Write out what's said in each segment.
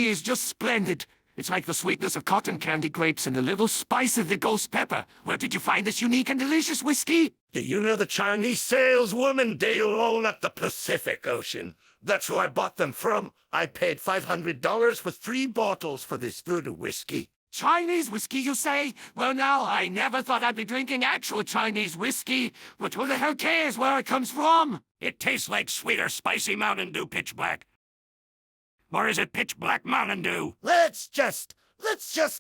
whiskey is just splendid. It's like the sweetness of cotton candy grapes and the little spice of the ghost pepper. Where did you find this unique and delicious whiskey? Do you know the Chinese saleswoman they own at the Pacific Ocean? That's who I bought them from. I paid $500 for 3 bottles for this voodoo whiskey. Chinese whiskey, you say? Well, now, I never thought I'd be drinking actual Chinese whiskey, but who the hell cares where it comes from? It tastes like sweet or spicy Mountain Dew pitch black. Or is it pitch black Mountain Dew? Let's just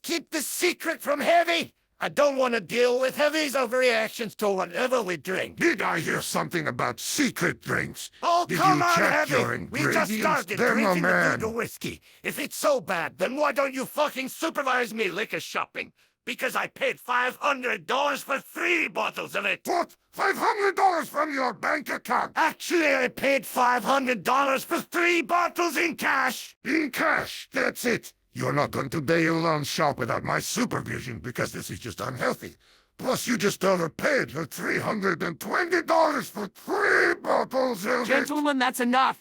keep this secret from Heavy. I don't want to deal with Heavy's overreactions to whatever we drink. Did I hear something about secret drinks? Oh, Did come you on, check Heavy. your We just ingredients, started drinking the Demoman? voodoo whiskey. If it's so bad, then why don't you fucking supervise me liquor shopping? Because I paid $500 for 3 bottles of it. What? $500 from your bank account? Actually, I paid $500 for 3 bottles in cash. In cash, that's it. You're not going to bail on shop without my supervision because this is just unhealthy. Plus, you just overpaid for $320 for 3 bottles of it. Gentlemen, that's enough.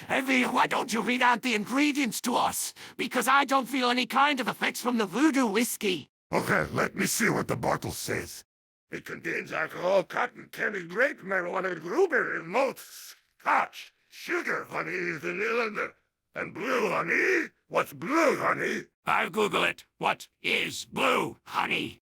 Heavy, why don't you read out the ingredients to us? Because I don't feel any kind of effects from the voodoo whiskey. Okay, let me see what the bottle says. It contains alcohol, cotton candy, grape, marijuana, blueberry, malt, scotch, sugar, honey, vanilla, and blue honey. What's blue honey? I'll Google it. What is blue honey?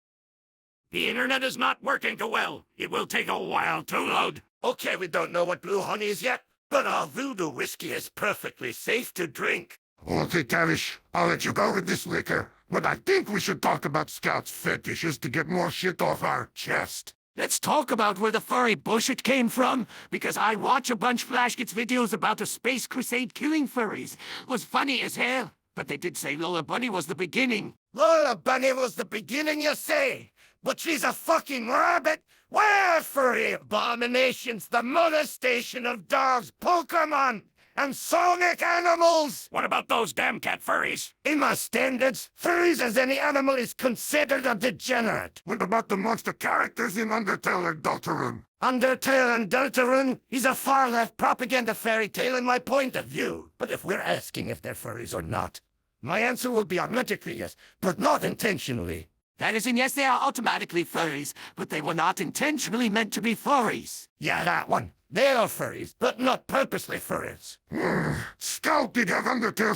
The internet is not working too well. It will take a while to load. Okay, we don't know what blue honey is yet, but our voodoo whiskey is perfectly safe to drink. Okay, Tavish, I'll let you go with this liquor, but I think we should talk about Scout's fetishes to get more shit off our chest. Let's talk about where the furry bullshit came from, because I watch a bunch Flash gets videos about a space crusade killing furries. Was funny as hell, but they did say Lola Bunny was the beginning. Lola Bunny was the beginning, you say? But she's a fucking rabbit. We're furry abominations, the molestation of dogs, Pokemon, and sonic animals. What about those damn cat furries? In my standards, furries as any animal is considered a degenerate. What about the monster characters in Undertale and Deltarune? Undertale and Deltarune is a far-left propaganda fairy tale in my point of view. But if we're asking if they're furries or not, my answer will be automatically yes, but not intentionally. That is, yes, they are automatically furries, but they were not intentionally meant to be furries. Yeah, that one. They are furries, but not purposely furries. Scout did have Undertale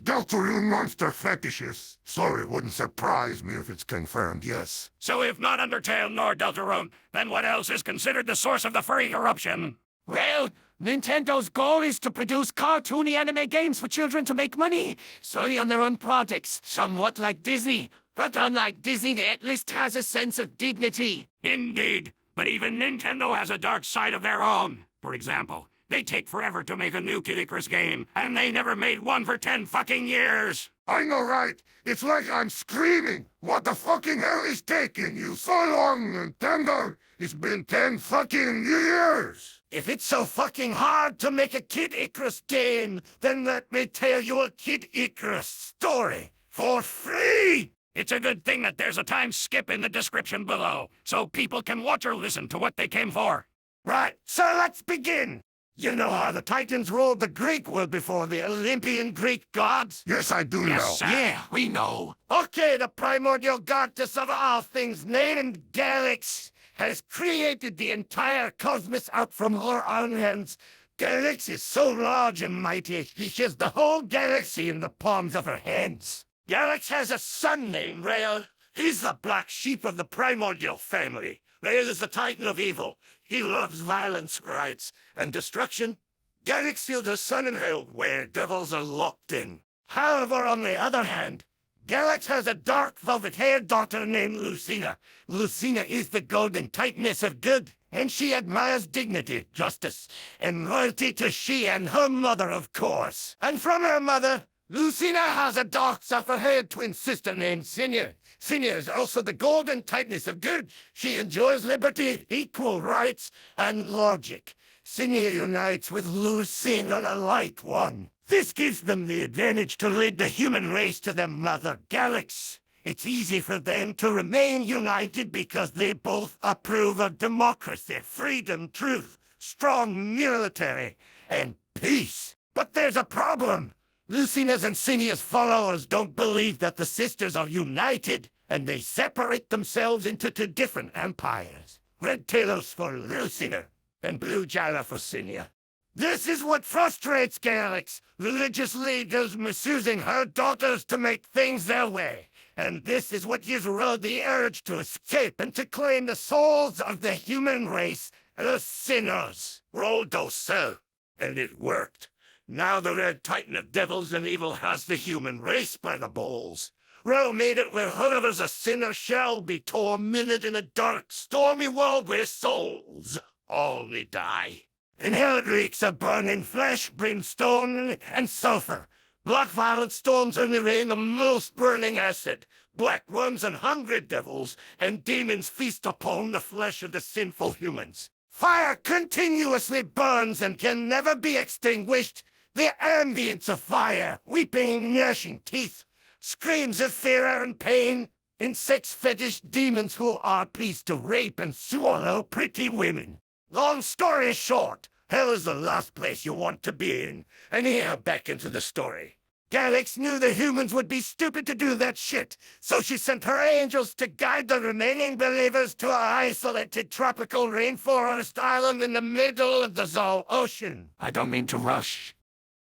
/ Deltarune monster fetishes, so it wouldn't surprise me if it's confirmed, yes. So if not Undertale nor Deltarune, then what else is considered the source of the furry eruption? Well, Nintendo's goal is to produce cartoony anime games for children to make money, solely on their own projects, somewhat like Disney. But unlike Disney, they at least has a sense of dignity. Indeed, but even Nintendo has a dark side of their own. For example, they take forever to make a new Kid Icarus game, and they never made one for 10 fucking years. I know, right? It's like I'm screaming. What the fucking hell is taking you so long, Nintendo? It's been 10 fucking years. If it's so fucking hard to make a Kid Icarus game, then let me tell you a Kid Icarus story for free. It's a good thing that there's a time skip in the description below, so people can watch or listen to what they came for. Right, so let's begin. You know how the Titans ruled the Greek world before the Olympian Greek gods? Yes, I do Yes, know. sir. Yeah, we know. Okay, the primordial goddess of all things named Galax has created the entire cosmos out from her own hands. Galax is so large and mighty, she has the whole galaxy in the palms of her hands. Galax has a son named Rael. He's the black sheep of the primordial family. Rael is the titan of evil. He loves violence, rights, and destruction. Galax sealed her son in hell, where devils are locked in. However, on the other hand, Galax has a dark velvet-haired daughter named Lucina. Lucina is the golden titaness of good, and she admires dignity, justice, and loyalty to she and her mother, of course. And from her mother, Lucina has a dark sapphire-haired twin sister named Sinia. Sinia is also the golden tightness of good. She enjoys liberty, equal rights, and logic. Sinia unites with Lucina, the light one. This gives them the advantage to lead the human race to their mother, Galax. It's easy for them to remain united because they both approve of democracy, freedom, truth, strong military, and peace. But there's a problem. Lucina's and Sinia's followers don't believe that the sisters are united, and they separate themselves into two different empires. Red Talos for Lucina, and Blue Jala for Sinia. This is what frustrates Galax, religious leaders misusing her daughters to make things their way. And this is what gives Ro the urge to escape and to claim the souls of the human race, the sinners. Ro does so, and it worked. Now the Red Titan of devils and evil has the human race by the balls. Ro made it where whoever's a sinner shall be tormented in a dark, stormy world where souls only die. And hell reeks of burning flesh, brimstone, and sulfur. Black violet storms only rain the most burning acid. Black worms and hungry devils and demons feast upon the flesh of the sinful humans. Fire continuously burns and can never be extinguished. The ambience of fire, weeping, gnashing teeth, screams of fear and pain, insect fetish demons who are pleased to rape and swallow pretty women. Long story short, hell is the last place you want to be in. And here, back into the story. Galax knew the humans would be stupid to do that shit, so she sent her angels to guide the remaining believers to an isolated tropical rainforest island in the middle of the Zal Ocean. I don't mean to rush,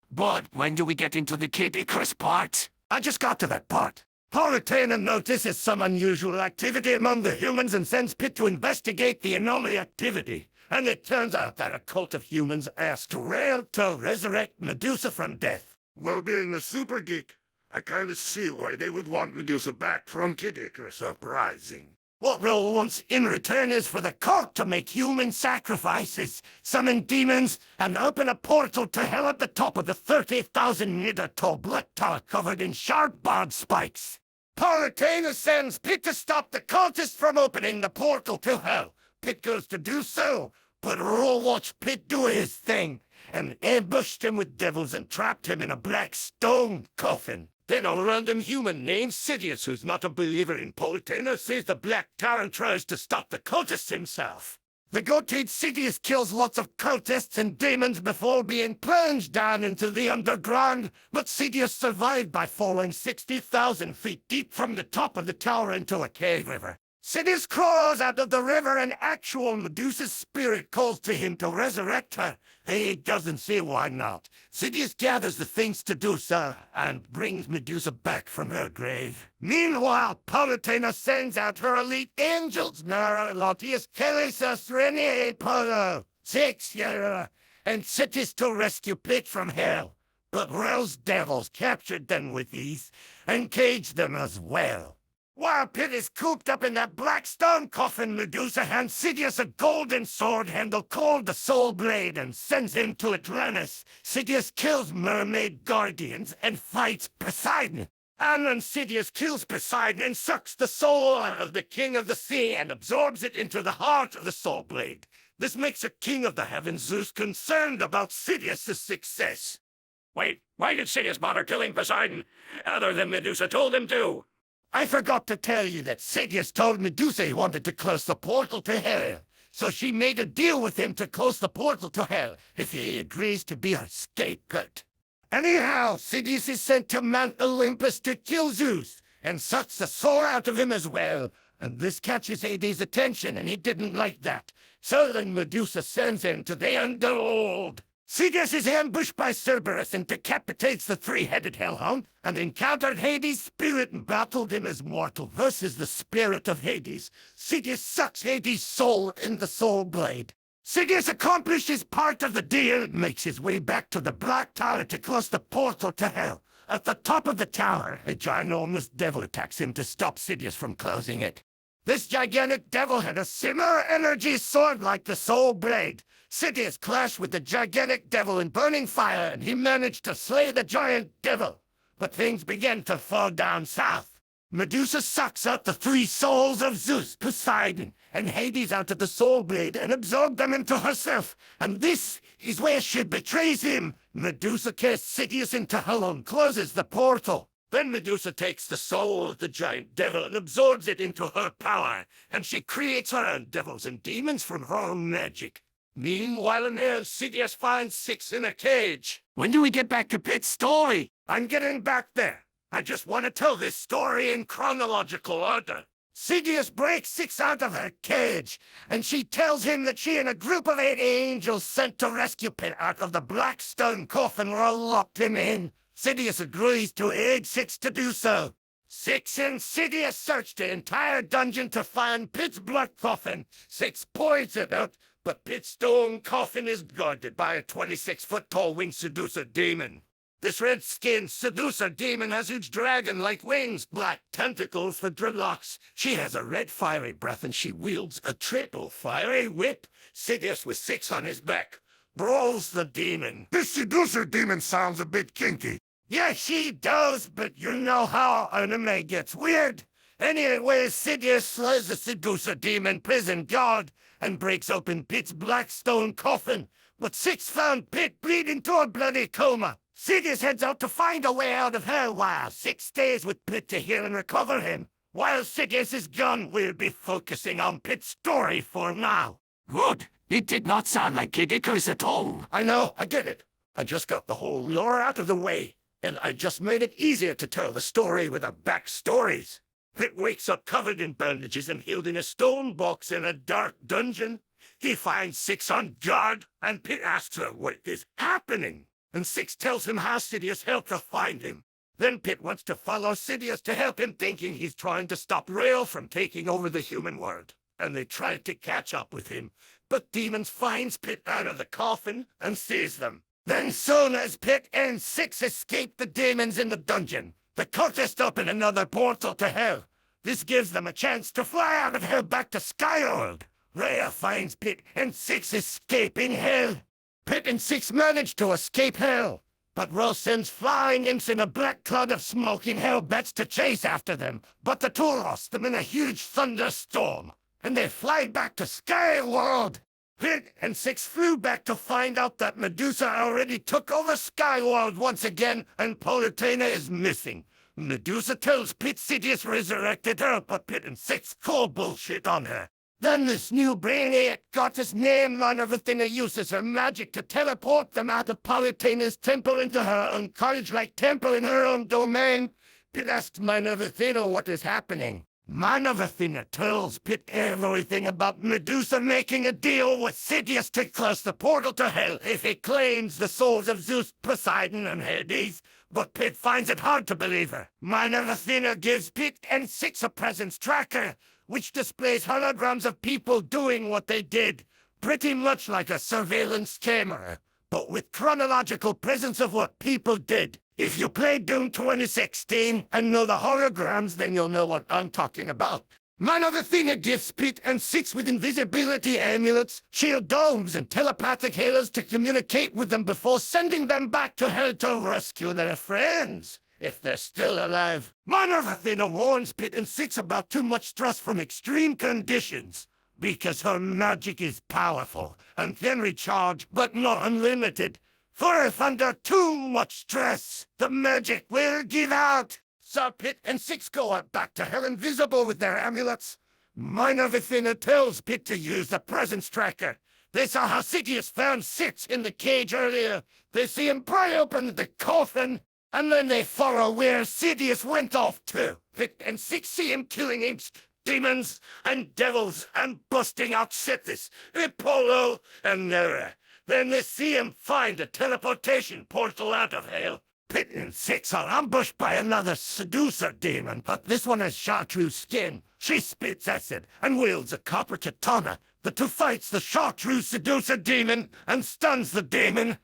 but when do we get into the Kid Icarus part? I just got to that part. Politena notices some unusual activity among the humans and sends Pit to investigate the anomaly activity. And it turns out that a cult of humans asked Rail to resurrect Medusa from death. Well, being a super geek, I kind of see why they would want Medusa back from Kid Icarus uprising. What Rail wants in return is for the cult to make human sacrifices, summon demons, and open a portal to hell at the top of the 30,000-meter tall black tower covered in sharp barbed spikes. Politena sends Pit to stop the cultists from opening the portal to hell. Pit goes to do so, but Rail watched Pit do his thing, and ambushed him with devils and trapped him in a black stone coffin. Then a random human named Sidious, who's not a believer in Politena, sees the Black Tower and tries to stop the cultists himself. The goateed Sidious kills lots of cultists and demons before being plunged down into the underground, but Sidious survived by falling 60,000 feet deep from the top of the tower into a cave river. Sidious crawls out of the river and actual Medusa's spirit calls to him to resurrect her. He doesn't see why not. Sidious gathers the things to do so and brings Medusa back from her grave. Meanwhile, Politena sends out her elite angels, Nara, Lotius, Kelisus, Rene, Polo, Six, and cities to rescue Pit from hell. But Rail's devils captured them with ease and caged them as well. While Pit is cooped up in that black stone coffin, Medusa hands Sidious a golden sword handle called the Soul Blade and sends him to Atlantis. Sidious kills mermaid guardians and fights Poseidon. And then Sidious kills Poseidon and sucks the soul out of the king of the sea and absorbs it into the heart of the Soul Blade. This makes a king of the heavens, Zeus, concerned about Sidious's success. Wait, why did Sidious bother killing Poseidon, other than Medusa told him to? I forgot to tell you that Sidious told Medusa he wanted to close the portal to hell. So she made a deal with him to close the portal to hell if he agrees to be her scapegoat. Anyhow, Sidious is sent to Mount Olympus to kill Zeus and sucks the soul out of him as well. And this catches Hades' attention, and he didn't like that. So then Medusa sends him to the underworld. Sidious is ambushed by Cerberus and decapitates the three-headed hellhound, and encountered Hades' spirit and battled him as mortal versus the spirit of Hades. Sidious sucks Hades' soul in the Soul Blade. Sidious accomplishes part of the deal and makes his way back to the Black Tower to close the portal to hell. At the top of the tower, a ginormous devil attacks him to stop Sidious from closing it. This gigantic devil had a similar energy sword like the Soul Blade. Sidious clashed with the gigantic devil in burning fire, and he managed to slay the giant devil. But things began to fall down south. Medusa sucks out the three souls of Zeus, Poseidon, and Hades out of the Soul Blade and absorbed them into herself. And this is where she betrays him. Medusa casts Sidious into hell and closes the portal. Then Medusa takes the soul of the giant devil and absorbs it into her power, and she creates her own devils and demons from her own magic. Meanwhile in hell, Sidious finds Six in a cage. When do we get back to Pit's story? I'm getting back there. I just want to tell this story in chronological order. Sidious breaks Six out of her cage, and she tells him that she and a group of 8 angels sent to rescue Pit out of the black stone coffin were all locked him in. Sidious agrees to aid Six to do so. Six and Sidious search the entire dungeon to find Pit's blood coffin. Six points it out, but Pit's stone coffin is guarded by a 26-foot-tall winged seducer demon. This red-skinned seducer demon has huge dragon-like wings, black tentacles for dreadlocks. She has a red fiery breath and she wields a triple fiery whip. Sidious with Six on his back brawls the demon. This seducer demon sounds a bit kinky. Yeah, she does, but you know how anime gets weird. Anyway, Sidious slays the seducer demon prison guard and breaks open Pit's black stone coffin. But Six found Pit bleeding to a bloody coma. Sidious heads out to find a way out of hell while Six stays with Pit to heal and recover him. While Sidious is gone, we'll be focusing on Pit's story for now. Good. It did not sound like Kid Icarus at all. I know, I get it. I just got the whole lore out of the way, and I just made it easier to tell the story with the backstories. Pit wakes up covered in bandages and healed in a stone box in a dark dungeon. He finds Six on guard, and Pit asks her what is happening. And Six tells him how Sidious helped her find him. Then Pit wants to follow Sidious to help him, thinking he's trying to stop Rail from taking over the human world. And they try to catch up with him, but Demons finds Pit out of the coffin and sees them. Then soon as Pit and Six escape the demons in the dungeon, the cultists open another portal to hell. This gives them a chance to fly out of hell back to Skyworld. Rhea finds Pit and Six escaping hell. Pit and Six manage to escape hell, but Ro sends flying imps in a black cloud of smoking hell bats to chase after them. But the two lost them in a huge thunderstorm, and they fly back to Skyworld. Pit and Six flew back to find out that Medusa already took over Skyworld once again, and Politena is missing. Medusa tells Pit Sidious resurrected her, but Pit and Six call bullshit on her. Then this new brainiac goddess named MinervAthena uses her magic to teleport them out of Politena's temple into her own college-like temple in her own domain. Pit asks MinervAthena what is happening. MinervAthena tells Pit everything about Medusa making a deal with Sidious to close the portal to hell if he claims the souls of Zeus, Poseidon, and Hades. But Pit finds it hard to believe her. MinervAthena gives Pit and Six a presence tracker, which displays holograms of people doing what they did, pretty much like a surveillance camera, but with chronological presence of what people did. If you played Doom 2016 and know the holograms, then you'll know what I'm talking about. MinervAthena gives Pit and Six with invisibility amulets, shield domes, and telepathic halos to communicate with them before sending them back to hell to rescue their friends, if they're still alive. MinervAthena warns Pit and Six about too much stress from extreme conditions, because her magic is powerful and can recharge, but not unlimited. For if under too much stress, the magic will give out. So Pit and Six go up back to hell invisible with their amulets. MinervAthena tells Pit to use the presence tracker. They saw how Sidious found Six in the cage earlier. They see him pry open the coffin, and then they follow where Sidious went off to. Pit and Six see him killing imps, demons, and devils, and busting out Sithis, Apollo, and Nera. Then they see him find a teleportation portal out of hell. Pit and Six are ambushed by another seducer demon, but this one has chartreuse skin. She spits acid and wields a copper katana. The two fights the chartreuse seducer demon and stuns the demon.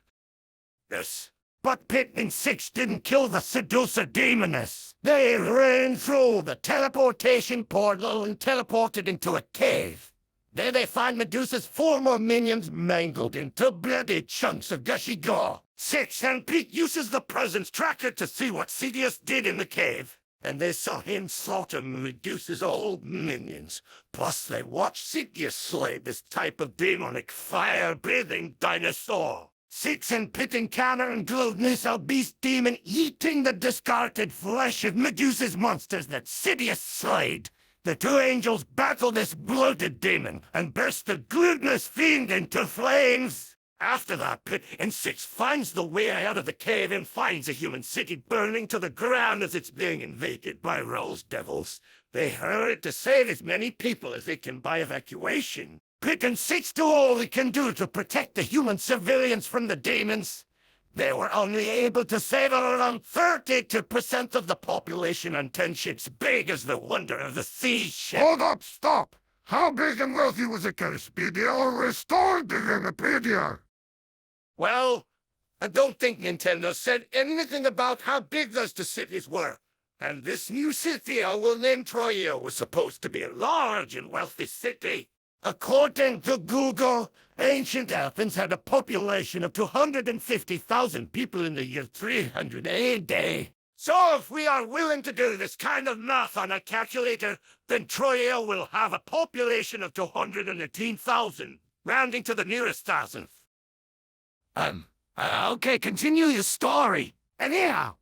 Yes. But Pit and Six didn't kill the seducer demoness. They ran through the teleportation portal and teleported into a cave. There they find Medusa's 4 more minions mangled into bloody chunks of gushy gore. Six and Pit uses the presence tracker to see what Sidious did in the cave, and they saw him slaughter Medusa's old minions. Plus they watched Sidious slay this type of demonic fire-breathing dinosaur. Six and Pit encounter and glowed missile beast demon eating the discarded flesh of Medusa's monsters that Sidious slayed. The two angels battle this bloated demon and burst the glutinous fiend into flames. After that, Pit and Six finds the way out of the cave and finds a human city burning to the ground as it's being invaded by rose devils. They hurry to save as many people as they can by evacuation. Pit and Six do all they can do to protect the human civilians from the demons. They were only able to save around 32% of the population on 10 ships big as the Wonder of the Sea ship. Hold up, stop! How big and wealthy was Icariuspedia or restored the Unipedia? Well, I don't think Nintendo said anything about how big those two cities were. And this new city I will name Troia was supposed to be a large and wealthy city. According to Google, ancient Athens had a population of 250,000 people in the year 300 AD. So if we are willing to do this kind of math on a calculator, then Troia will have a population of 218,000, rounding to the nearest thousandth. Okay, continue your story. Anyhow,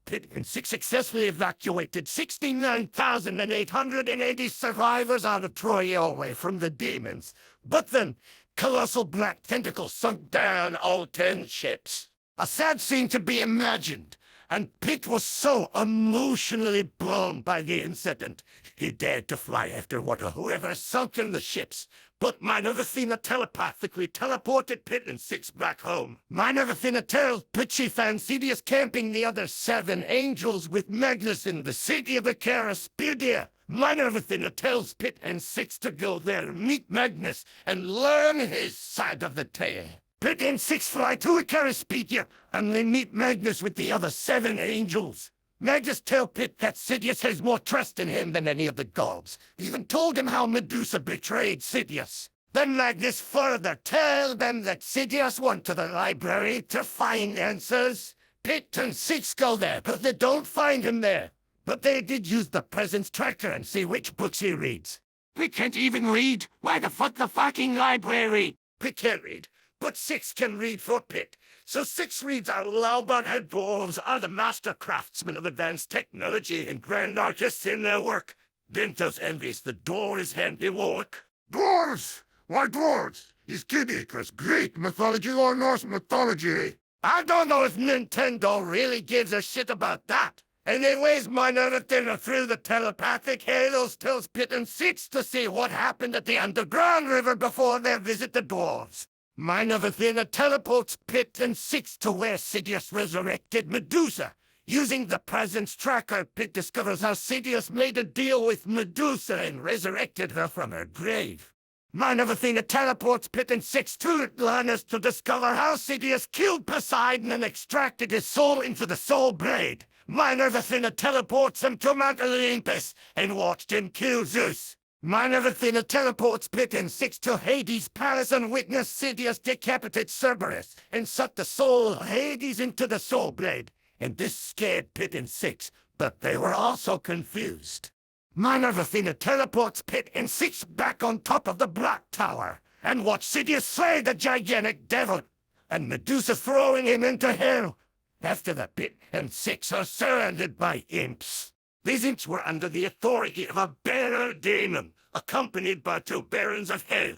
Pit and Six successfully evacuated 69,880 survivors out of Troia away from the demons. But then, colossal black tentacles sunk down all 10 ships. A sad scene to be imagined, and Pit was so emotionally blown by the incident, he dared to fly after whoever sunk in the ships. But MinervAthena telepathically teleported Pit and Six back home. MinervAthena tells Pit she found Sidious camping the other 7 angels with Magnus in the city of Icariuspedia. MinervAthena tells Pit and Six to go there and meet Magnus and learn his side of the tale. Pit and Six fly to Icariuspedia and they meet Magnus with the other 7 angels. Magnus tells Pit that Sidious has more trust in him than any of the gods. He even told him how Medusa betrayed Sidious. Then Magnus further tells them that Sidious went to the library to find answers. Pit and Six go there, but they don't find him there. But they did use the presence tracker and see which books he reads. Pit can't even read. Why the fuck the fucking library? Pit can't read, but Six can read for Pit. So Six reads out loud about how dwarves are the master craftsmen of advanced technology and grand artists in their work. Dentos envies the dwarves' handiwork. Dwarves! Why dwarves? Is Kid Icarus Greek mythology or Norse mythology? I don't know if Nintendo really gives a shit about that. Anyways, MinervAthena through the telepathic halos tells Pit and Six to see what happened at the underground river before they visit the dwarves. MinervAthena teleports Pit and Six to where Sidious resurrected Medusa. Using the presence tracker, Pit discovers how Sidious made a deal with Medusa and resurrected her from her grave. MinervAthena teleports Pit and Six to Atlantis to discover how Sidious killed Poseidon and extracted his soul into the Soul Blade. MinervAthena teleports him to Mount Olympus and watched him kill Zeus. MinervAthena teleports Pit and Six to Hades' palace and witnessed Sidious decapitate Cerberus and suck the soul of Hades into the Soul Blade. And this scared Pit and Six, but they were also confused. MinervAthena teleports Pit and Six back on top of the Black Tower and watch Sidious slay the gigantic devil and Medusa throwing him into hell. After that, Pit and Six are surrounded by imps. These imps were under the authority of a bearer demon, accompanied by 2 barons of hell.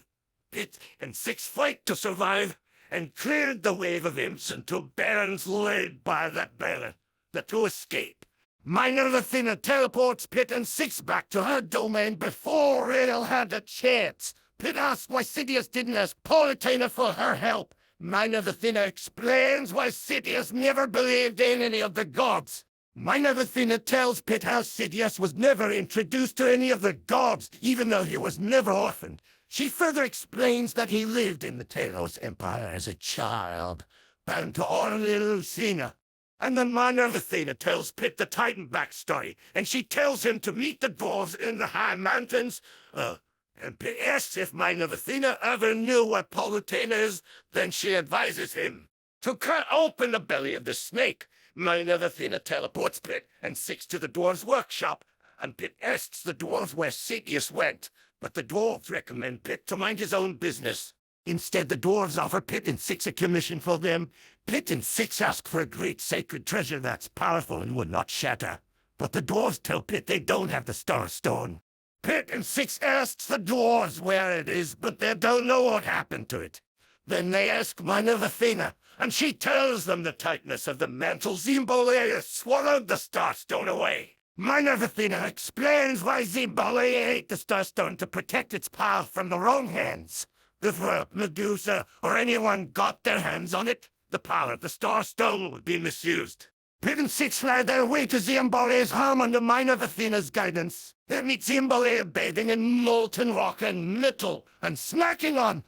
Pit and Six fight to survive, and cleared the wave of imps until barons led by that bearer. The 2 escape. MinervAthena teleports Pit and Six back to her domain before Rail had a chance. Pit asks why Sidious didn't ask Polytena for her help. MinervAthena explains why Sidious never believed in any of the gods. MinervAthena tells Pit how Sidious was never introduced to any of the gods, even though he was never orphaned. She further explains that he lived in the Talos Empire as a child, bound to only Lucina. And then MinervAthena tells Pit the Titan backstory, and she tells him to meet the dwarves in the high mountains. And Pit asks if MinervAthena ever knew what Polytena is, then she advises him to cut open the belly of the snake. MinervAthena teleports Pit and Six to the dwarves' workshop, and Pit asks the dwarves where Sidious went, but the dwarves recommend Pit to mind his own business. Instead, the dwarves offer Pit and Six a commission for them. Pit and Six ask for a great sacred treasure that's powerful and would not shatter. But the dwarves tell Pit they don't have the Star Stone. Pit and Six asks the dwarves where it is, but they don't know what happened to it. Then they ask MinervAthena, and she tells them the tightness of the mantle Zimbole swallowed the Starstone away. MinervAthena explains why Zimbole ate the Starstone to protect its power from the wrong hands. If Medusa or anyone got their hands on it, the power of the Starstone would be misused. Pit and Six fly their way to Zimbole's home under MinervAthena's guidance. They meet Zimbole bathing in molten rock and metal and snacking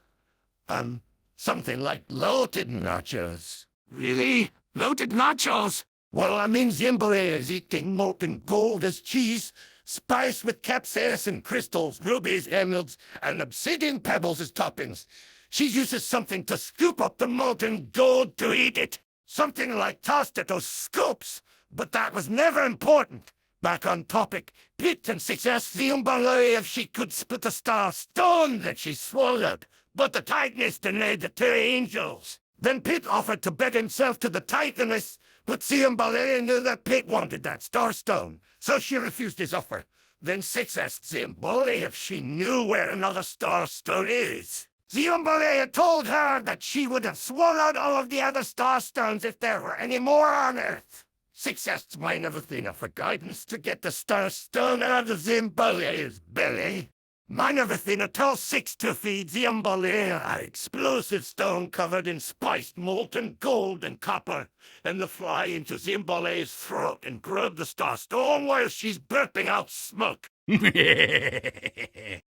on, something like loaded nachos. Really? Loaded nachos? Well, I mean Zimbole is eating molten gold as cheese, spiced with capsaicin crystals, rubies, emeralds, and obsidian pebbles as toppings. She uses something to scoop up the molten gold to eat it. Something like tossed at those scoops. But that was never important. Back on topic, Pit and Six asked Zimbole if she could split the star stone that she swallowed, but the Titaness denied the two angels. Then Pit offered to bet himself to the Titaness, but Zimbole knew that Pit wanted that star stone, so she refused his offer. Then Six asked Zimbole if she knew where another star stone is. Zimbole had told her that she would have swallowed all of the other star stones if there were any more on Earth. Six asked MinervAthena for guidance to get the star stone out of Zimbole's belly. MinervAthena tells Six to feed Zimbole an explosive stone covered in spiced molten gold and copper, and to fly into Zimbole's throat and grab the star stone while she's burping out smoke. Burping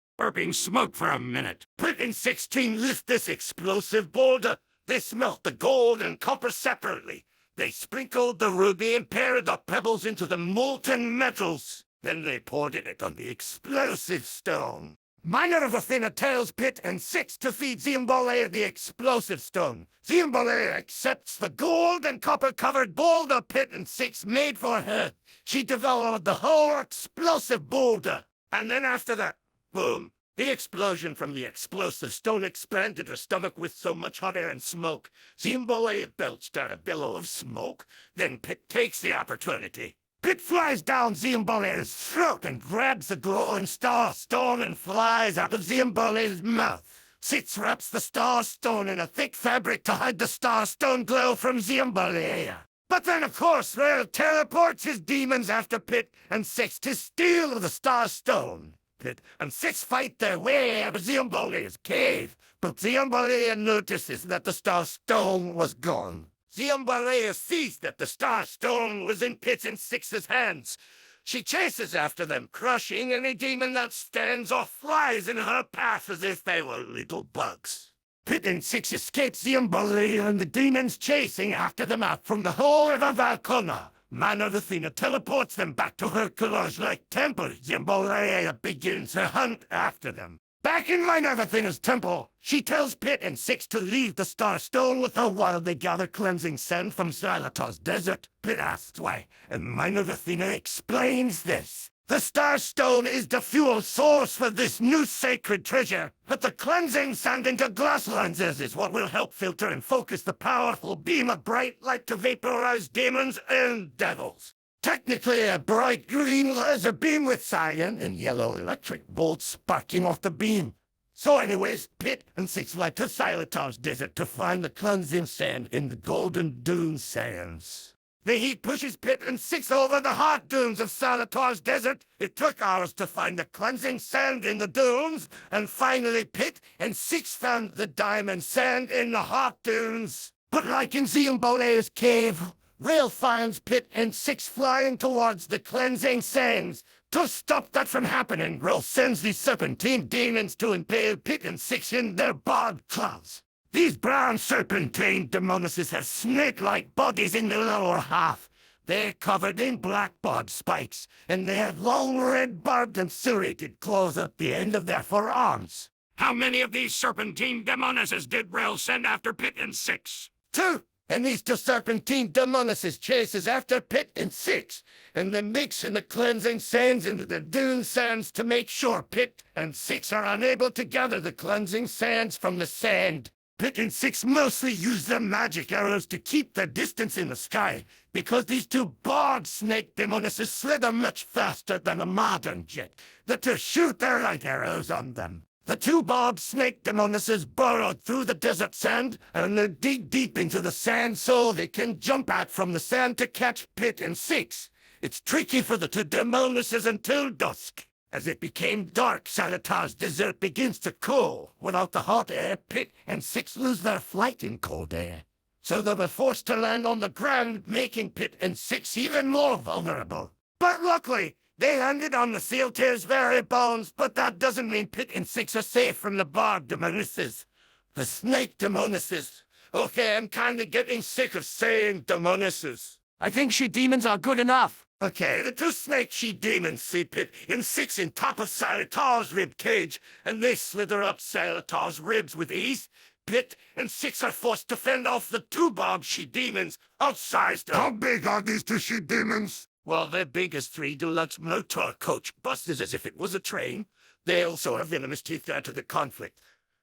smoke for a minute. Pit and 16 lift this explosive boulder. They smelt the gold and copper separately. They sprinkled the ruby and peridot pebbles into the molten metals. Then they poured it on the explosive stone. MinervAthena tells Pit and Six to feed Zimbole the explosive stone. Zimbole accepts the gold and copper-covered boulder Pit and Six made for her. She developed the whole explosive boulder. And then after that, boom. The explosion from the explosive stone expanded her stomach with so much hot air and smoke. Zimbole belched out a billow of smoke. Then Pit takes the opportunity. Pit flies down Zimbole's throat and grabs the glowing star stone and flies out of Zimbole's mouth. Six wraps the star stone in a thick fabric to hide the star stone glow from Zimbole. But then, of course, Rail teleports his demons after Pit and Six to steal the star stone. Pit and Six fight their way out of Zimbole's cave, but Zimbole notices that the star stone was gone. Zimbole sees that the star stone was in Pit and Six's hands. She chases after them, crushing any demon that stands or flies in her path as if they were little bugs. Pit and Six escape Zimbole and the demons chasing after them out from the whole of Valcona. MinervAthena teleports them back to her collage-like temple. Zimbole begins her hunt after them. Back in MinervAthena's temple, she tells Pit and Six to leave the Star Stone with her while they gather cleansing sand from Xylotar's desert. Pit asks why, and MinervAthena explains this. The Star Stone is the fuel source for this new sacred treasure, but the cleansing sand into glass lenses is what will help filter and focus the powerful beam of bright light to vaporize demons and devils. Technically a bright green laser beam with cyan and yellow electric bolts sparking off the beam. So anyways, Pit and Six fly to Xylotar's desert to find the cleansing sand in the golden dune sands. The heat pushes Pit and Six over the hot dunes of Xylotar's desert. It took hours to find the cleansing sand in the dunes, and finally Pit and Six found the diamond sand in the hot dunes. But like in Zimbole's cave, Rail finds Pit and Six flying towards the cleansing sands. To stop that from happening, Rail sends these serpentine demons to impale Pit and Six in their barbed claws. These brown serpentine demonesses have snake-like bodies in the lower half. They're covered in black barbed spikes, and they have long red barbed and serrated claws at the end of their forearms. How many of these serpentine demonesses did Rel send after Pit and Six? 2. And these two serpentine demonesses chases after Pit and Six, and they mix in the cleansing sands into the dune sands to make sure Pit and Six are unable to gather the cleansing sands from the sand. Pit and Six mostly use their magic arrows to keep their distance in the sky, because these two barbed snake demonesses slither much faster than a modern jet. The two shoot their light arrows on them. The two barb snake demonesses burrowed through the desert sand, and they dig deep into the sand so they can jump out from the sand to catch Pit and Six. It's tricky for the two demonesses until dusk. As it became dark, Salatar's desert begins to cool. Without the hot air, Pit and Six lose their flight in cold air. So they were forced to land on the ground, making Pit and Six even more vulnerable. But luckily, they landed on the seal tear's very bones, but that doesn't mean Pit and Six are safe from the barb demonesses. The snake demonesses. Okay, I'm kinda getting sick of saying demonesses. I think she-demons are good enough. Okay, the two snake she-demons see Pit and Six in top of Salatar's rib cage, and they slither up Salatar's ribs with ease. Pit and Six are forced to fend off the two barb she-demons, outsized them. How big are these two she-demons? Well, they're big as 3 deluxe motor coach buses as if it was a train. They also have venomous teeth to add to the conflict.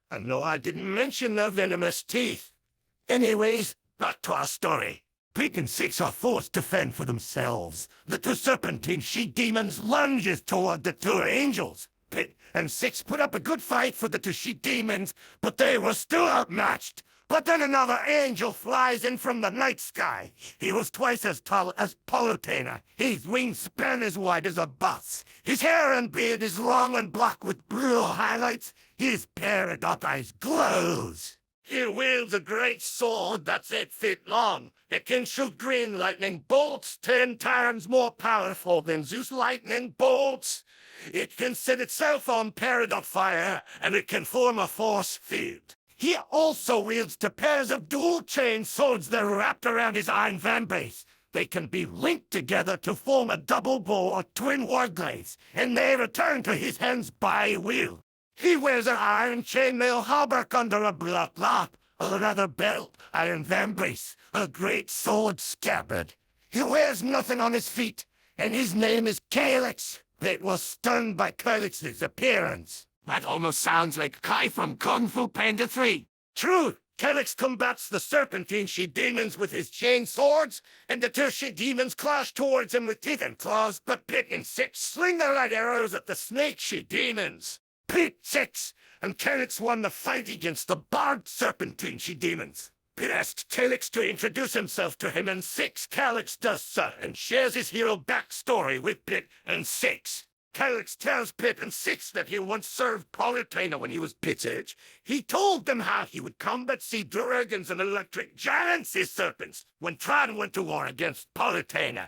And no, I didn't mention their venomous teeth. Anyways, back to our story. Pit and Six are forced to fend for themselves. The two serpentine she-demons lunges toward the two angels. Pit and Six put up a good fight for the two she-demons, but they were still outmatched. But then another angel flies in from the night sky. He was twice as tall as Politena. His wingspan as wide as a bus. His hair and beard is long and black with blue highlights. His pair of eyes glows. He wields a great sword that's 8 feet long. It can shoot green lightning bolts 10 times more powerful than Zeus lightning bolts. It can set itself on peridot fire, and it can form a force field. He also wields 2 pairs of dual-chain swords that are wrapped around his iron fan base. They can be linked together to form a double bow or twin warglaives, and they return to his hands by will. He wears an iron chainmail hauberk under a black lap, a leather belt, iron van brace, a great sword scabbard. He wears nothing on his feet, and his name is Calyx. It was stunned by Calyx's appearance. That almost sounds like Kai from Kung Fu Panda 3. True, Calyx combats the serpentine she-demons with his chain swords, and the two she-demons clash towards him with teeth and claws, but Pit and Six sling their light arrows at the snake she-demons. Pit, Six, and Calyx won the fight against the barbed serpentine she-demons. Pit asked Calyx to introduce himself to him, and Calyx does so, and shares his hero backstory with Pit and Six. Calyx tells Pit and Six that he once served Politena when he was Pit's age. He told them how he would combat sea dragons and electric giants, his serpents, when Trident went to war against Politena.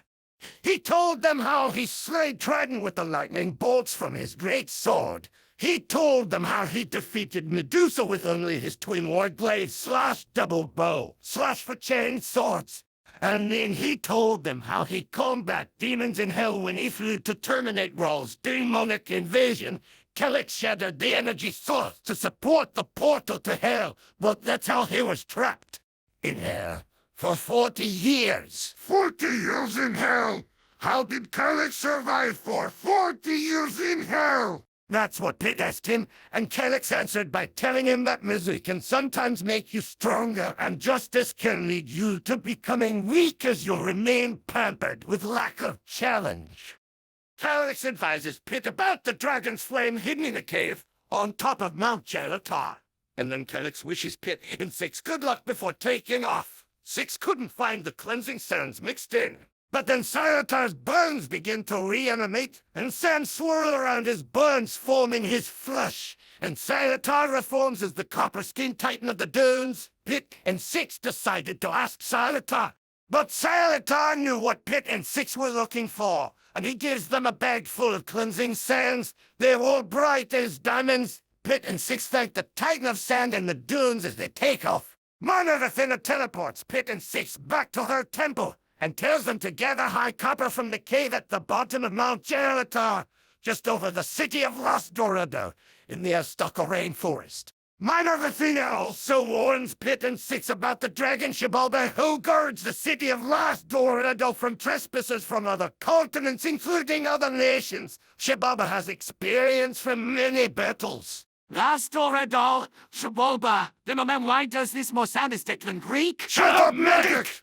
He told them how he slayed Trident with the lightning bolts from his great sword. He told them how he defeated Medusa with only his twin warglaive / double bow / for chain swords. And then he told them how he combat demons in hell when he flew to terminate Raw's demonic invasion. Calyx shattered the energy source to support the portal to hell, but that's how he was trapped in hell for 40 years. 40 years in hell? How did Calyx survive for 40 years in hell? That's what Pit asked him, and Calyx answered by telling him that misery can sometimes make you stronger, and justice can lead you to becoming weak as you remain pampered with lack of challenge. Calyx advises Pit about the dragon's flame hidden in a cave on top of Mount Gelatar. And then Calyx wishes Pit and Six good luck before taking off. Six couldn't find the cleansing sands mixed in. But then Salatar's burns begin to reanimate, and sand swirl around his burns, forming his flesh. And Salatar reforms as the copper-skinned titan of the dunes. Pit and Six decided to ask Salatar. But Salatar knew what Pit and Six were looking for, and he gives them a bag full of cleansing sands. They're all bright as diamonds. Pit and Six thank the titan of sand in the dunes as they take off. MinervAthena teleports Pit and Six back to her temple, and tells them to gather high copper from the cave at the bottom of Mount Gelatar, just over the city of Los Dorado, in the Azteca rainforest. MinervAthena also warns Pit and Six about the dragon Xibalba, who guards the city of Los Dorado from trespassers from other continents, including other nations. Xibalba has experience from many battles. Last Dorado, Shabolba. Demoman, why does this more sound than Greek? Shut up, medic!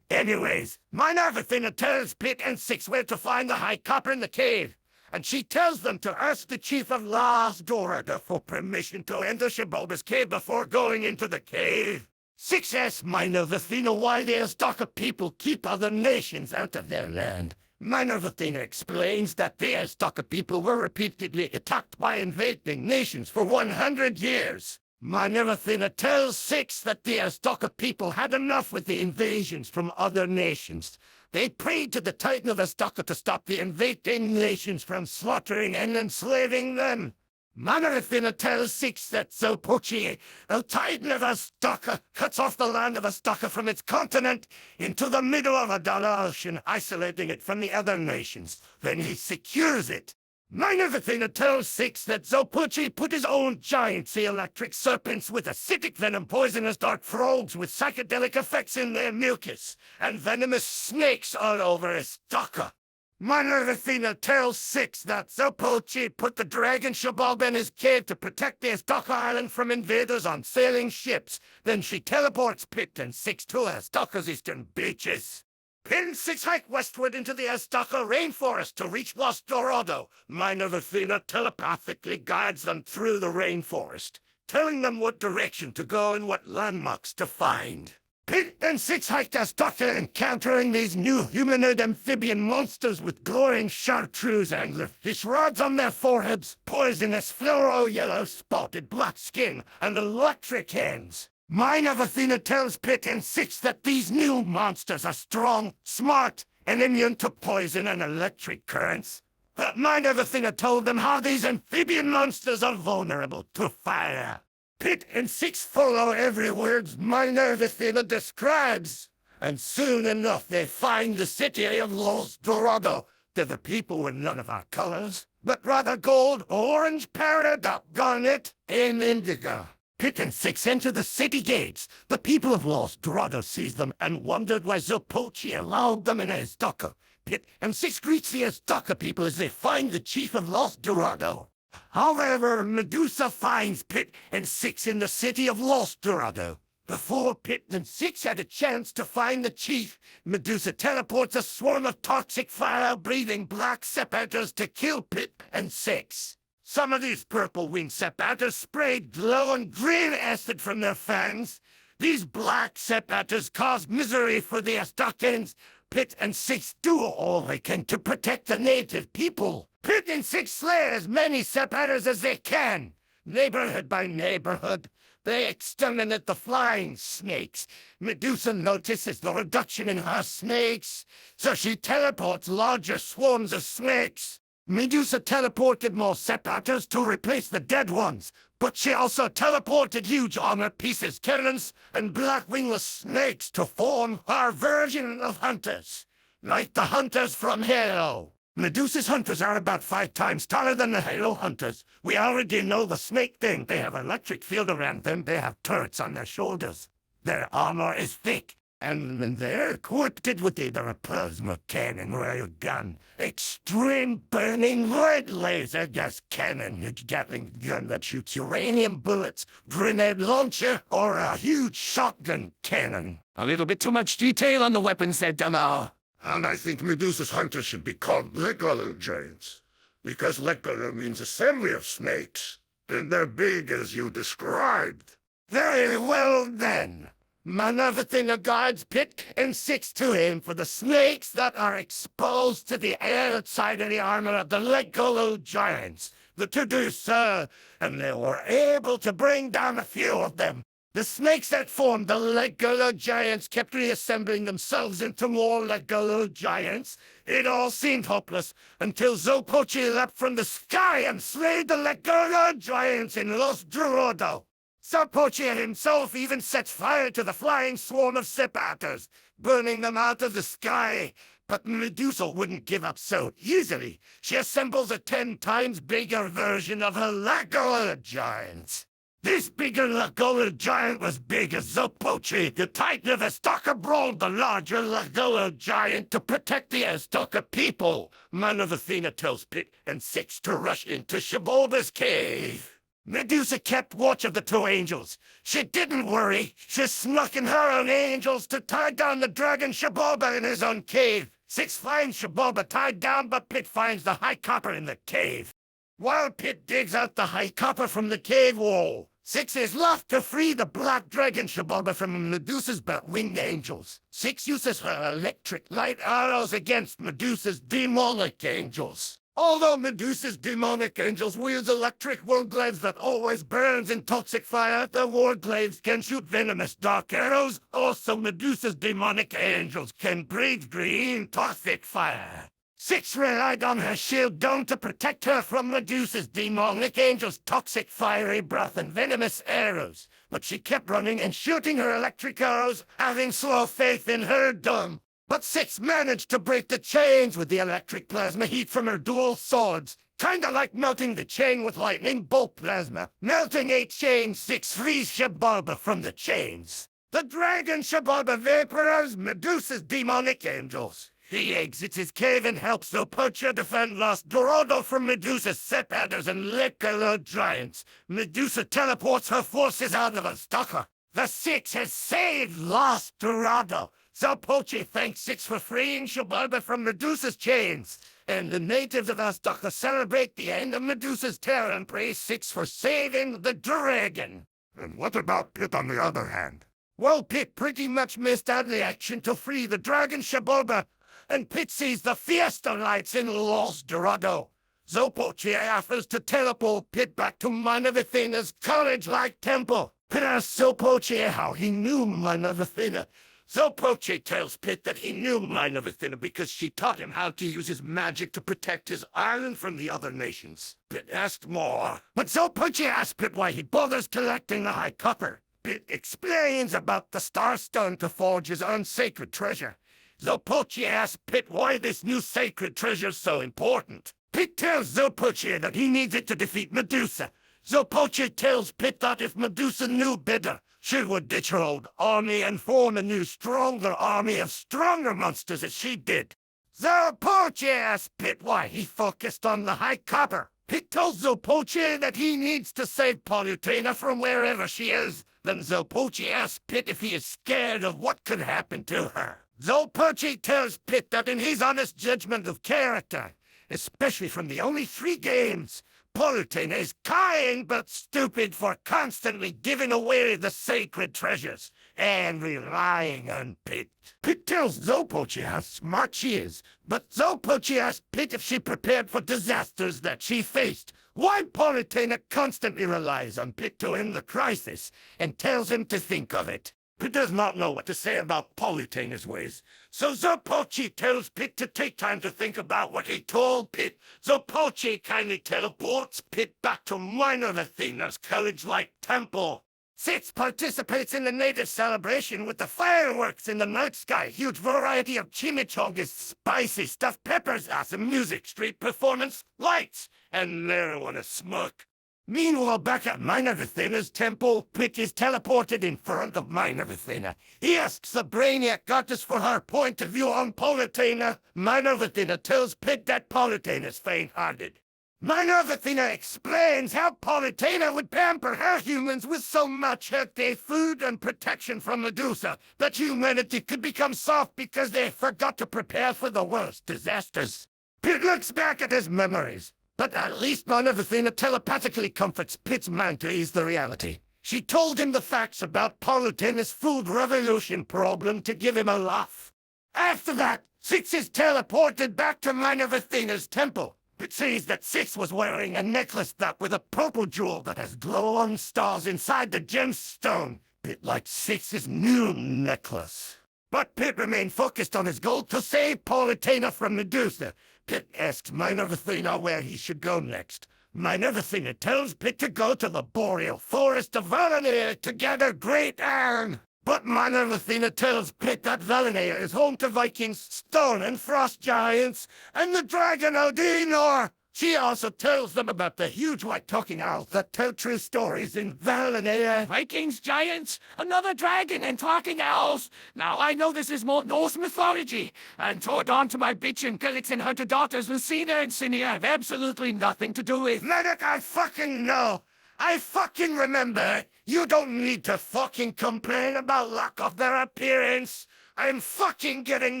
Anyways, MinervAthena tells Pit and Six where to find the high copper in the cave. and she tells them to ask the chief of Las Dorada for permission to enter Shiboba's cave before going into the cave. 6S MinervAthena, why the Azteca people keep other nations out of their land. MinervAthena explains that the Azteca people were repeatedly attacked by invading nations for 100 years. MinervAthena tells 6 that the Azteca people had enough with the invasions from other nations. They prayed to the Titan of Azteca to stop the invading nations from slaughtering and enslaving them. MinervAthena tells 6 that Zopochi, the Titan of Azteca, cuts off the land of Azteca from its continent into the middle of a Dala Ocean, isolating it from the other nations. Then he secures it. MinervAthena tells 6 that Zopochi put his own giant sea electric serpents with acidic venom, poisonous dark frogs with psychedelic effects in their mucus, and venomous snakes all over Azteca. MinervAthena tells 6 that Zopochi put the dragon Shiboba in his cave to protect the Azteca island from invaders on sailing ships. Then she teleports Pit and 6 to Azteca's eastern beaches. Pit and 6 hike westward into the Azteca rainforest to reach Los Dorado. MinervAthena telepathically guides them through the rainforest, telling them what direction to go and what landmarks to find. Pit and 6 hiked Azteca, encountering these new humanoid amphibian monsters with glowing chartreuse anglerfish rods on their foreheads, poisonous fluoro-yellow spotted black skin, and electric hands. MinervAthena tells Pit and 6 that these new monsters are strong, smart, and immune to poison and electric currents. But MinervAthena told them how these amphibian monsters are vulnerable to fire. Pit and 6 follow every word MinervAthena describes, and soon enough they find the city of Los Dorado. They're the people with none of our colors, but rather gold, orange, peridot, garnet, and indigo. Pit and 6 enter the city gates. The people of Los Dorado sees them and wondered why Zopochi allowed them in Azteca. Pit and 6 greets the Azteca people as they find the chief of Los Dorado. However, Medusa finds Pit and 6 in the city of Los Dorado. Before Pit and 6 had a chance to find the chief, Medusa teleports a swarm of toxic fire-breathing black separators to kill Pit and 6. Some of these purple-winged separators sprayed glowing green acid from their fangs. These black separators cause misery for the Aztecans. Pit and 6 do all they can to protect the native people. Pit and 6 slay as many separators as they can. Neighborhood by neighborhood, they exterminate the flying snakes. Medusa notices the reduction in her snakes, so she teleports larger swarms of snakes. Medusa teleported more separators to replace the dead ones, but she also teleported huge armor pieces, cannons, and black wingless snakes to form her version of hunters, like the hunters from Halo. Medusa's hunters are about 5 times taller than the Halo hunters. We already know the snake thing. They have electric field around them. They have turrets on their shoulders. Their armor is thick, and they're equipped with either a plasma cannon or a gun, extreme burning red laser gas cannon, a Gatling gun that shoots uranium bullets, grenade launcher, or a huge shotgun cannon. A little bit too much detail on the weapons there, Demo. And I think Medusa's hunters should be called Legolo giants, because Legolo means assembly of snakes, and they're big as you described. Very well then. MinervAthena guides Pit and 6 to aim for the snakes that are exposed to the air outside of the armor of the Legolo giants. The to do, sir, and they were able to bring down a few of them. The snakes that formed the Legolo giants kept reassembling themselves into more Legolo giants. It all seemed hopeless until Zopochi leapt from the sky and slayed the Legolo giants in Los Dorado. Zopochi himself even sets fire to the flying swarm of separators, burning them out of the sky. But Medusa wouldn't give up so easily. She assembles a 10 times bigger version of her Legolo giants. This bigger Legolo giant was big as Zopochi. The Titan of Azteca brawled the larger Legolo giant to protect the Azteca people. MinervAthena tells Pit and 6 to rush into Shiboba's cave. Medusa kept watch of the 2 angels. She didn't worry. She snuck in her own angels to tie down the dragon Shiboba in his own cave. Six finds Shaboba tied down, but Pit finds the high copper in the cave. While Pit digs out the high copper from the cave wall, Six is left to free the black dragon Shaboba from Medusa's winged angels. Six uses her electric light arrows against Medusa's demonic angels. Although Medusa's demonic angels wield electric warglaives that always burns in toxic fire, the warglaives can shoot venomous dark arrows. Also, Medusa's demonic angels can breathe green toxic fire. Six relied on her shield dome to protect her from Medusa's demonic angels' toxic fiery breath and venomous arrows. But she kept running and shooting her electric arrows, having slow faith in her dome. But Six managed to break the chains with the electric plasma heat from her dual swords. Kinda like melting the chain with lightning bolt plasma. Melting 8 chains, Six frees Shaboba from the chains. The dragon Shaboba vaporizes Medusa's demonic angels. He exits his cave and helps Zopocha defend Lost Dorado from Medusa's Sepadders and Liquor Giants. Medusa teleports her forces out of Azteca. The Six has saved Lost Dorado. Zopocha thanks Six for freeing Shaboba from Medusa's chains. And the natives of Azteca celebrate the end of Medusa's terror and praise Six for saving the dragon. And what about Pit on the other hand? Well, Pit pretty much missed out the action to free the dragon Shaboba. And Pit sees the fiesta lights in Lost Dorado. Zopocha offers to teleport Pit back to MinervAthena's college-like temple. Pit asks Zopocha how he knew MinervAthena. Zopocha tells Pit that he knew MinervAthena because she taught him how to use his magic to protect his island from the other nations. Pit asked more, but Zopocha asks Pit why he bothers collecting the high copper. Pit explains about the Starstone to forge his own sacred treasure. Zopocha asks Pit why this new sacred treasure's so important. Pit tells Zopocha that he needs it to defeat Medusa. Zopocha tells Pit that if Medusa knew better, she would ditch her old army and form a new, stronger army of stronger monsters as she did. Zopocha asks Pit why he focused on the high copper. Pit tells Zopocha that he needs to save Palutena from wherever she is. Then Zopocha asks Pit if he is scared of what could happen to her. Zopocha tells Pit that in his honest judgment of character, especially from the only 3 games, Palutena is kind but stupid for constantly giving away the sacred treasures and relying on Pit. Pit tells Zopocha how smart she is, but Zopocha asks Pit if she prepared for disasters that she faced. Why Palutena constantly relies on Pit to end the crisis and tells him to think of it. Pit does not know what to say about Palutena's ways, so Zopocha tells Pit to take time to think about what he told Pit. Zopocha kindly teleports Pit back to MinervAthena's college-like temple. Six participates in the native celebration with the fireworks in the night sky, huge variety of chimichangas, spicy stuffed peppers, awesome music, street performance, lights, and marijuana smoke. Meanwhile, back at MinervAthena's temple, Pit is teleported in front of MinervAthena. He asks the Brainiac goddess for her point of view on Palutena. MinervAthena tells Pit that Palutena is faint-hearted. MinervAthena explains how Palutena would pamper her humans with so much healthy food and protection from Medusa that humanity could become soft because they forgot to prepare for the worst disasters. Pit looks back at his memories. But at least MinervAthena telepathically comforts Pit's mind to ease the reality. She told him the facts about Palutena's food revolution problem to give him a laugh. After that, Six is teleported back to MinervAthena's temple. It sees that Six was wearing a necklace that with a purple jewel that has glow-on stars inside the gemstone. Pit liked Six's new necklace. But Pit remained focused on his goal to save Palutena from Medusa. Pit asks MinervAthena where he should go next. MinervAthena tells Pit to go to the boreal forest of Valinea to gather great iron. But MinervAthena tells Pit that Valinea is home to Vikings, stone and frost giants, and the dragon Odinor. She also tells them about the huge white talking owls that tell true stories in Valinea. Vikings, giants, another dragon, and talking owls. Now I know this is more Norse mythology, and toward on to my bitch and Gillix and her two daughters Lucina and Cinia have absolutely nothing to do with. Medic, I fucking know. I fucking remember. You don't need to fucking complain about lack of their appearance. I'm fucking getting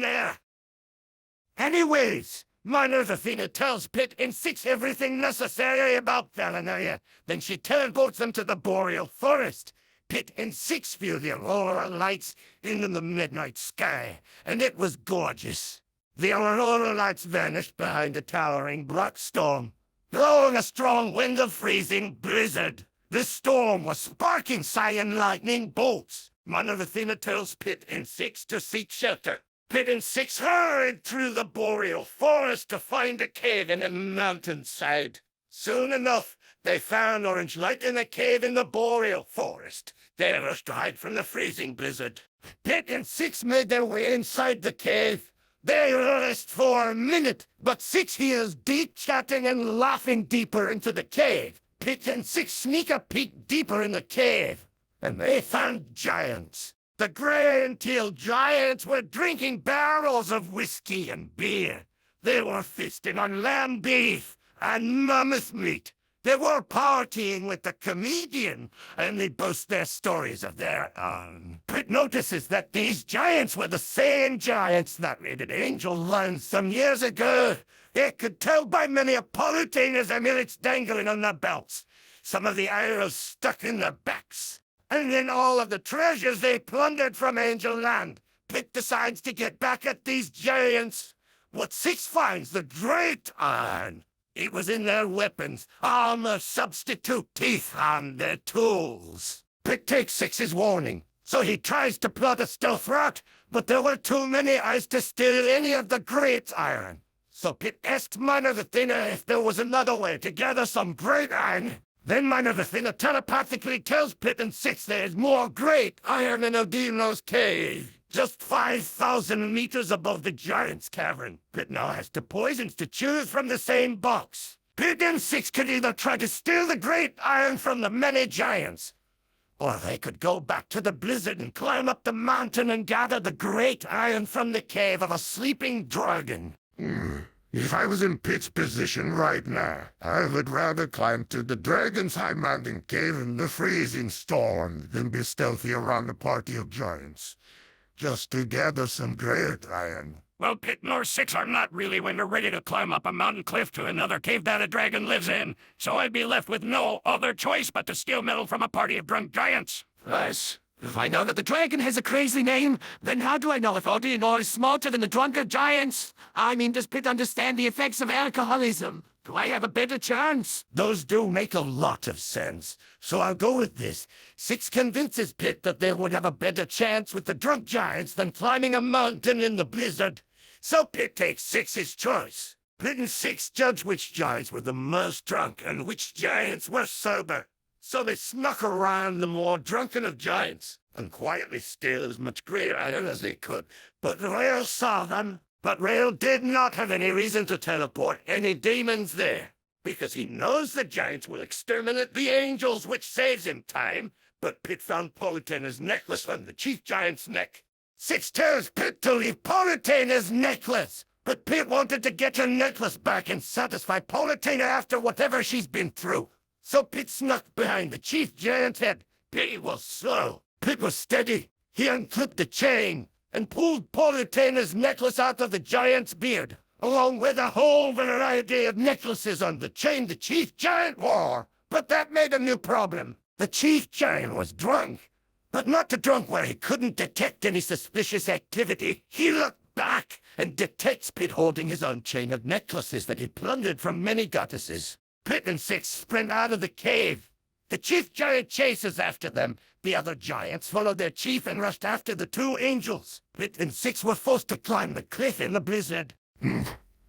there. Anyways, MinervAthena tells Pit and Six everything necessary about fnrrÿ. Then she teleports them to the boreal forest. Pit and Six view the aurora lights in the midnight sky, and it was gorgeous. The aurora lights vanished behind a towering black storm, blowing a strong wind of freezing blizzard. The storm was sparking cyan lightning bolts. MinervAthena tells Pit and Six to seek shelter. Pit and Six hurried through the boreal forest to find a cave in a mountainside. Soon enough, they found orange light in a cave in the boreal forest. They rushed to hide from the freezing blizzard. Pit and Six made their way inside the cave. They rest for a minute, but Six hears deep chatting and laughing deeper into the cave. Pit and Six sneak a peek deeper in the cave, and they found giants. The gray and teal giants were drinking barrels of whiskey and beer. They were feasting on lamb beef and mammoth meat. They were partying with the comedian, and they boast their stories of their own. Pit notices that these giants were the same giants that raided Angel Land some years ago. It could tell by many polytainers amulets dangling on their belts, some of the arrows stuck in their backs, and then all of the treasures they plundered from Angel Land. Pit decides to get back at these giants. What Six finds the great iron. It was in their weapons, armor, substitute teeth, and their tools. Pit takes Six's warning, so he tries to plot a stealth route, but there were too many eyes to steal any of the great iron. So Pit asked MinervAthena if there was another way to gather some great iron. Then MinervAthena telepathically tells Pit and Six there is more great iron in Odino's cave, just 5,000 meters above the giant's cavern. Pit now has two poisons to choose from the same box. Pit and Six could either try to steal the great iron from the many giants, or they could go back to the blizzard and climb up the mountain and gather the great iron from the cave of a sleeping dragon. If I was in Pit's position right now, I would rather climb to the dragon's high mountain cave in the freezing storm than be stealthy around a party of giants, just to gather some great iron. Well, Pit nor Six are not really when they're ready to climb up a mountain cliff to another cave that a dragon lives in, so I'd be left with no other choice but to steal metal from a party of drunk giants. Yes. If I know that the dragon has a crazy name, then how do I know if Odin is smarter than the drunken giants? I mean, does Pit understand the effects of alcoholism? Do I have a better chance? Those do make a lot of sense, so I'll go with this. Six convinces Pit that they would have a better chance with the drunk giants than climbing a mountain in the blizzard. So Pit takes Six's choice. Pit and Six judge which giants were the most drunk and which giants were sober. So they snuck around the more drunken of giants and quietly steal as much greater iron as they could. But Rail saw them. But Rail did not have any reason to teleport any demons there, because he knows the giants will exterminate the angels, which saves him time. But Pit found Polytena's necklace on the chief giant's neck. Six tells Pit to leave Polytena's necklace, but Pit wanted to get her necklace back and satisfy Polytena after whatever she's been through. So Pit snuck behind the chief giant's head. Pit was slow. Pit was steady. He unclipped the chain and pulled Polytena's necklace out of the giant's beard, along with a whole variety of necklaces on the chain the chief giant wore. But that made a new problem. The chief giant was drunk, but not too drunk where he couldn't detect any suspicious activity. He looked back and detects Pit holding his own chain of necklaces that he plundered from many goddesses. Pit and Six sprint out of the cave. The chief giant chases after them. The other giants followed their chief and rushed after the two angels. Pit and Six were forced to climb the cliff in the blizzard.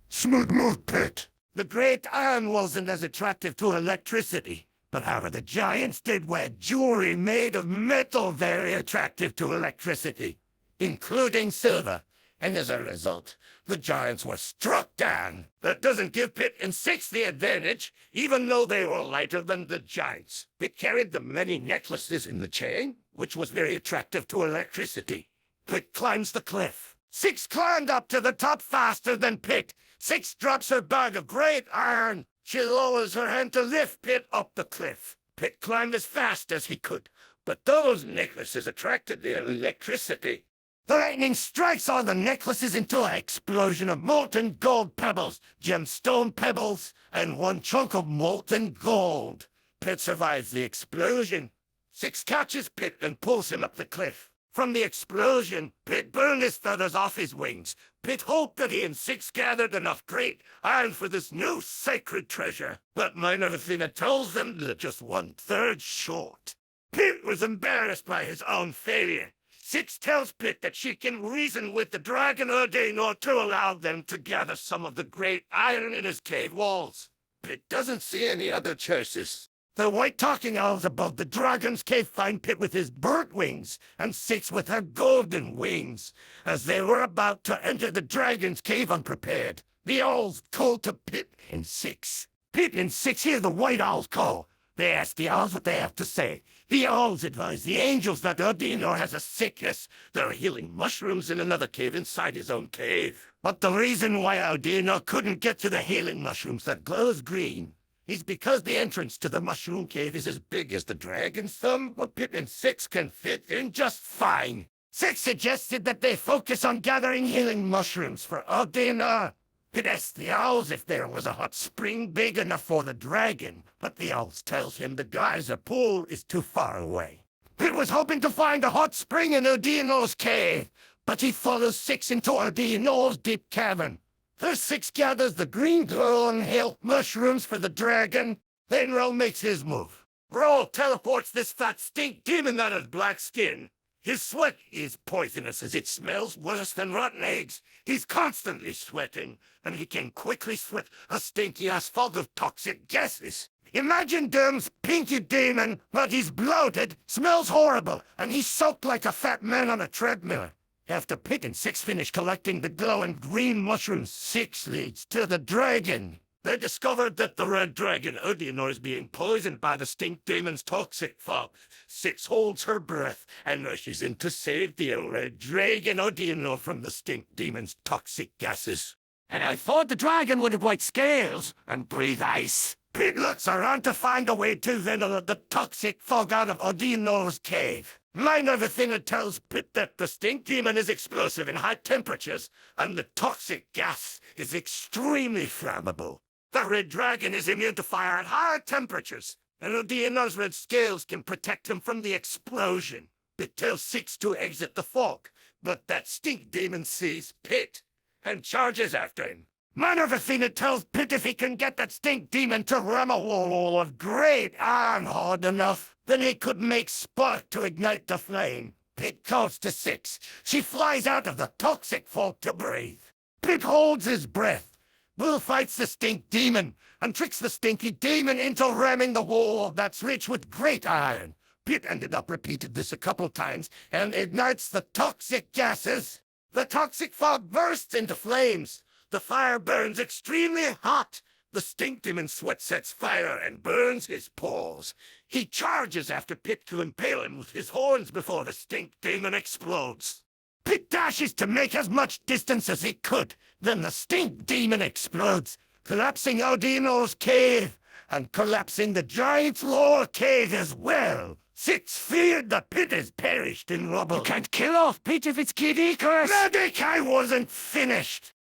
Smooth move, Pit. The great iron wasn't as attractive to electricity, but however the giants did wear jewelry made of metal very attractive to electricity, including silver. And as a result, the giants were struck down. That doesn't give Pit and Six the advantage, even though they were lighter than the giants. Pit carried the many necklaces in the chain, which was very attractive to electricity. Pit climbs the cliff. Six climbed up to the top faster than Pit. Six drops her bag of great iron. She lowers her hand to lift Pit up the cliff. Pit climbed as fast as he could, but those necklaces attracted the electricity. The lightning strikes all the necklaces into an explosion of molten gold pebbles, gemstone pebbles, and one chunk of molten gold. Pit survives the explosion. Six catches Pit and pulls him up the cliff. From the explosion, Pit burned his feathers off his wings. Pit hoped that he and Six gathered enough great iron for this new sacred treasure. But MinervAthena tells them they're just 1/3 short. Pit was embarrassed by his own failure. Six tells Pit that she can reason with the dragon Ordainor to allow them to gather some of the great iron in his cave walls. Pit doesn't see any other choices. The white talking owls above the dragon's cave find Pit with his burnt wings, and Six with her golden wings. As they were about to enter the dragon's cave unprepared, the owls called to Pit and Six. Pit and Six hear the white owls call. They ask the owls what they have to say. The owls advise the angels that Ordainor has a sickness. There are healing mushrooms in another cave inside his own cave. But the reason why Ordainor couldn't get to the healing mushrooms that glows green is because the entrance to the mushroom cave is as big as the dragon's thumb, but Pit and Six can fit in just fine. Six suggested that they focus on gathering healing mushrooms for Ordainor. Pit asked the owls if there was a hot spring big enough for the dragon, but the owls tells him the geyser pool is too far away. Pit was hoping to find a hot spring in Ordainor's cave, but he follows Six into Ordainor's deep cavern. There Six gathers the green glowing health mushrooms for the dragon. Then Roll makes his move. Roll teleports this fat stink demon that has black skin. His sweat is poisonous as it smells worse than rotten eggs. He's constantly sweating, and he can quickly sweat a stinky ass fog of toxic gases. Imagine Derm's pinky demon, but he's bloated, smells horrible, and he's soaked like a fat man on a treadmill. After Pit and Six finish collecting the glowing green mushrooms, Six leads to the dragon. They discovered that the red dragon Ordainor is being poisoned by the stink demon's toxic fog. Six holds her breath and rushes in to save the red dragon Ordainor from the stink demon's toxic gases. And I thought the dragon would have white scales and breathe ice. Pit looks around to find a way to ventilate the toxic fog out of Ordainor's cave. MinervAthena tells Pit that the stink demon is explosive in high temperatures, and the toxic gas is extremely flammable. The red dragon is immune to fire at higher temperatures, and Ordainor's red scales can protect him from the explosion. Pit tells Six to exit the fog, but that stink demon sees Pit and charges after him. MinervAthena tells Pit if he can get that stink demon to ram a wall of great iron hard enough, then he could make spark to ignite the flame. Pit calls to Six. She flies out of the toxic fog to breathe. Pit holds his breath. Bull fights the stink demon and tricks the stinky demon into ramming the wall that's rich with great iron. Pit ended up repeating this a couple times and ignites the toxic gases. The toxic fog bursts into flames. The fire burns extremely hot. The stink demon's sweat sets fire and burns his paws. He charges after Pit to impale him with his horns before the stink demon explodes. Pit dashes to make as much distance as he could. Then the stink demon explodes, collapsing Ordainor's cave and collapsing the giant's lower cave as well. Six feared that Pit has perished in rubble. You can't kill off Pit if it's Kid Icarus. Medic, I wasn't finished.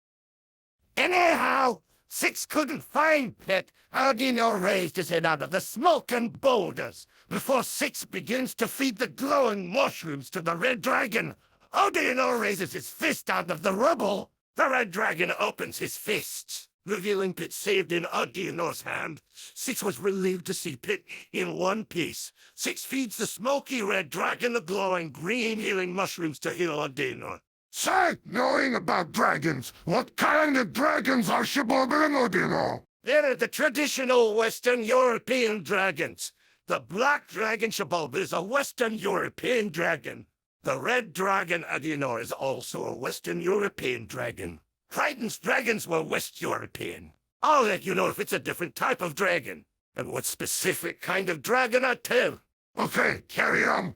Anyhow, Six couldn't find Pit. Ordainor raised his head out of the smoke and boulders before Six begins to feed the glowing mushrooms to the red dragon. Ordainor raises his fist out of the rubble. The red dragon opens his fists, revealing Pit saved in Ordainor's hand. Six was relieved to see Pit in one piece. Six feeds the smoky red dragon the glowing green healing mushrooms to heal Ordainor. Say, knowing about dragons, what kind of dragons are Shibobber and Ordainor? They're the traditional Western European dragons. The black dragon Shibobber is a Western European dragon. The red dragon Ordainor is also a Western European dragon. Triton's dragons were West European. I'll let you know if it's a different type of dragon. And what specific kind of dragon I tell. Okay, carry on.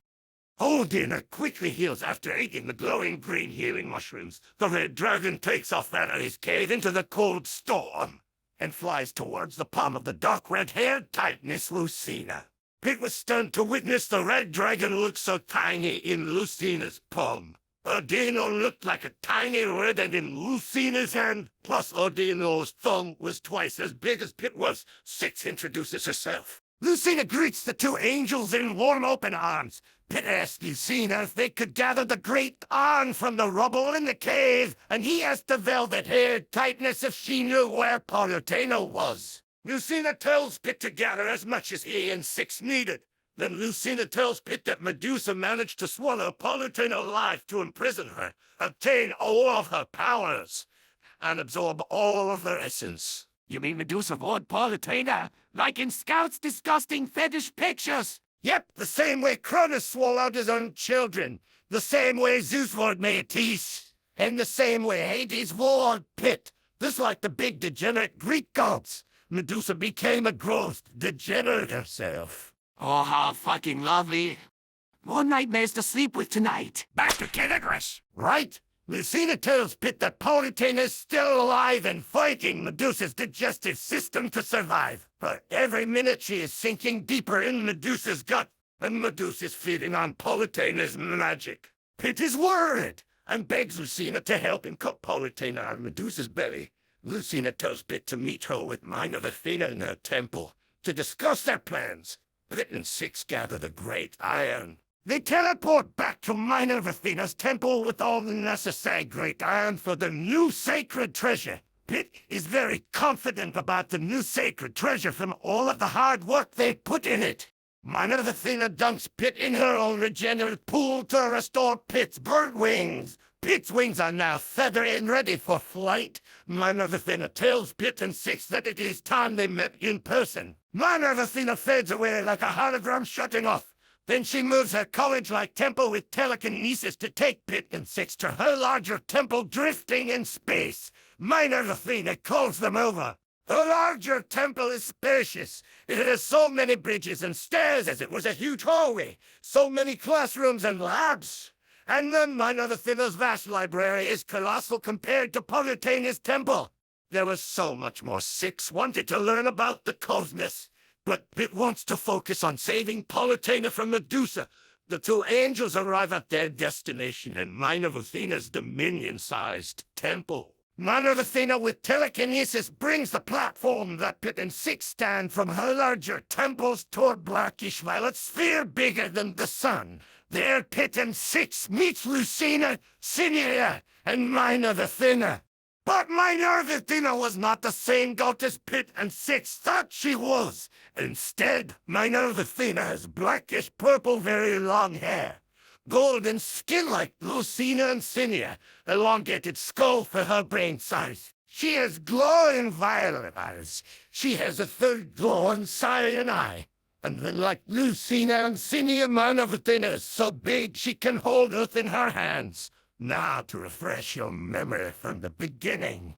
Ordainor quickly heals after eating the glowing green healing mushrooms. The red dragon takes off out of his cave into the cold storm and flies towards the palm of the dark red-haired Titaness Lucina. Pit was stunned to witness the red dragon look so tiny in Lucina's palm. Odino looked like a tiny rodent in Lucina's hand, plus Odino's thumb was twice as big as Pit was. Six introduces herself. Lucina greets the two angels in warm open arms. Pit asked Lucina if they could gather the great Arn from the rubble in the cave, and he asked the velvet-haired Titaness if she knew where Palutena was. Lucina tells Pit to gather as much as he and Six needed. Then Lucina tells Pit that Medusa managed to swallow Palutena alive to imprison her, obtain all of her powers, and absorb all of her essence. You mean Medusa bored Palutena? Like in Scout's disgusting fetish pictures? Yep, the same way Cronus swallowed his own children, the same way Zeus ward Metis, and the same way Hades ward Pit. Just like the big degenerate Greek gods, Medusa became a gross degenerate herself. Oh, how fucking lovely. More nightmares to sleep with tonight. Back to Kid Icarus. Right? Lucina tells Pit that Palutena is still alive and fighting Medusa's digestive system to survive. But every minute she is sinking deeper in Medusa's gut, and Medusa's feeding on Palutena's magic. Pit is worried and begs Lucina to help him cut Palutena out of Medusa's belly. Lucina tells Pit to meet her with MinervAthena in her temple to discuss their plans. Pit and Six gather the great iron. They teleport back to MinervAthena's temple with all the necessary great iron for the new sacred treasure. Pit is very confident about the new sacred treasure from all of the hard work they put in it. MinervAthena dunks Pit in her own regenerate pool to restore Pit's bird wings. Pit's wings are now feathered and ready for flight. MinervAthena tells Pit and Six that it is time they met in person. MinervAthena fades away like a hologram shutting off. Then she moves her college-like temple with telekinesis to take Pit and Six to her larger temple drifting in space. MinervAthena calls them over. Her larger temple is spacious. It has so many bridges and stairs as it was a huge hallway, so many classrooms and labs. And then MinervAthena's vast library is colossal compared to Palutena's temple. There was so much more Six wanted to learn about the cosmos. But Pit wants to focus on saving Palutena from Medusa. The two angels arrive at their destination in MinervAthena's dominion-sized temple. MinervAthena with telekinesis brings the platform that Pit and Six stand from her larger temples toward blackish violet sphere bigger than the sun. There Pit and Six meets Lucina, Cynia, and MinervAthena. But MinervAthena was not the same goddess Pit and Six thought she was. Instead, MinervAthena has blackish purple very long hair, golden skin like Lucina and Cynia, elongated skull for her brain size. She has glowing violet eyes. She has a third glowing cyan eye. And then like Lucina and Cynia, MinervAthena is so big she can hold Earth in her hands. Now to refresh your memory from the beginning.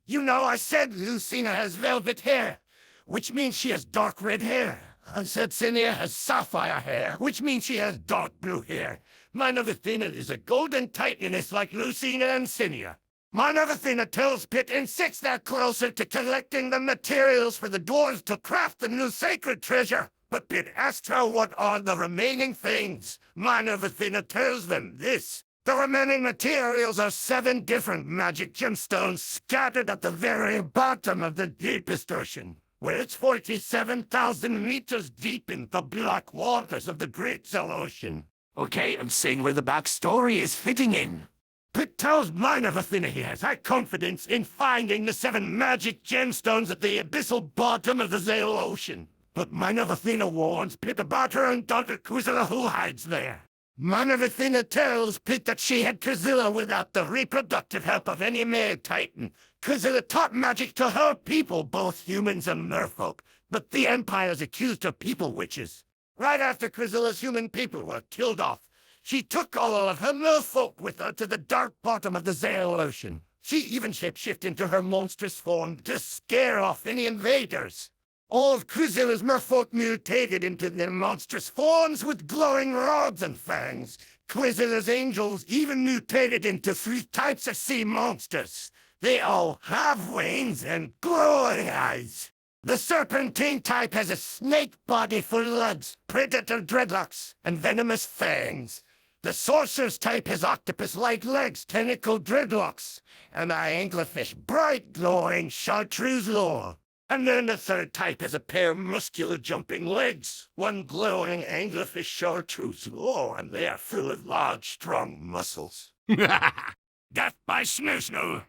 You know I said Lucina has velvet hair, which means she has dark red hair. I said Cynia has sapphire hair, which means she has dark blue hair. MinervAthena is a golden titaness like Lucina and Cynia. MinervAthena tells Pit and Six they're closer to collecting the materials for the dwarves to craft the new sacred treasure. But Pit asks her what are the remaining things. MinervAthena tells them this. The remaining materials are 7 different magic gemstones scattered at the very bottom of the deepest ocean, where it's 47,000 meters deep in the black waters of the Great Cell Ocean. Okay, I'm seeing where the backstory is fitting in. Pit tells MinervAthena he has high confidence in finding the 7 magic gemstones at the abyssal bottom of the Zale Ocean. But MinervAthena warns Pit about her own daughter Kuzilla who hides there. MinervAthena tells Pit that she had Kuzilla without the reproductive help of any male titan. Kuzilla taught magic to her people, both humans and merfolk, but the Empire's accused her people witches. Right after Kuzilla's human people were killed off, she took all of her merfolk with her to the dark bottom of the Zale Ocean. She even shapeshifted into her monstrous form to scare off any invaders. All of Kuzilla's merfolk mutated into their monstrous forms with glowing rods and fangs. Kuzilla's angels even mutated into 3 types of sea monsters. They all have wings and glowing eyes. The serpentine type has a snake body for legs, predator dreadlocks, and venomous fangs. The sorcerer's type has octopus-like legs, tentacle dreadlocks, and the anglerfish bright glowing chartreuse lore. And then the third type has a pair of muscular jumping legs, one glowing anglerfish chartreuse lore, and they are full of large, strong muscles. Death by snoo.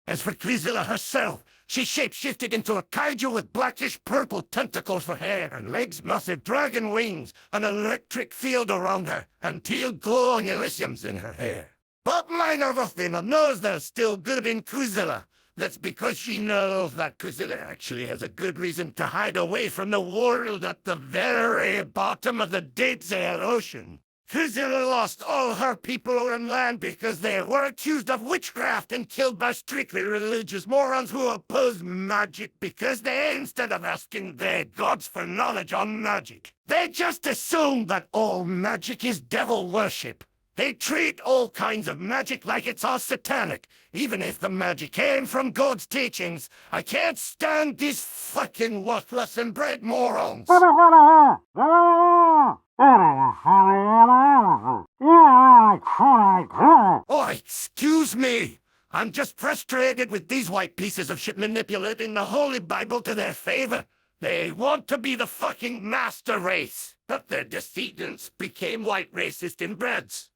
As for Quizilla herself, she shapeshifted into a kaiju with blackish-purple tentacles for hair and legs, massive dragon wings, an electric field around her, and teal glowing elysiums in her hair. But MinervAthena knows there's still good in Quizilla. That's because she knows that Quizilla actually has a good reason to hide away from the world at the very bottom of the Dead Ocean. Quizilla lost all her people on land because they were accused of witchcraft and killed by strictly religious morons who oppose magic because they, instead of asking their gods for knowledge on magic, they just assume that all magic is devil worship. They treat all kinds of magic like it's all satanic, even if the magic came from God's teachings. I can't stand these fucking worthless and bred morons. Oh, excuse me. I'm just frustrated with these white pieces of shit manipulating the Holy Bible to their favor. They want to be the fucking master race, but their descendants became white racist inbreds.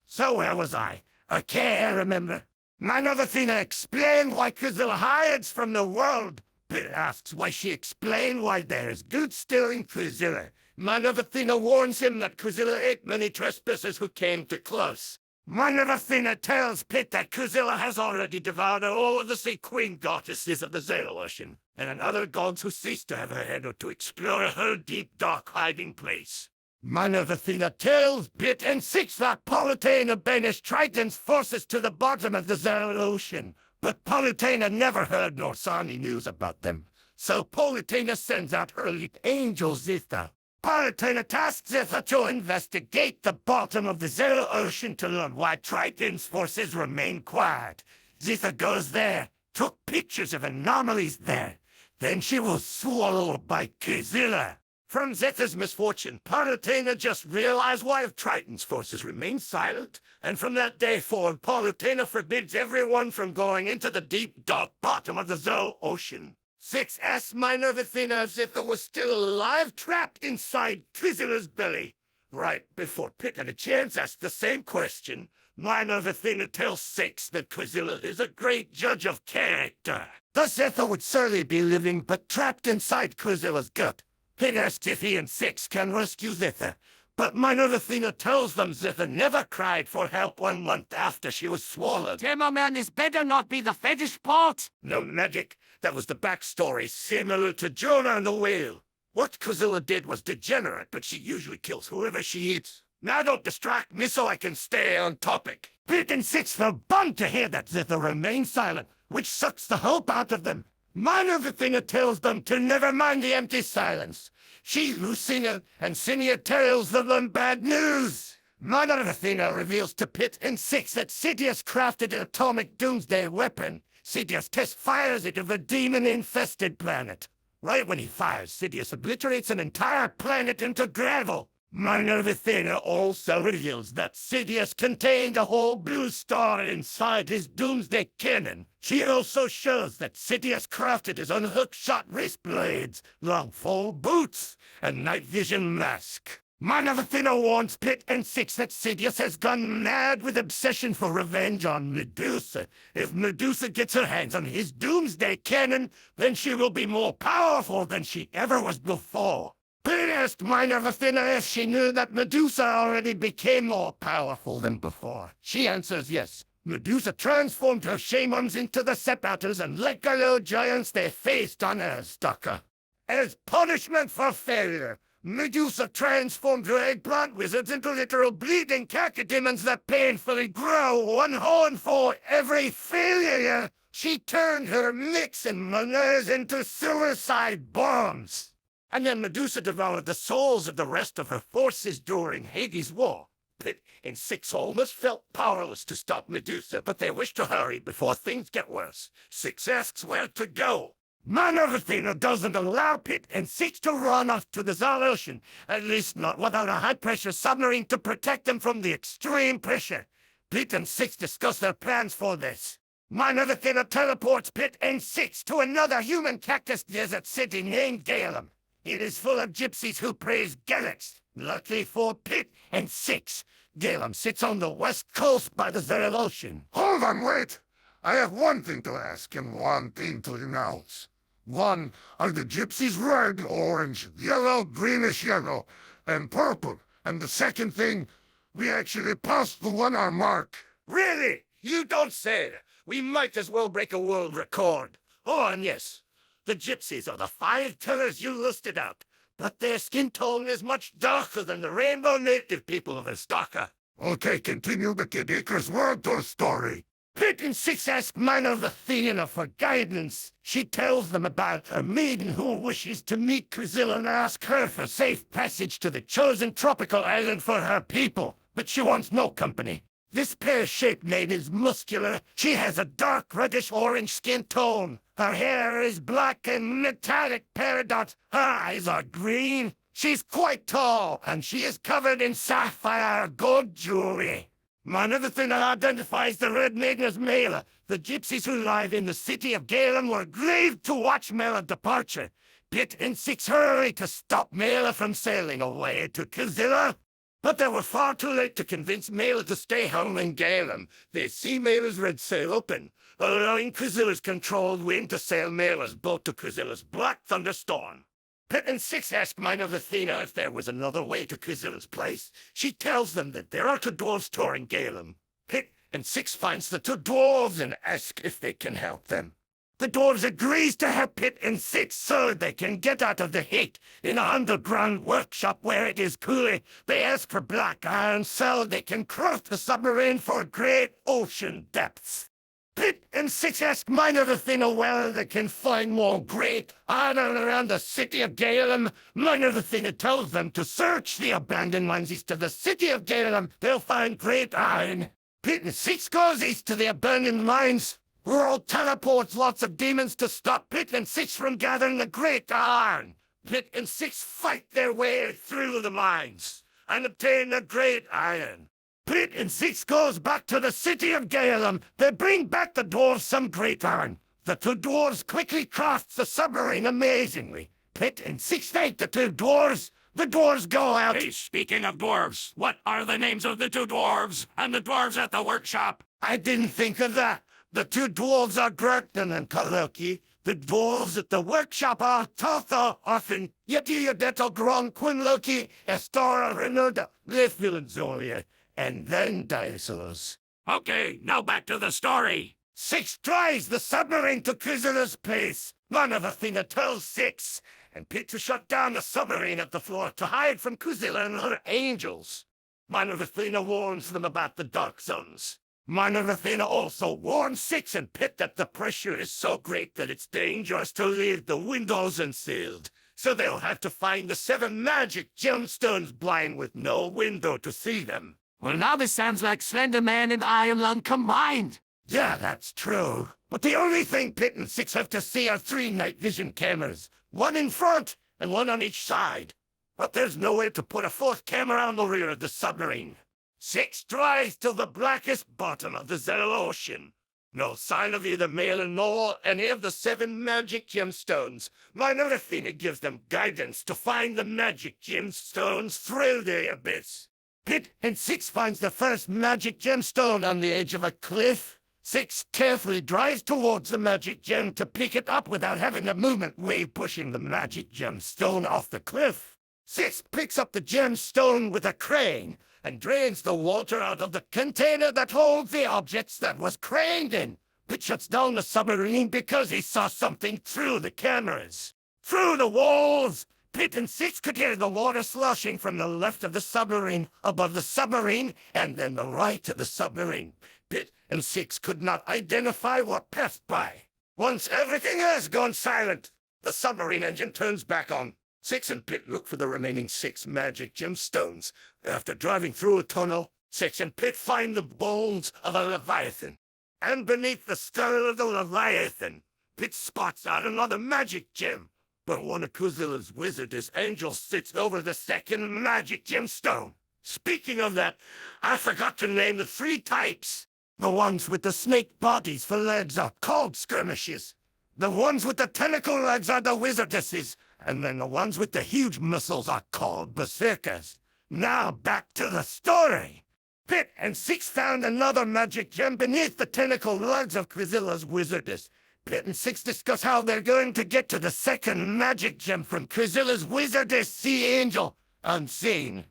So where was I? Okay, remember. MinervAthena explained why Quizilla hides from the world. Pit asks why she explained why there is good still in Quizilla. MinervAthena warns him that Quizilla ate many trespassers who came too close. MinervAthena tells Pit that Quizilla has already devoured all of the sea queen goddesses of the Zero Ocean, and other gods who ceased to have a head or to explore her deep, dark hiding place. MinervAthena tells Pit and Six that Polytena banished Triton's forces to the bottom of the Zero Ocean, but Polytena never heard nor saw any news about them. So Polytena sends out her lead angel Zitha. Polytena tasks Zitha to investigate the bottom of the Zero Ocean to learn why Triton's forces remain quiet. Zitha goes there, took pictures of anomalies there. Then she was swallowed by Quizilla. From Zitha's misfortune, Polytena just realized why Triton's forces remain silent, and from that day forward, Polytena forbids everyone from going into the deep, dark bottom of the Zero Ocean. 6S MinervAthena as if it was still alive, trapped inside Quizilla's belly. Right before Pit had a chance asked the same question, MinervAthena tells Six that Quizilla is a great judge of character. Thus Zitha would surely be living, but trapped inside Quizilla's gut. Pit asks if he and Six can rescue Zitha, but MinervAthena tells them Zitha never cried for help 1 month after she was swallowed. Demoman, this better not be the fetish part. No magic. That was the backstory, similar to Jonah and the whale. What Quizilla did was degenerate, but she usually kills whoever she eats. Now don't distract me so I can stay on topic. Pit and Six feel bummed to hear that Zitha remains silent, which sucks the hope out of them. MinervAthena tells them to never mind the empty silence. She Lucina, and Cinia tells them bad news. MinervAthena reveals to Pit and Six that Sidious crafted an atomic doomsday weapon. Sidious test fires it of a demon-infested planet. Right when he fires, Sidious obliterates an entire planet into gravel. MinervAthena also reveals that Sidious contained a whole blue star inside his doomsday cannon. She also shows that Sidious crafted his unhooked shot wrist blades, long full boots, and night vision mask. MinervAthena warns Pit and Six that Sidious has gone mad with obsession for revenge on Medusa. If Medusa gets her hands on his doomsday cannon, then she will be more powerful than she ever was before. Pit asked MinervAthena if she knew that Medusa already became more powerful than before. She answers yes. Medusa transformed her shamans into the Sepatters and let go giants they faced on Aztaka. As punishment for failure, Medusa transformed her eggplant wizards into literal bleeding cacodemons that painfully grow 1 horn for every failure. She turned her Nyx and Miners into suicide bombs. And then Medusa devoured the souls of the rest of her forces during Hades' war. Pit and Six almost felt powerless to stop Medusa, but they wished to hurry before things get worse. Six asks where to go. MinervAthena doesn't allow Pit and Six to run off to the Zal Ocean, at least not without a high-pressure submarine to protect them from the extreme pressure. Pit and Six discuss their plans for this. MinervAthena teleports Pit and Six to another human cactus desert city named Galem. It is full of gypsies who praise Galax. Luckily for Pit and Six, Galem sits on the west coast by the Zal Ocean. Hold on, wait. I have one thing to ask and one thing to announce. One, are the gypsies red, orange, yellow, greenish yellow, and purple? And the second thing, we actually passed the 1 hour mark. Really? You don't say. We might as well break a world record. Oh, and yes, the gypsies are the 5 colors you listed out, but their skin tone is much darker than the rainbow native people of Estaka. Okay, continue the Kid Icarus world tour story. Pit and Six ask MinervAthena for guidance. She tells them about a maiden who wishes to meet Kuzilla and ask her for safe passage to the chosen tropical island for her people, but she wants no company. This pear-shaped maiden is muscular. She has a dark reddish-orange skin tone. Her hair is black and metallic peridot. Her eyes are green. She's quite tall, and she is covered in sapphire gold jewelry. MinervAthena identifies the Red Maiden as Mela. The gypsies who live in the city of Galem were grieved to watch Mela's departure. Pit and Six hurry to stop Mela from sailing away to Kuzilla. But they were far too late to convince Mela to stay home in Galem. They see Mela's red sail open, allowing Kuzilla's controlled wind to sail Mela's boat to Kuzilla's black thunderstorm. Pit and Six ask MinervAthena if there was another way to Kuzilla's place. She tells them that there are 2 dwarves touring Galem. Pit and Six finds the 2 dwarves and ask if they can help them. The dwarves agrees to help Pit and Six so they can get out of the heat in an underground workshop where it is cooler. They ask for black iron so they can craft the submarine for great ocean depths. Pit and Six ask MinervAthena where they can find more great iron around the city of Galem. MinervAthena tells them to search the abandoned mines east of the city of Galem. They'll find great iron. Pit and Six goes east to the abandoned mines. World teleports lots of demons to stop Pit and Six from gathering the great iron. Pit and Six fight their way through the mines and obtain the great iron. Pit and Six goes back to the city of Galem. They bring back the dwarves some great iron. The 2 dwarves quickly craft the submarine amazingly. Pit and Six thank the 2 dwarves. The dwarves go out. Hey, speaking of dwarves, what are the names of the 2 dwarves and the dwarves at the workshop? I didn't think of that. The 2 dwarves are Gurkton and Kaloki. The dwarves at the workshop are Totha, Orphan, Yeti, Gron, Quinloki, Estora, Renuda, Lifilanzolia, and then Dinosaurs. Okay, now back to the story. Six drives the submarine to Kuzilla's place. MinervAthena tells Six and Pit to shut down the submarine at the floor to hide from Kuzilla and her angels. MinervAthena warns them about the dark zones. MinervAthena also warns Six and Pit that the pressure is so great that it's dangerous to leave the windows unsealed. So they'll have to find the 7 magic gemstones blind with no window to see them. Well, now this sounds like Slender Man and Iron Lung combined. Yeah, that's true. But the only thing Pit and Six have to see are 3 night vision cameras. 1 in front and 1 on each side. But there's no way to put a 4th camera on the rear of the submarine. Six drives to the blackest bottom of the Zal Ocean. No sign of either Mela nor any of the 7 magic gemstones. MinervAthena gives them guidance to find the magic gemstones through the abyss. Pit and Six finds the first magic gemstone on the edge of a cliff. Six carefully drives towards the magic gem to pick it up without having a movement wave pushing the magic gemstone off the cliff. Six picks up the gemstone with a crane and drains the water out of the container that holds the objects that was craned in. Pit shuts down the submarine because he saw something through the cameras. Through the walls! Pit and Six could hear the water sloshing from the left of the submarine, above the submarine, and then the right of the submarine. Pit and Six could not identify what passed by. Once everything has gone silent, the submarine engine turns back on. Six and Pit look for the remaining 6 magic gemstones. After driving through a tunnel, Six and Pit find the bones of a Leviathan. And beneath the skull of the Leviathan, Pit spots out another magic gem. But one of Kuzila's wizardess angels sits over the 2nd magic gemstone. Speaking of that, I forgot to name the 3 types. The ones with the snake bodies for legs are called skirmishes. The ones with the tentacle legs are the wizardesses. And then the ones with the huge muscles are called berserkers. Now back to the story. Pit and Six found another magic gem beneath the tentacle legs of Kuzila's wizardess. Pit and Six discuss how they're going to get to the 2nd magic gem from Kuzila's wizardess sea angel, unseen.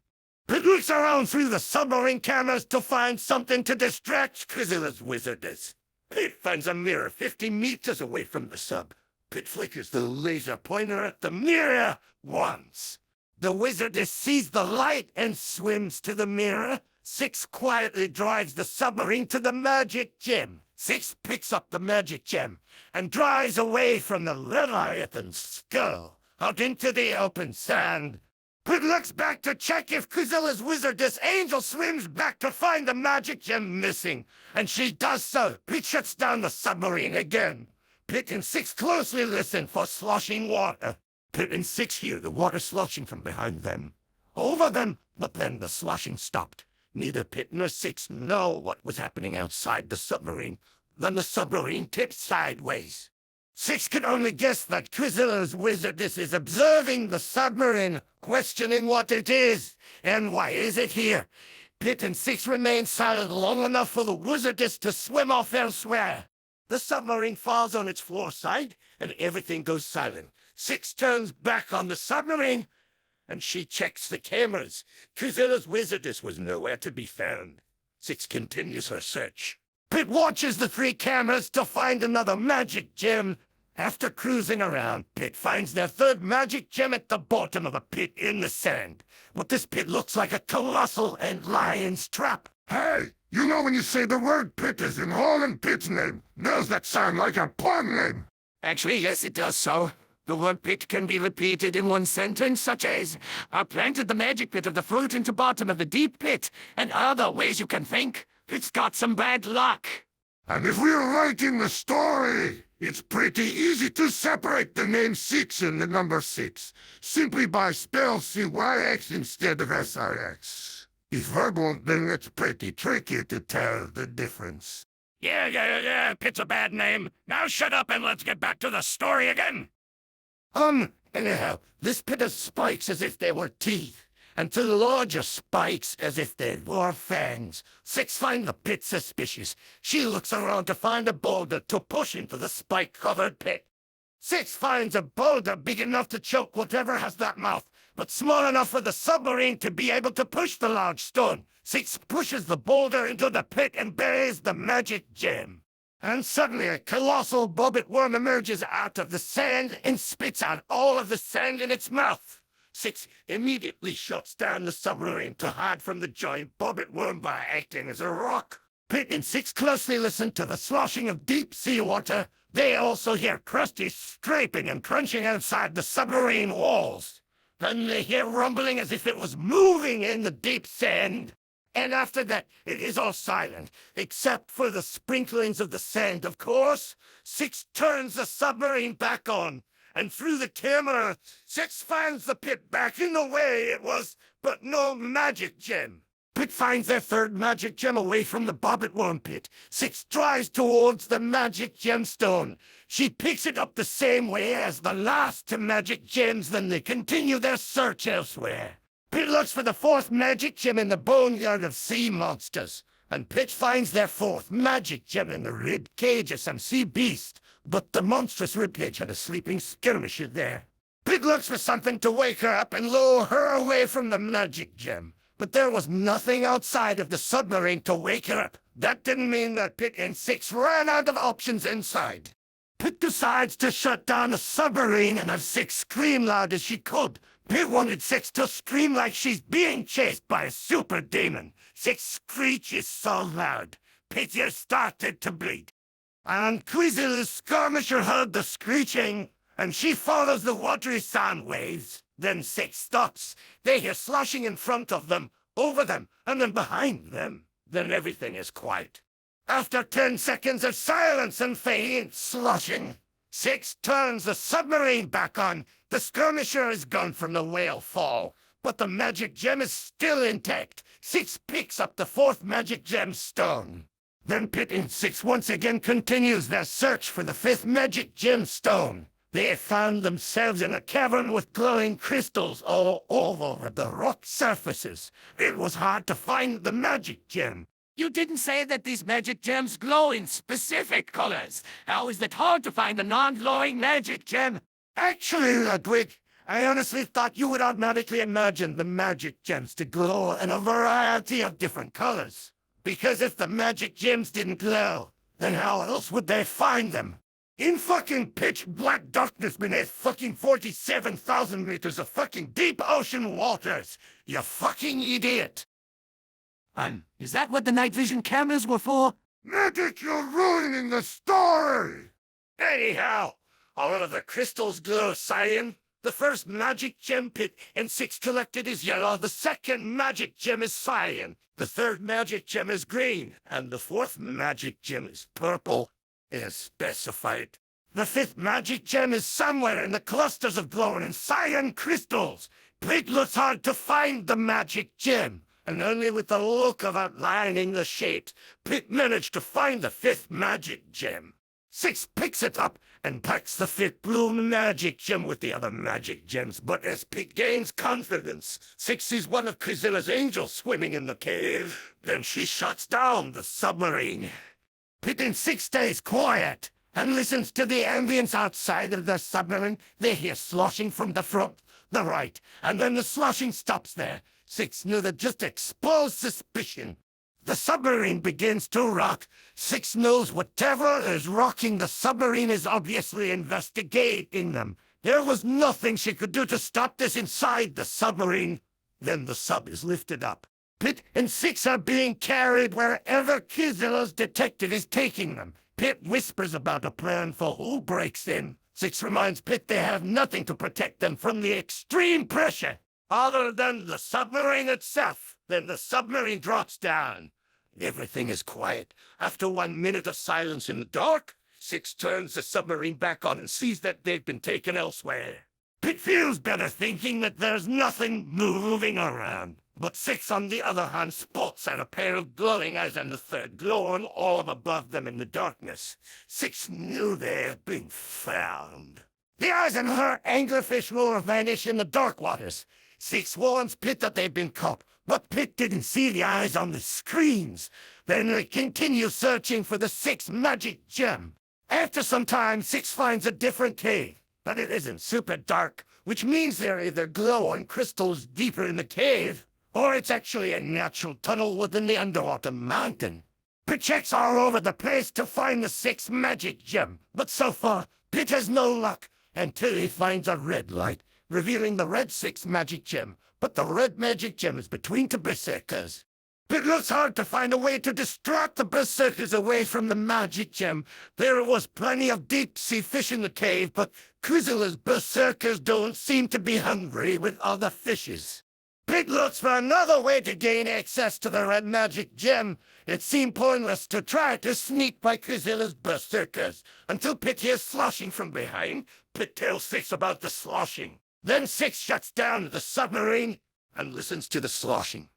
Pit looks around through the submarine cameras to find something to distract Kuzila's wizardess. Pit finds a mirror 50 meters away from the sub. Pit flickers the laser pointer at the mirror once. The wizardess sees the light and swims to the mirror. Six quietly drives the submarine to the magic gem. Six picks up the magic gem and drives away from the Leviathan's skull out into the open sand. Pit looks back to check if Kuzila's wizardess angel swims back to find the magic gem missing, and she does so. Pit shuts down the submarine again. Pit and Six closely listen for sloshing water. Pit and Six hear the water sloshing from behind them, over them, but then the sloshing stopped. Neither Pit nor Six know what was happening outside the submarine. Then the submarine tipped sideways. Six can only guess that Kuzila's wizardess is observing the submarine, questioning what it is, and why is it here. Pit and Six remain silent long enough for the wizardess to swim off elsewhere. The submarine falls on its floor side, and everything goes silent. Six turns back on the submarine, and she checks the cameras. Kuzila's wizardess was nowhere to be found. Six continues her search. Pit watches the 3 cameras to find another magic gem. After cruising around, Pit finds their 3rd magic gem at the bottom of a pit in the sand. But this pit looks like a colossal and lion's trap. Hey, you know when you say the word pit is in Holland Pit's name, does that sound like a pun name? Actually, yes, it does so. The word pit can be repeated in one sentence, such as, I planted the magic pit of the fruit into bottom of the deep pit, and other ways you can think. It's got some bad luck. And if we're writing the story, it's pretty easy to separate the name 6 and the number 6, simply by spell CYX instead of SRX. If verbal, then it's pretty tricky to tell the difference. Yeah, Pit's a bad name. Now shut up and let's get back to the story again. Anyhow, this pit has spikes as if they were teeth, and 2 larger spikes as if they were fangs. Six finds the pit suspicious. She looks around to find a boulder to push into the spike-covered pit. Six finds a boulder big enough to choke whatever has that mouth, but small enough for the submarine to be able to push the large stone. Six pushes the boulder into the pit and buries the magic gem. And suddenly a colossal bobbit worm emerges out of the sand and spits out all of the sand in its mouth. Six immediately shuts down the submarine to hide from the giant bobbit worm by acting as a rock. Pit and Six closely listen to the sloshing of deep sea water. They also hear crusty scraping and crunching outside the submarine walls. Then they hear rumbling as if it was moving in the deep sand. And after that, it is all silent, except for the sprinklings of the sand, of course. Six turns the submarine back on, and through the camera, Six finds the pit back in the way it was, but no magic gem. Pit finds their 3rd magic gem away from the bobbit worm pit. Six drives towards the magic gemstone. She picks it up the same way as the last 2 magic gems, then they continue their search elsewhere. Pit looks for the 4th magic gem in the boneyard of sea monsters, and Pit finds their 4th magic gem in the rib cage of some sea beast, but the monstrous rib cage had a sleeping skirmisher there. Pit looks for something to wake her up and lure her away from the magic gem, but there was nothing outside of the submarine to wake her up. That didn't mean that Pit and Six ran out of options inside. Pit decides to shut down the submarine and have Six scream loud as she could. Pit wanted Six to scream like she's being chased by a super demon. Six screeches so loud, Pit's ear started to bleed. And Kuzila's skirmisher heard the screeching, and she follows the watery sound waves. Then Six stops. They hear sloshing in front of them, over them, and then behind them. Then everything is quiet. After 10 seconds of silence and faint sloshing, Six turns the submarine back on. The skirmisher is gone from the whale fall, but the magic gem is still intact. Six picks up the 4th magic gemstone. Then Pit and Six once again continues their search for the 5th magic gemstone. They found themselves in a cavern with glowing crystals all over the rock surfaces. It was hard to find the magic gem. You didn't say that these magic gems glow in specific colors. How is it hard to find a non-glowing magic gem? Actually, Ludwig, I honestly thought you would automatically imagine the magic gems to glow in a variety of different colors. Because if the magic gems didn't glow, then how else would they find them? In fucking pitch black darkness beneath fucking 47,000 meters of fucking deep ocean waters. You fucking idiot. Is that what the night vision cameras were for? Medic, you're ruining the story! Anyhow, all of the crystals glow cyan. The 1st magic gem Pit and Six collected is yellow. The 2nd magic gem is cyan. The 3rd magic gem is green. And the 4th magic gem is purple, as specified. The 5th magic gem is somewhere in the clusters of glowing cyan crystals. Pit looks hard to find the magic gem, and only with the look of outlining the shapes, Pit managed to find the 5th magic gem. Six picks it up and packs the 5th blue magic gem with the other magic gems, but as Pit gains confidence, Six sees one of Krizilla's angels swimming in the cave. Then she shuts down the submarine. Pit and Six stays quiet and listens to the ambience outside of the submarine. They hear sloshing from the front, the right, and then the sloshing stops there. Six knew that just exposed suspicion. The submarine begins to rock. Six knows whatever is rocking the submarine is obviously investigating them. There was nothing she could do to stop this inside the submarine. Then the sub is lifted up. Pit and Six are being carried wherever Krizilla's detective is taking them. Pit whispers about a plan for who breaks in. Six reminds Pit they have nothing to protect them from the extreme pressure, other than the submarine itself. Then the submarine drops down. Everything is quiet. After 1 minute of silence in the dark, Six turns the submarine back on and sees that they've been taken elsewhere. Pit feels better thinking that there's nothing moving around. But Six, on the other hand, spots at a pair of glowing eyes and the 3rd glowing all above them in the darkness. Six knew they had been found. The eyes and her anglerfish will vanish in the dark waters. Six warns Pit that they've been caught, but Pit didn't see the eyes on the screens. Then they continue searching for the 6th magic gem. After some time, Six finds a different cave, but it isn't super dark, which means there are either glowing crystals deeper in the cave, or it's actually a natural tunnel within the underwater mountain. Pit checks all over the place to find the 6th magic gem, but so far, Pit has no luck until he finds a red light, revealing the red 6th magic gem. But the red magic gem is between two berserkers. It looks hard to find a way to distract the berserkers away from the magic gem. There was plenty of deep-sea fish in the cave, but Krizilla's berserkers don't seem to be hungry with other fishes. Pit looks for another way to gain access to the red magic gem. It seemed pointless to try to sneak by Krizilla's berserkers until Pit hears sloshing from behind. Pit tells Six about the sloshing. Then Six shuts down the submarine and listens to the sloshing.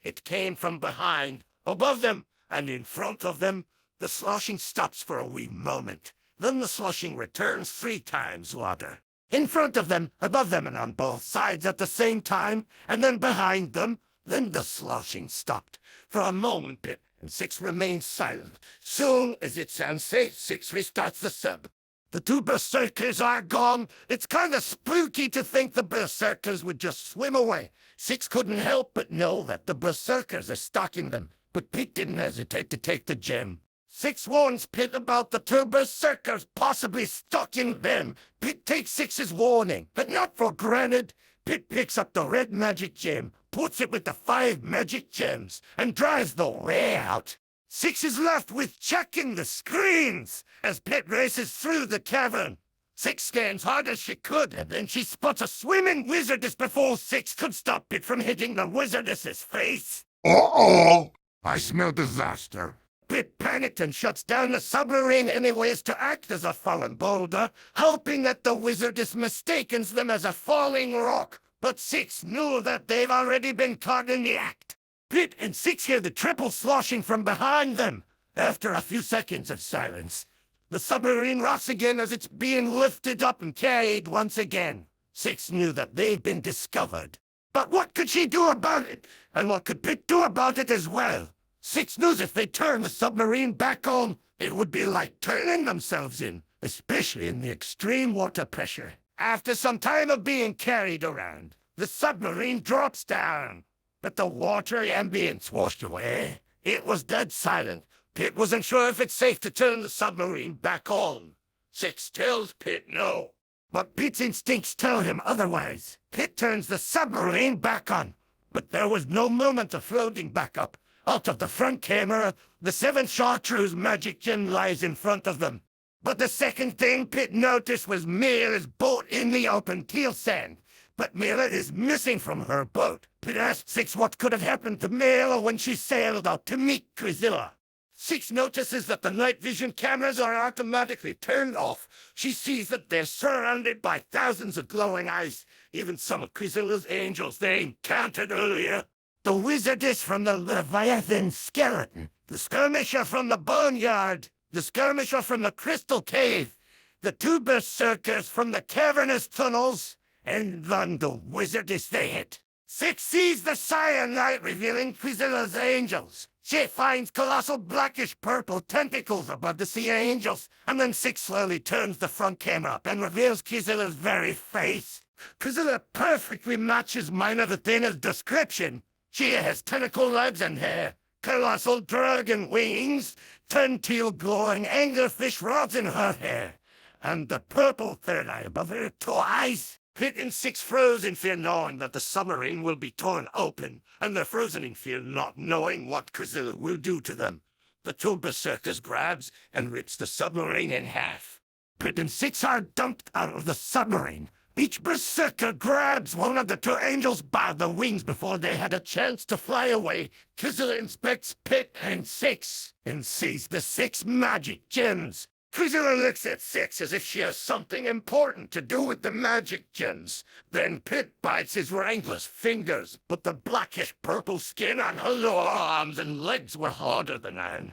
It came from behind, above them, and in front of them. The sloshing stops for a wee moment. Then the sloshing returns 3 times louder. In front of them, above them, and on both sides at the same time, and then behind them. Then the sloshing stopped. For a moment, Pit and Six remained silent. Soon as it sounds safe, Six restarts the sub. The 2 berserkers are gone. It's kind of spooky to think the berserkers would just swim away. Six couldn't help but know that the berserkers are stalking them, but Pit didn't hesitate to take the gem. Six warns Pit about the 2 berserkers possibly stalking them. Pit takes Six's warning, but not for granted. Pit picks up the red magic gem, puts it with the 5 magic gems, and drives the way out. Six is left with checking the screens as Pit races through the cavern. Six scans hard as she could, and then she spots a swimming wizardess before Six could stop it from hitting the wizardess's face. Uh-oh! I smell disaster. Pit panicked and shuts down the submarine anyways to act as a fallen boulder, hoping that the wizardess mistakes them as a falling rock. But Six knew that they've already been caught in the act. Pit and Six hear the triple sloshing from behind them. After a few seconds of silence, the submarine rocks again as it's being lifted up and carried once again. Six knew that they'd been discovered. But what could she do about it? And what could Pit do about it as well? Six knew if they turned the submarine back on, it would be like turning themselves in, especially in the extreme water pressure. After some time of being carried around, the submarine drops down. But the water ambience washed away. It was dead silent. Pit wasn't sure if it's safe to turn the submarine back on. Six tells Pit no. But Pit's instincts tell him otherwise. Pit turns the submarine back on. But there was no moment of floating back up. Out of the front camera, the 7 chartreuse magic gem lies in front of them. But the second thing Pit noticed was Mira's boat in the open teal sand. But Mira is missing from her boat. Pit asked Six what could have happened to Mira when she sailed out to meet Quizilla. Six notices that the night vision cameras are automatically turned off. She sees that they're surrounded by thousands of glowing eyes, even some of Quizilla's angels they encountered earlier. The wizardess from the Leviathan skeleton, the skirmisher from the boneyard, the skirmisher from the crystal cave, the 2 berserkers from the cavernous tunnels, and then the wizardess they hit. Six sees the cyanide revealing Quizilla's angels. She finds colossal blackish-purple tentacles above the sea angels, and then Six slowly turns the front camera up and reveals Quizilla's very face. Quizilla perfectly matches MinervAthena's description. She has tentacle legs and hair, colossal dragon wings, 10 teal glowing anglerfish rods in her hair, and the purple third eye above her 2 eyes. Pit and Six froze in fear knowing that the submarine will be torn open, and they're frozen in fear not knowing what Quizilla will do to them. The 2 berserkers grabs and rips the submarine in half. Pit and Six are dumped out of the submarine. Each berserker grabs one of the 2 angels by the wings before they had a chance to fly away. Quizilla inspects Pit and Six and sees the 6 magic gems. Quizilla looks at Six as if she has something important to do with the magic gems. Then Pit bites his wrangler's fingers, but the blackish-purple skin on her lower arms and legs were harder than iron.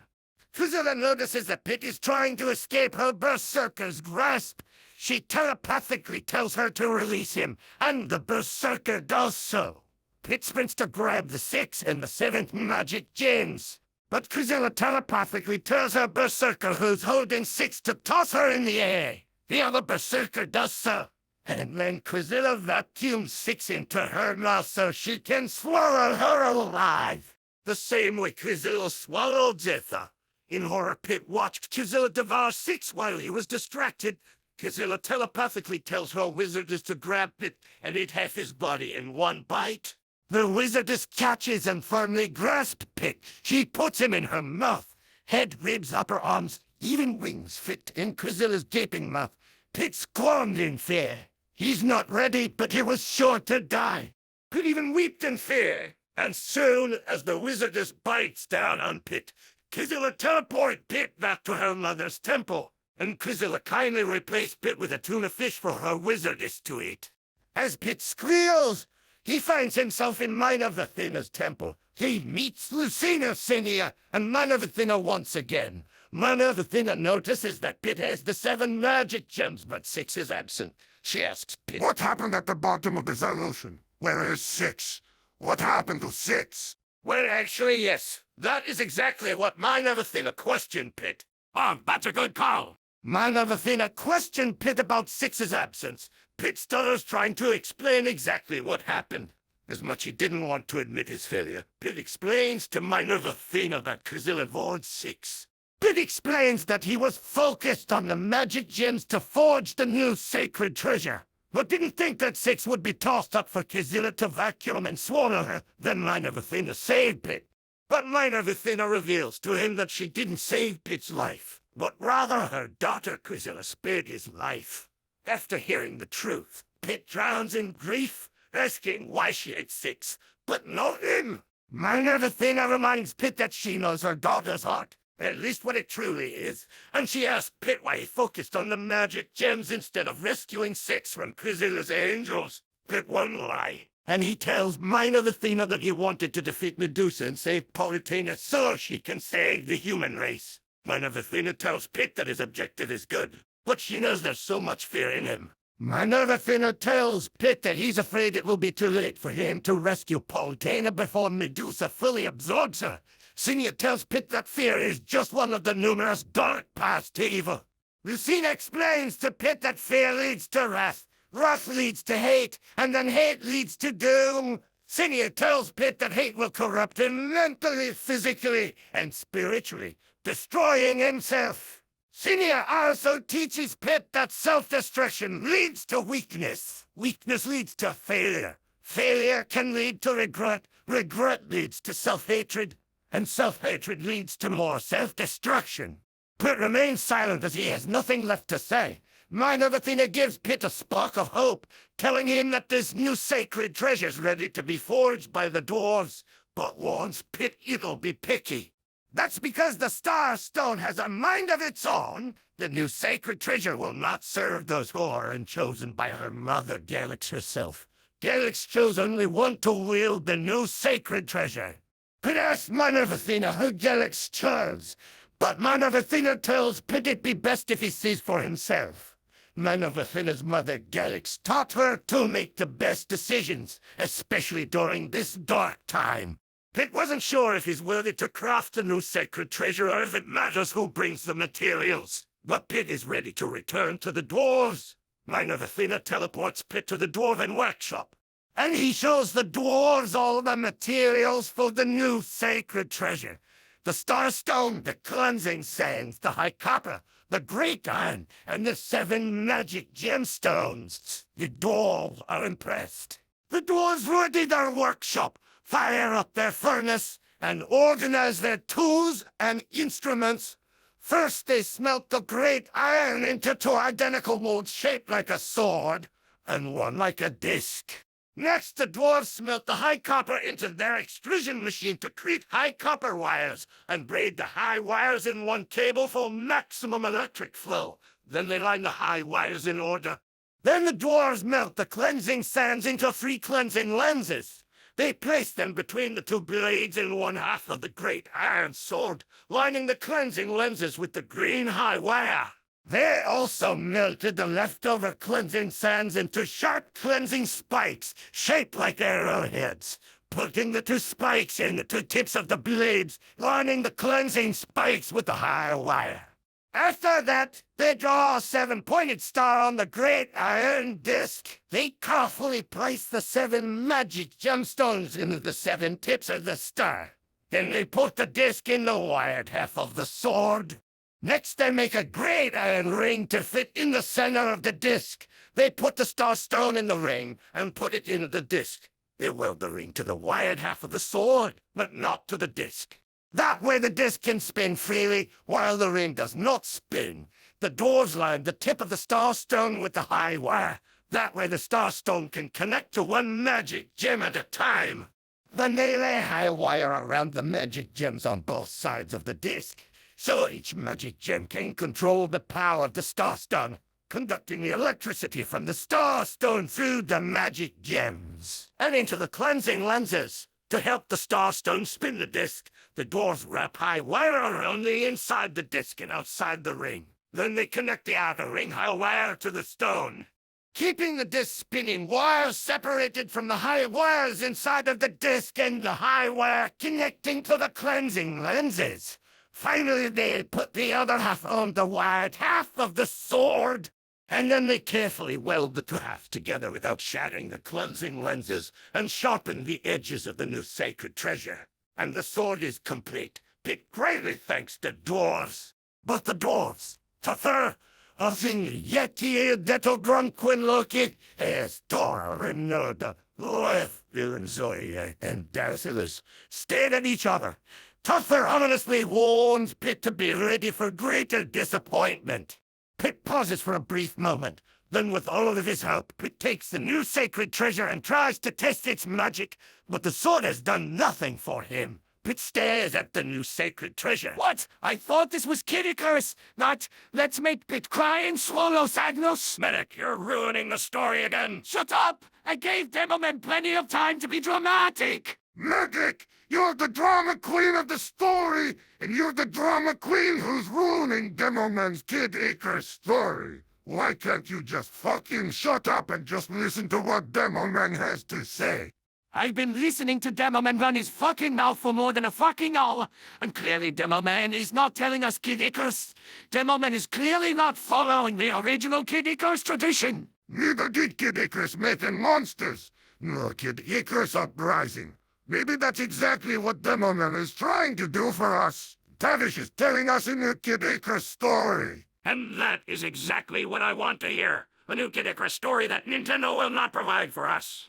Quizilla notices that Pit is trying to escape her berserker's grasp. She telepathically tells her to release him, and the berserker does so. Pit sprints to grab the 6 and the 7th magic gems. But Quizilla telepathically tells her berserker who's holding 6 to toss her in the air. The other berserker does so. And then Quizilla vacuums 6 into her mouth so she can swallow her alive. The same way Quizilla swallowed Zitha. In horror, Pit watched Quizilla devour 6 while he was distracted. Quizilla telepathically tells her wizardess to grab Pit and eat half his body in one bite. The wizardess catches and firmly grasps Pit. She puts him in her mouth. Head, ribs, upper arms, even wings fit in Quizilla's gaping mouth. Pit squirmed in fear. He's not ready, but he was sure to die. Pit even wept in fear. And soon as the wizardess bites down on Pit, Quizilla teleports Pit back to her mother's temple. And Quizilla kindly replaced Pit with a tuna fish for her wizardess to eat. As Pit squeals, he finds himself in MinervAthena's temple. He meets Lucina Cinia and MinervAthena once again. MinervAthena notices that Pit has the 7 magic gems, but 6 is absent. She asks Pit, What happened at the bottom of this ocean? Where is 6? What happened to 6? Well, actually, yes. That is exactly what MinervAthena questioned Pit. Oh, that's a good call. MinervAthena questioned Pit about 6's absence. Pit stutters trying to explain exactly what happened. As much he didn't want to admit his failure, Pit explains to MinervAthena that Quizilla vored 6. Pit explains that he was focused on the magic gems to forge the new sacred treasure, but didn't think that 6 would be tossed up for Quizilla to vacuum and swallow her. Then MinervAthena saved Pit. But MinervAthena reveals to him that she didn't save Pit's life, but rather her daughter Quizilla spared his life. After hearing the truth, Pit drowns in grief, asking why she ate 6, but not him. MinervAthena reminds Pit that she knows her daughter's heart, at least what it truly is, and she asks Pit why he focused on the magic gems instead of rescuing 6 from Chrysilla's angels. Pit won't lie, and he tells MinervAthena that he wanted to defeat Medusa and save Polytena so she can save the human race. MinervAthena tells Pit that his objective is good, but she knows there's so much fear in him. MinervAthena tells Pit that he's afraid it will be too late for him to rescue Polytena before Medusa fully absorbs her. Cinia tells Pit that fear is just one of the numerous dark paths to evil. Lucina explains to Pit that fear leads to wrath, wrath leads to hate, and then hate leads to doom. Cinia tells Pit that hate will corrupt him mentally, physically, and spiritually, destroying himself. Cinia also teaches Pit that self-destruction leads to weakness. Weakness leads to failure. Failure can lead to regret. Regret leads to self-hatred. And self-hatred leads to more self-destruction. Pit remains silent as he has nothing left to say. MinervAthena gives Pit a spark of hope, telling him that this new sacred treasure's ready to be forged by the dwarves, but warns Pit it'll be picky. That's because the Star Stone has a mind of its own. The new sacred treasure will not serve those who are chosen by her mother, Galax herself. Galax chose only one to wield the new sacred treasure. Pit asks MinervAthena who Galax chose, but MinervAthena tells Pit it'd be best if he sees for himself. MinervAthena's mother, Galax, taught her to make the best decisions, especially during this dark time. Pit wasn't sure if he's worthy to craft the new sacred treasure or if it matters who brings the materials. But Pit is ready to return to the dwarves. MinervAthena teleports Pit to the dwarven workshop, and he shows the dwarves all the materials for the new sacred treasure. The Star Stone, the cleansing sands, the high copper, the great iron, and the 7 magic gemstones. The dwarves are impressed. The dwarves ready their workshop, fire up their furnace, and organize their tools and instruments. First they smelt the great iron into 2 identical molds shaped like a sword, and one like a disc. Next the dwarves smelt the high copper into their extrusion machine to create high copper wires, and braid the high wires in one cable for maximum electric flow. Then they line the high wires in order. Then the dwarves melt the cleansing sands into 3 cleansing lenses. They place them between the 2 blades in one half of the great iron sword, lining the cleansing lenses with the green high wire. They also melted the leftover cleansing sands into sharp cleansing spikes, shaped like arrowheads, putting the 2 spikes in the 2 tips of the blades, lining the cleansing spikes with the high wire. After that, they draw a 7-pointed star on the great iron disc. They carefully place the 7 magic gemstones into the 7 tips of the star. Then they put the disc in the wired half of the sword. Next, they make a great iron ring to fit in the center of the disc. They put the Star Stone in the ring and put it into the disc. They weld the ring to the wired half of the sword, but not to the disc. That way the disc can spin freely, while the ring does not spin. The dwarves line the tip of the Star Stone with the high wire. That way the Star Stone can connect to 1 magic gem at a time. Then they lay high wire around the magic gems on both sides of the disc, so each magic gem can control the power of the Star Stone, conducting the electricity from the Star Stone through the magic gems and into the cleansing lenses. To help the Star Stone spin the disc, the dwarves wrap high wire around the inside the disc and outside the ring. Then they connect the outer ring high wire to the stone, keeping the disc spinning, wires separated from the high wires inside of the disc and the high wire connecting to the cleansing lenses. Finally, they put the other half on the wired half of the sword, and then they carefully weld the 2 halves together without shattering the cleansing lenses and sharpen the edges of the new sacred treasure. And the sword is complete. Pit greatly thanks the dwarves. But the dwarves, tougher, Afin yeti deto grunquin loki, es Dora Renoda, Loeth, Zoe, and Darcillus stared at each other. Tougher ominously warns Pit to be ready for greater disappointment. Pit pauses for a brief moment. Then with all of his help, Pit takes the new sacred treasure and tries to test its magic, but the sword has done nothing for him. Pit stares at the new sacred treasure. What? I thought this was Kid Icarus, not let's make Pit cry and swallow sadness. Medic, you're ruining the story again. Shut up! I gave Demoman plenty of time to be dramatic. Medic, you're the drama queen of the story, and you're the drama queen who's ruining Demoman's Kid Icarus story. Why can't you just fucking shut up and just listen to what Demoman has to say? I've been listening to Demoman run his fucking mouth for more than a fucking hour, and clearly Demoman is not telling us Kid Icarus. Demoman is clearly not following the original Kid Icarus tradition. Neither did Kid Icarus making monsters, nor Kid Icarus uprising. Maybe that's exactly what Demoman is trying to do for us. Tavish is telling us a new Kid Icarus story. And that is exactly what I want to hear. A new Kid Icarus story that Nintendo will not provide for us.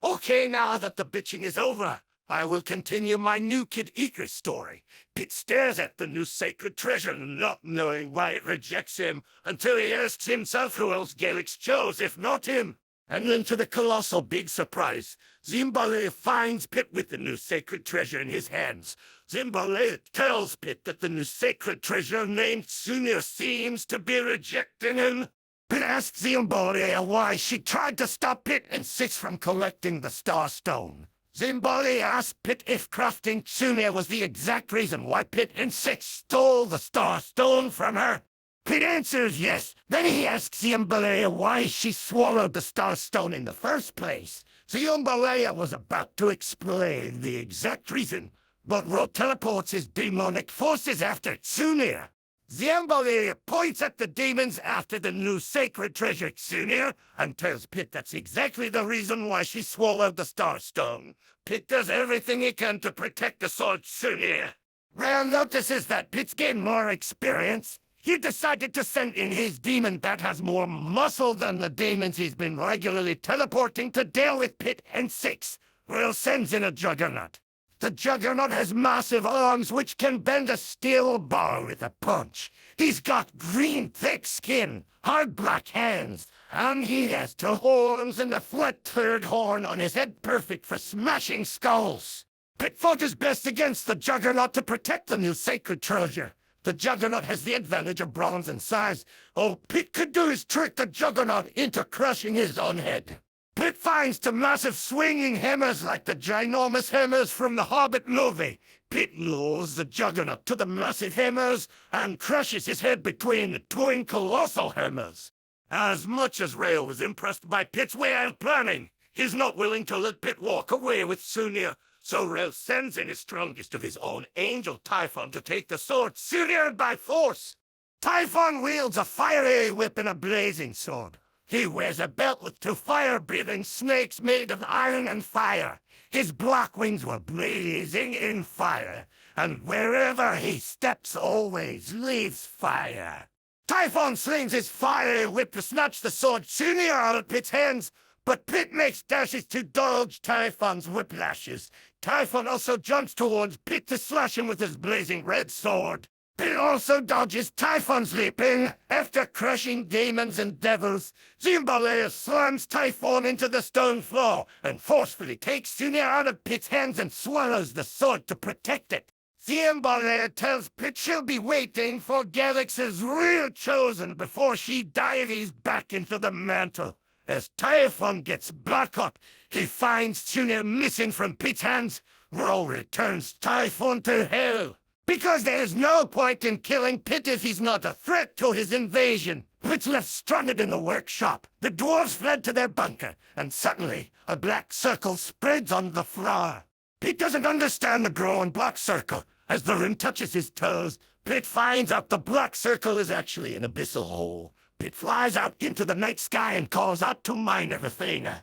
Okay, now that the bitching is over, I will continue my new Kid Icarus story. Pit stares at the new sacred treasure, not knowing why it rejects him, until he asks himself who else Galix chose if not him. And then to the colossal big surprise, Zimbale finds Pit with the new sacred treasure in his hands. Zimbale tells Pit that the new sacred treasure named Tsunir seems to be rejecting him. Pit asks Zimbale why she tried to stop Pit and Six from collecting the Star Stone. Zimbale asks Pit if crafting Tsunir was the exact reason why Pit and Six stole the Star Stone from her. Pit answers yes. Then he asks Zimbale why she swallowed the Star Stone in the first place. Zimbale was about to explain the exact reason, but Ro teleports his demonic forces after Tsunir. Zimbale points at the demons after the new sacred treasure Tsunir and tells Pit that's exactly the reason why she swallowed the Star Stone. Pit does everything he can to protect the sword Tsunir. Rare notices that Pit's gained more experience. He decided to send in his demon that has more muscle than the demons he's been regularly teleporting to deal with Pit and Six. Will sends in a Juggernaut. The Juggernaut has massive arms which can bend a steel bar with a punch. He's got green thick skin, hard black hands, and he has 2 horns and a flat third horn on his head perfect for smashing skulls. Pit fought his best against the Juggernaut to protect the new sacred treasure. The Juggernaut has the advantage of bronze and size. Oh, Pit could do his trick the Juggernaut into crushing his own head. Pit finds 2 massive swinging hammers like the ginormous hammers from the Hobbit movie. Pit lures the Juggernaut to the massive hammers and crushes his head between the twin colossal hammers. As much as Rail was impressed by Pit's way of planning, he's not willing to let Pit walk away with Tsunir. So Rail sends in his strongest of his own angel Typhon to take the sword Tsunir by force. Typhon wields a fiery whip and a blazing sword. He wears a belt with 2 fire-breathing snakes made of iron and fire. His black wings were blazing in fire, and wherever he steps always leaves fire. Typhon slings his fiery whip to snatch the sword Tsunir out of Pit's hands, but Pit makes dashes to dodge Typhon's whiplashes. Typhon also jumps towards Pit to slash him with his blazing red sword. Pit also dodges Typhon's leaping. After crushing demons and devils, Zimbale slams Typhon into the stone floor and forcefully takes Tsunir out of Pit's hands and swallows the sword to protect it. Zimbale tells Pit she'll be waiting for Galix's real chosen before she dives back into the mantle. As Typhon gets back up, he finds Tsunir missing from Pit's hands. Ro returns Typhon to hell. Because there's no point in killing Pit if he's not a threat to his invasion. Pit's left stranded in the workshop. The dwarves fled to their bunker, and suddenly a black circle spreads on the floor. Pit doesn't understand the growing black circle. As the rim touches his toes, Pit finds out the black circle is actually an abyssal hole. Pit flies out into the night sky and calls out to MinervAthena.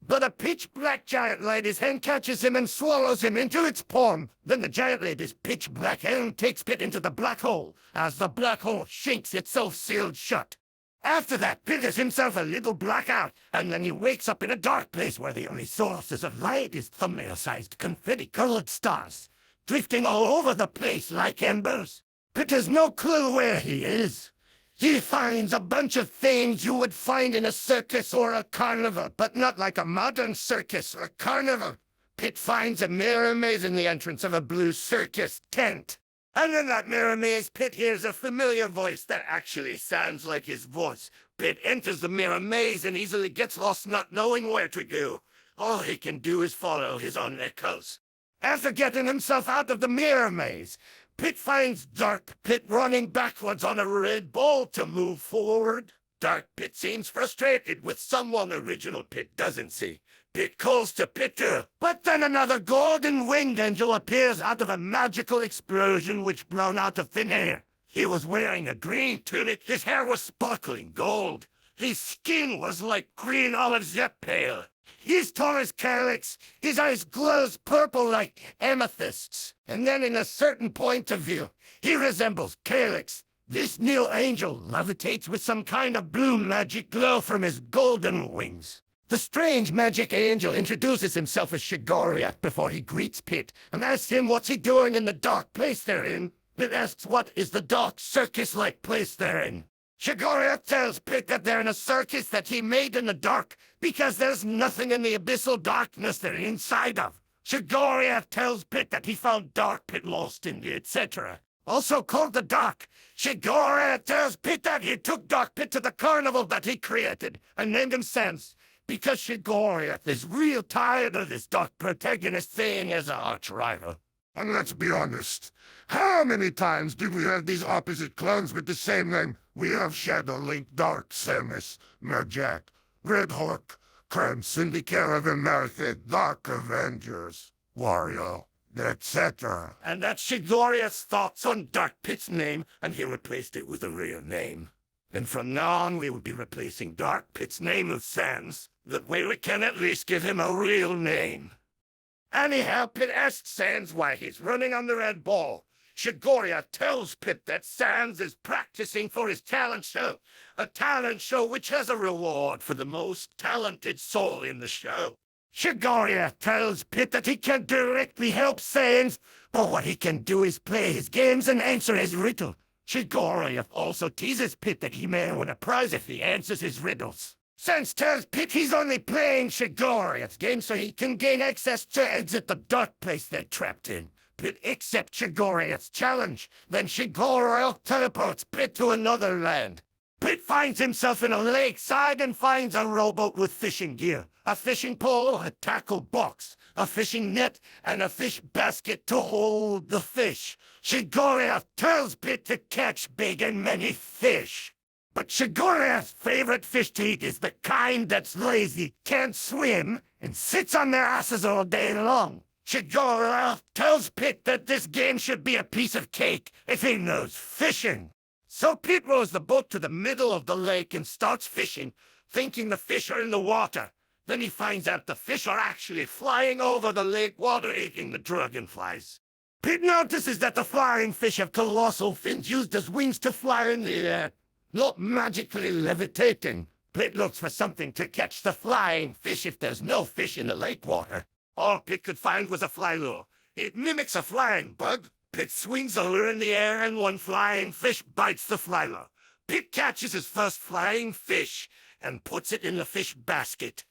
But a pitch-black giant lady's hand catches him and swallows him into its palm. Then the giant lady's pitch-black hand takes Pit into the black hole, as the black hole shakes itself sealed shut. After that, Pit has himself a little blackout, and then he wakes up in a dark place where the only sources of light is thumbnail-sized confetti-colored stars, drifting all over the place like embers. Pit has no clue where he is. He finds a bunch of things you would find in a circus or a carnival, but not like a modern circus or carnival. Pit finds a mirror maze in the entrance of a blue circus tent. And in that mirror maze, Pit hears a familiar voice that actually sounds like his voice. Pit enters the mirror maze and easily gets lost, not knowing where to go. All he can do is follow his own echoes. After getting himself out of the mirror maze, Pit finds Dark Pit running backwards on a red ball to move forward. Dark Pit seems frustrated with someone original Pit doesn't see. Pit calls to Pit too, but then another golden winged angel appears out of a magical explosion which blown out of thin air. He was wearing a green tunic, his hair was sparkling gold. His skin was like green olives yet pale. He's tall as calyx, his eyes glows purple like amethysts. And then in a certain point of view, he resembles calyx. This new angel levitates with some kind of blue magic glow from his golden wings. The strange magic angel introduces himself as Shigoriath before he greets Pit and asks him what's he doing in the dark place they're in. Pit asks what is the dark circus-like place they're in. Shigoriath tells Pit that they're in a circus that he made in the dark because there's nothing in the abyssal darkness they're inside of. Shigoriath tells Pit that he found Dark Pit lost in the etc., also called the Dark. Shigoriath tells Pit that he took Dark Pit to the carnival that he created and named him Sans, because Shigoriath is real tired of this dark protagonist thing as an arch-rival. And let's be honest, how many times do we have these opposite clones with the same name? We have Shadow Link, Dark Samus, Merjack, Red Hawk, Crime Syndicate of America, Dark Avengers, Wario, etc. And that's Shigoriath's thoughts on Dark Pit's name, and he replaced it with a real name. And from now on, we will be replacing Dark Pit's name with Sans. That way we can at least give him a real name. Anyhow, Pit asks Sans why he's running on the red ball. Shigoriath tells Pit that Sans is practicing for his talent show. A talent show which has a reward for the most talented soul in the show. Shigoriath tells Pit that he can directly help Sans, but what he can do is play his games and answer his riddle. Shigoriath also teases Pit that he may win a prize if he answers his riddles. Sans tells Pit he's only playing Shigoriath's game so he can gain access to exit the dark place they're trapped in. Pit accepts Shigoriath's challenge. Then Shigoriath teleports Pit to another land. Pit finds himself in a lakeside and finds a rowboat with fishing gear, a fishing pole, a tackle box, a fishing net, and a fish basket to hold the fish. Shigoriath tells Pit to catch big and many fish. But Shigoriath's favorite fish to eat is the kind that's lazy, can't swim, and sits on their asses all day long. Shigoriath tells Pit that this game should be a piece of cake if he knows fishing. So Pit rows the boat to the middle of the lake and starts fishing, thinking the fish are in the water. Then he finds out the fish are actually flying over the lake water, eating the dragonflies. Pit notices that the flying fish have colossal fins used as wings to fly in the air, not magically levitating. Pit looks for something to catch the flying fish if there's no fish in the lake water. All Pit could find was a fly lure. It mimics a flying bug. Pit swings the lure in the air and one flying fish bites the fly lure. Pit catches his first flying fish and puts it in the fish basket.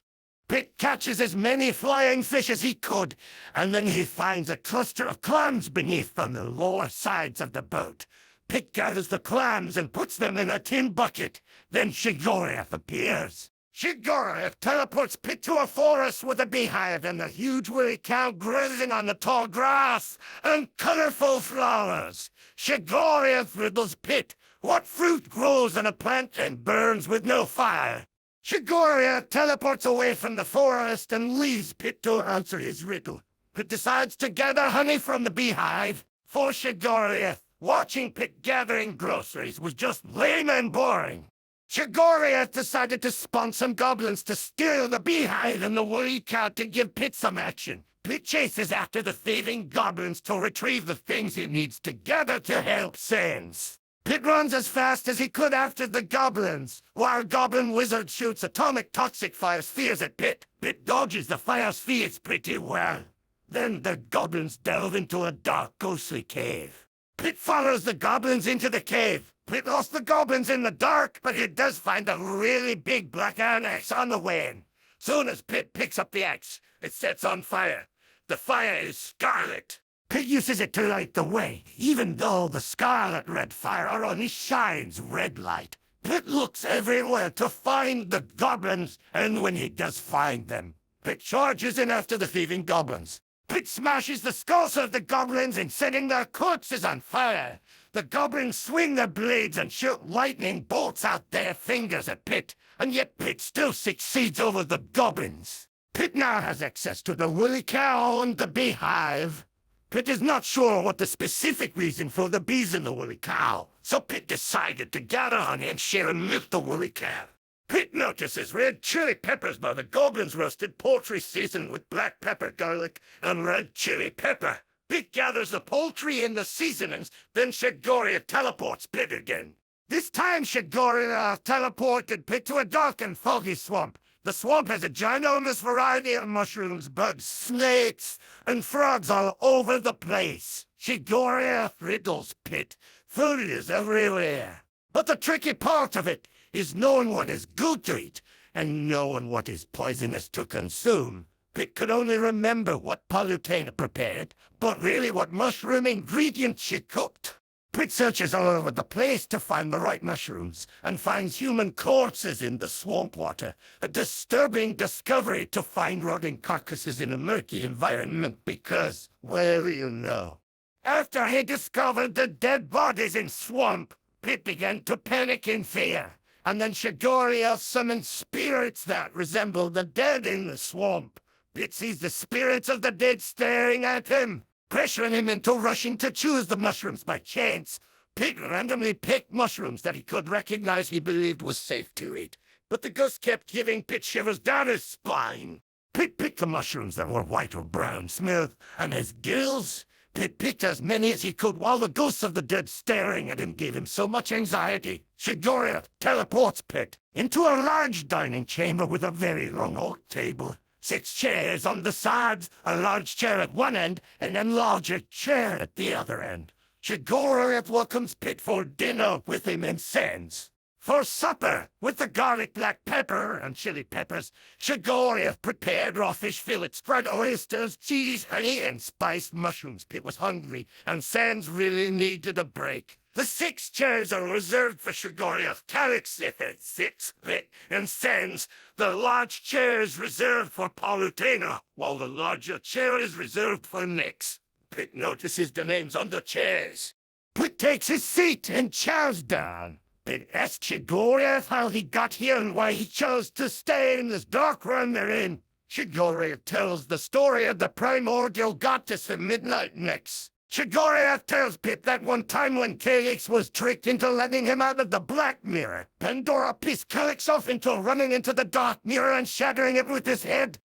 Pit catches as many flying fish as he could, and then he finds a cluster of clams beneath on the lower sides of the boat. Pit gathers the clams and puts them in a tin bucket. Then Shigoriath appears. Shigoriath teleports Pit to a forest with a beehive and a huge woolly cow grazing on the tall grass and colorful flowers. Shigoriath riddles Pit what fruit grows on a plant and burns with no fire. Shigoriath teleports away from the forest and leaves Pit to answer his riddle. Pit decides to gather honey from the beehive. For Shigoriath, watching Pit gathering groceries was just lame and boring. Shigoriath decided to spawn some goblins to steal the beehive and the woolly cow to give Pit some action. Pit chases after the thieving goblins to retrieve the things he needs to gather to help Sans. Pit runs as fast as he could after the goblins, while Goblin Wizard shoots atomic toxic fire spheres at Pit. Pit dodges the fire spheres pretty well. Then the goblins delve into a dark, ghostly cave. Pit follows the goblins into the cave. Pit lost the goblins in the dark, but he does find a really big black iron axe on the way in. Soon as Pit picks up the axe, it sets on fire. The fire is scarlet. Pit uses it to light the way, even though the scarlet red fire only shines red light. Pit looks everywhere to find the goblins, and when he does find them, Pit charges in after the thieving goblins. Pit smashes the skulls of the goblins and setting their corpses on fire. The goblins swing their blades and shoot lightning bolts out their fingers at Pit, and yet Pit still succeeds over the goblins. Pit now has access to the woolly cow and the beehive. Pit is not sure what the specific reason for the bees in the woolly cow, so Pit decided to gather honey and share and milk the woolly cow. Pit notices red chili peppers by the goblins roasted poultry seasoned with black pepper, garlic, and red chili pepper. Pit gathers the poultry and the seasonings, then Shagoria teleports Pit again. This time Shagoria teleported Pit to a dark and foggy swamp. The swamp has a ginormous variety of mushrooms, bugs, snakes, and frogs all over the place. Shagoria riddles Pit. Food is everywhere. But the tricky part of it is knowing what is good to eat and knowing what is poisonous to consume. Pit could only remember what Palutena prepared, but really what mushroom ingredients she cooked. Pit searches all over the place to find the right mushrooms and finds human corpses in the swamp water. A disturbing discovery to find rotting carcasses in a murky environment because, well, you know. After he discovered the dead bodies in swamp, Pit began to panic in fear. And then Shagoria summoned spirits that resemble the dead in the swamp. Pit sees the spirits of the dead staring at him, pressuring him into rushing to choose the mushrooms by chance. Pit randomly picked mushrooms that he could recognize he believed was safe to eat, but the ghost kept giving Pit shivers down his spine. Pit picked the mushrooms that were white or brown, smooth, and as gills. Pit picked as many as he could while the ghosts of the dead staring at him gave him so much anxiety. Shagoria teleports Pit into a large dining chamber with a very long oak table. 6 chairs on the sides, a large chair at one end, and a larger chair at the other end. Shagoria welcomes Pit for dinner with him and sends. For supper, with the garlic black pepper and chili peppers, Shagoria prepared raw fish fillets, fried oysters, cheese, honey, and spiced mushrooms. Pit was hungry, and Sans really needed a break. The 6 chairs are reserved for Shagoria, Calyx, sits, Pit, and Sans. The large chair is reserved for Palutena, while the larger chair is reserved for Nyx. Pit notices the names on the chairs. Pit takes his seat and chows down. Pit asks Shagoria how he got here and why he chose to stay in this dark room they're in. Shagoria tells the story of the primordial goddess of Midnight Nyx. Shagoria tells Pit that one time when Calyx was tricked into letting him out of the Black Mirror, Pandora pissed Calyx off into running into the Dark Mirror and shattering it with his head.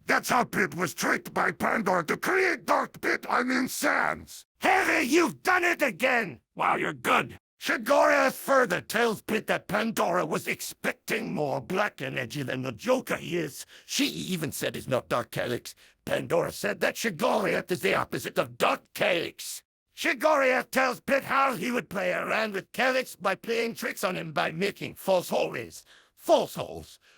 That's how Pit was tricked by Pandora to create Dark Pit, Sans. Harry, you've done it again! Wow, you're good. Shagoria further tells Pit that Pandora was expecting more black energy than the Joker he is. She even said he's not Dark Calyx. Pandora said that Shagoria is the opposite of Dark Calyx. Shagoria tells Pit how he would play around with Calyx by playing tricks on him by making false holes,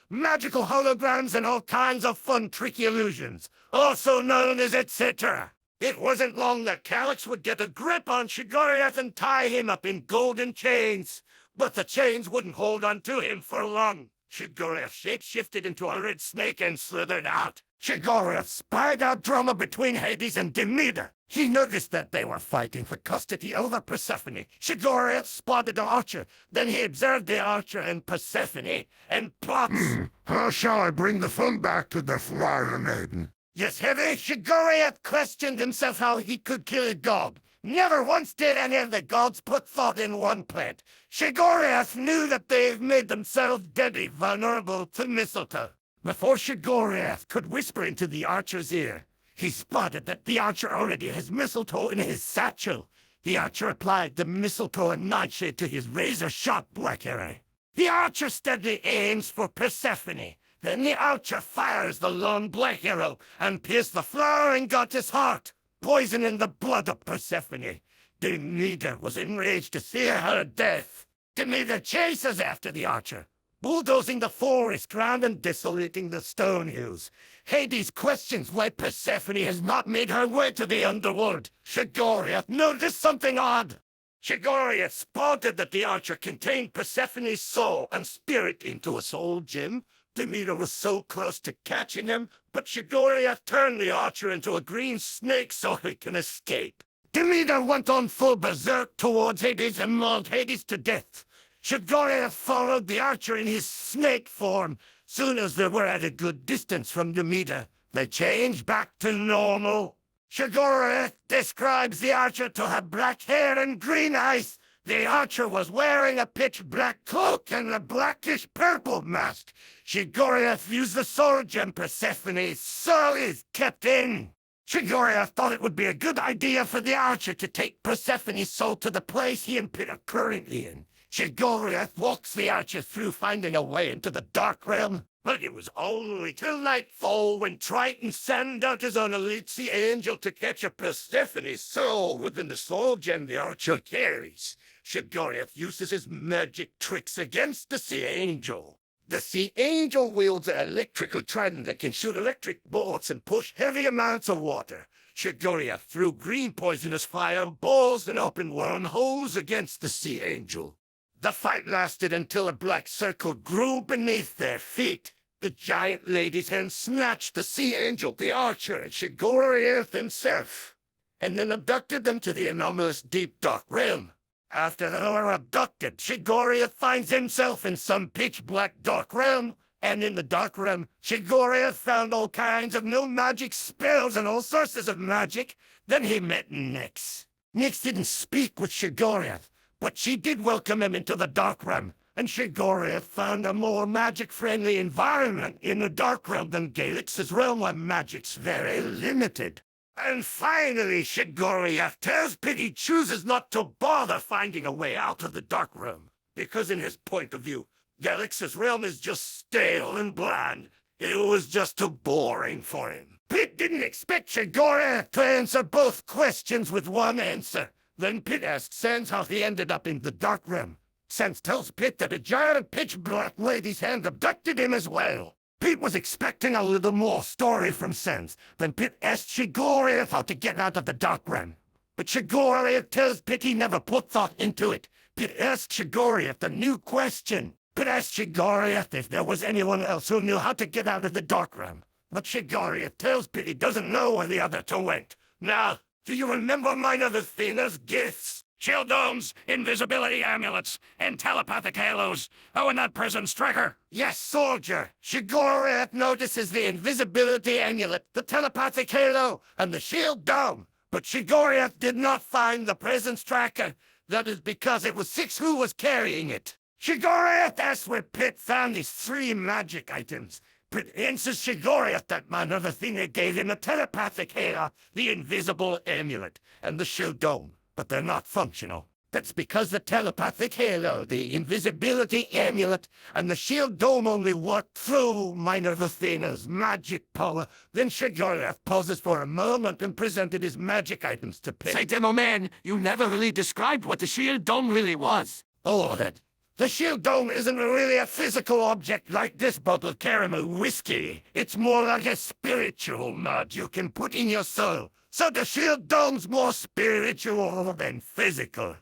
magical holograms, and all kinds of fun tricky illusions, also known as etc. It wasn't long that Calyx would get a grip on Shagoria and tie him up in golden chains. But the chains wouldn't hold on to him for long. Shagoria shapeshifted into a red snake and slithered out. Shagoria spied out drama between Hades and Demeter. He noticed that they were fighting for custody over Persephone. Shagoria spotted the archer. Then he observed the archer and Persephone and plots. How shall I bring the fun back to the Fire Maiden? Yes, Heavy, Shagoria questioned himself how he could kill a god. Never once did any of the gods put thought in one plant. Shagoria knew that they've made themselves deadly vulnerable to mistletoe. Before Shagoria could whisper into the archer's ear, he spotted that the archer already has mistletoe in his satchel. The archer applied the mistletoe and nightshade to his razor-sharp black arrow. The archer steadily aims for Persephone. Then the archer fires the long black arrow and pierces the flowering goddess' heart, poisoning the blood of Persephone. Demeter was enraged to see her death. Demeter chases after the archer, bulldozing the forest ground and desolating the stone hills. Hades questions why Persephone has not made her way to the underworld. Shigoriath noticed something odd. Shigoriath spotted that the archer contained Persephone's soul and spirit into a soul gem. Demeter was so close to catching him, but Shigoriath turned the archer into a green snake so he can escape. Demeter went on full berserk towards Hades and mauled Hades to death. Shigoriath followed the archer in his snake form. Soon as they were at a good distance from Demeter, they changed back to normal. Shigoriath describes the archer to have black hair and green eyes. The archer was wearing a pitch-black cloak and a blackish-purple mask. Shigoriath used the soul gem Persephone's soul is kept in. Shigoriath thought it would be a good idea for the archer to take Persephone's soul to the place he and Pit are currently in. Shigoriath walks the archer through, finding a way into the Dark Realm. But it was only till nightfall when Triton sent out his own elite sea angel to capture Persephone's soul within the soul gem the archer carries. Shigoriath uses his magic tricks against the sea angel. The sea angel wields an electrical trident that can shoot electric bolts and push heavy amounts of water. Shigoriath threw green poisonous fireballs and opened wormholes against the sea angel. The fight lasted until a black circle grew beneath their feet. The giant lady's hand snatched the sea angel, the archer, and Shigoriath himself, and then abducted them to the anomalous deep dark realm. After they were abducted, Shigoriath finds himself in some pitch-black dark realm, and in the dark realm, Shigoriath found all kinds of new magic spells and all sources of magic. Then he met Nyx. Nyx didn't speak with Shigoriath, but she did welcome him into the Dark Realm, and Shigoriath found a more magic-friendly environment in the Dark Realm than Galix's realm, where magic's very limited. And finally, Shigoriath tells Pit he chooses not to bother finding a way out of the Dark Realm, because in his point of view, Galix's realm is just stale and bland. It was just too boring for him. Pit didn't expect Shigoriath to answer both questions with one answer. Then Pit asks Sans how he ended up in the Dark Realm. Sans tells Pit that a giant pitch-black lady's hand abducted him as well. Pit was expecting a little more story from Sans. Then Pit asked Shigoriath how to get out of the Dark Realm. But Shigoriath tells Pit he never put thought into it. Pit asked Shigoriath a new question. Pit asked Shigoriath if there was anyone else who knew how to get out of the Dark Realm. But Shigoriath tells Pit he doesn't know where the other two went. Now, do you remember MinervAthena's gifts? Shield domes, invisibility amulets, and telepathic halos. Oh, and that prison striker. Yes, soldier. Shigoriath notices the invisibility amulet, the telepathic halo, and the shield dome. But Shigoriath did not find the presence tracker. That is because it was Six who was carrying it. Shigoriath asks where Pit found his 3 magic items. Pit answers Shigoriath that MinervAthena gave him a telepathic halo, the invisible amulet, and the shield dome, but they're not functional. That's because the telepathic halo, the invisibility amulet, and the shield dome only work through MinervAthena's magic power. Then Shigoriath pauses for a moment and presented his magic items to Pit. Say, Demoman, you never really described what the shield dome really was. Oh, that. The shield dome isn't really a physical object like this bottle of caramel whiskey. It's more like a spiritual nod you can put in your soul. So the shield dome's more spiritual than physical.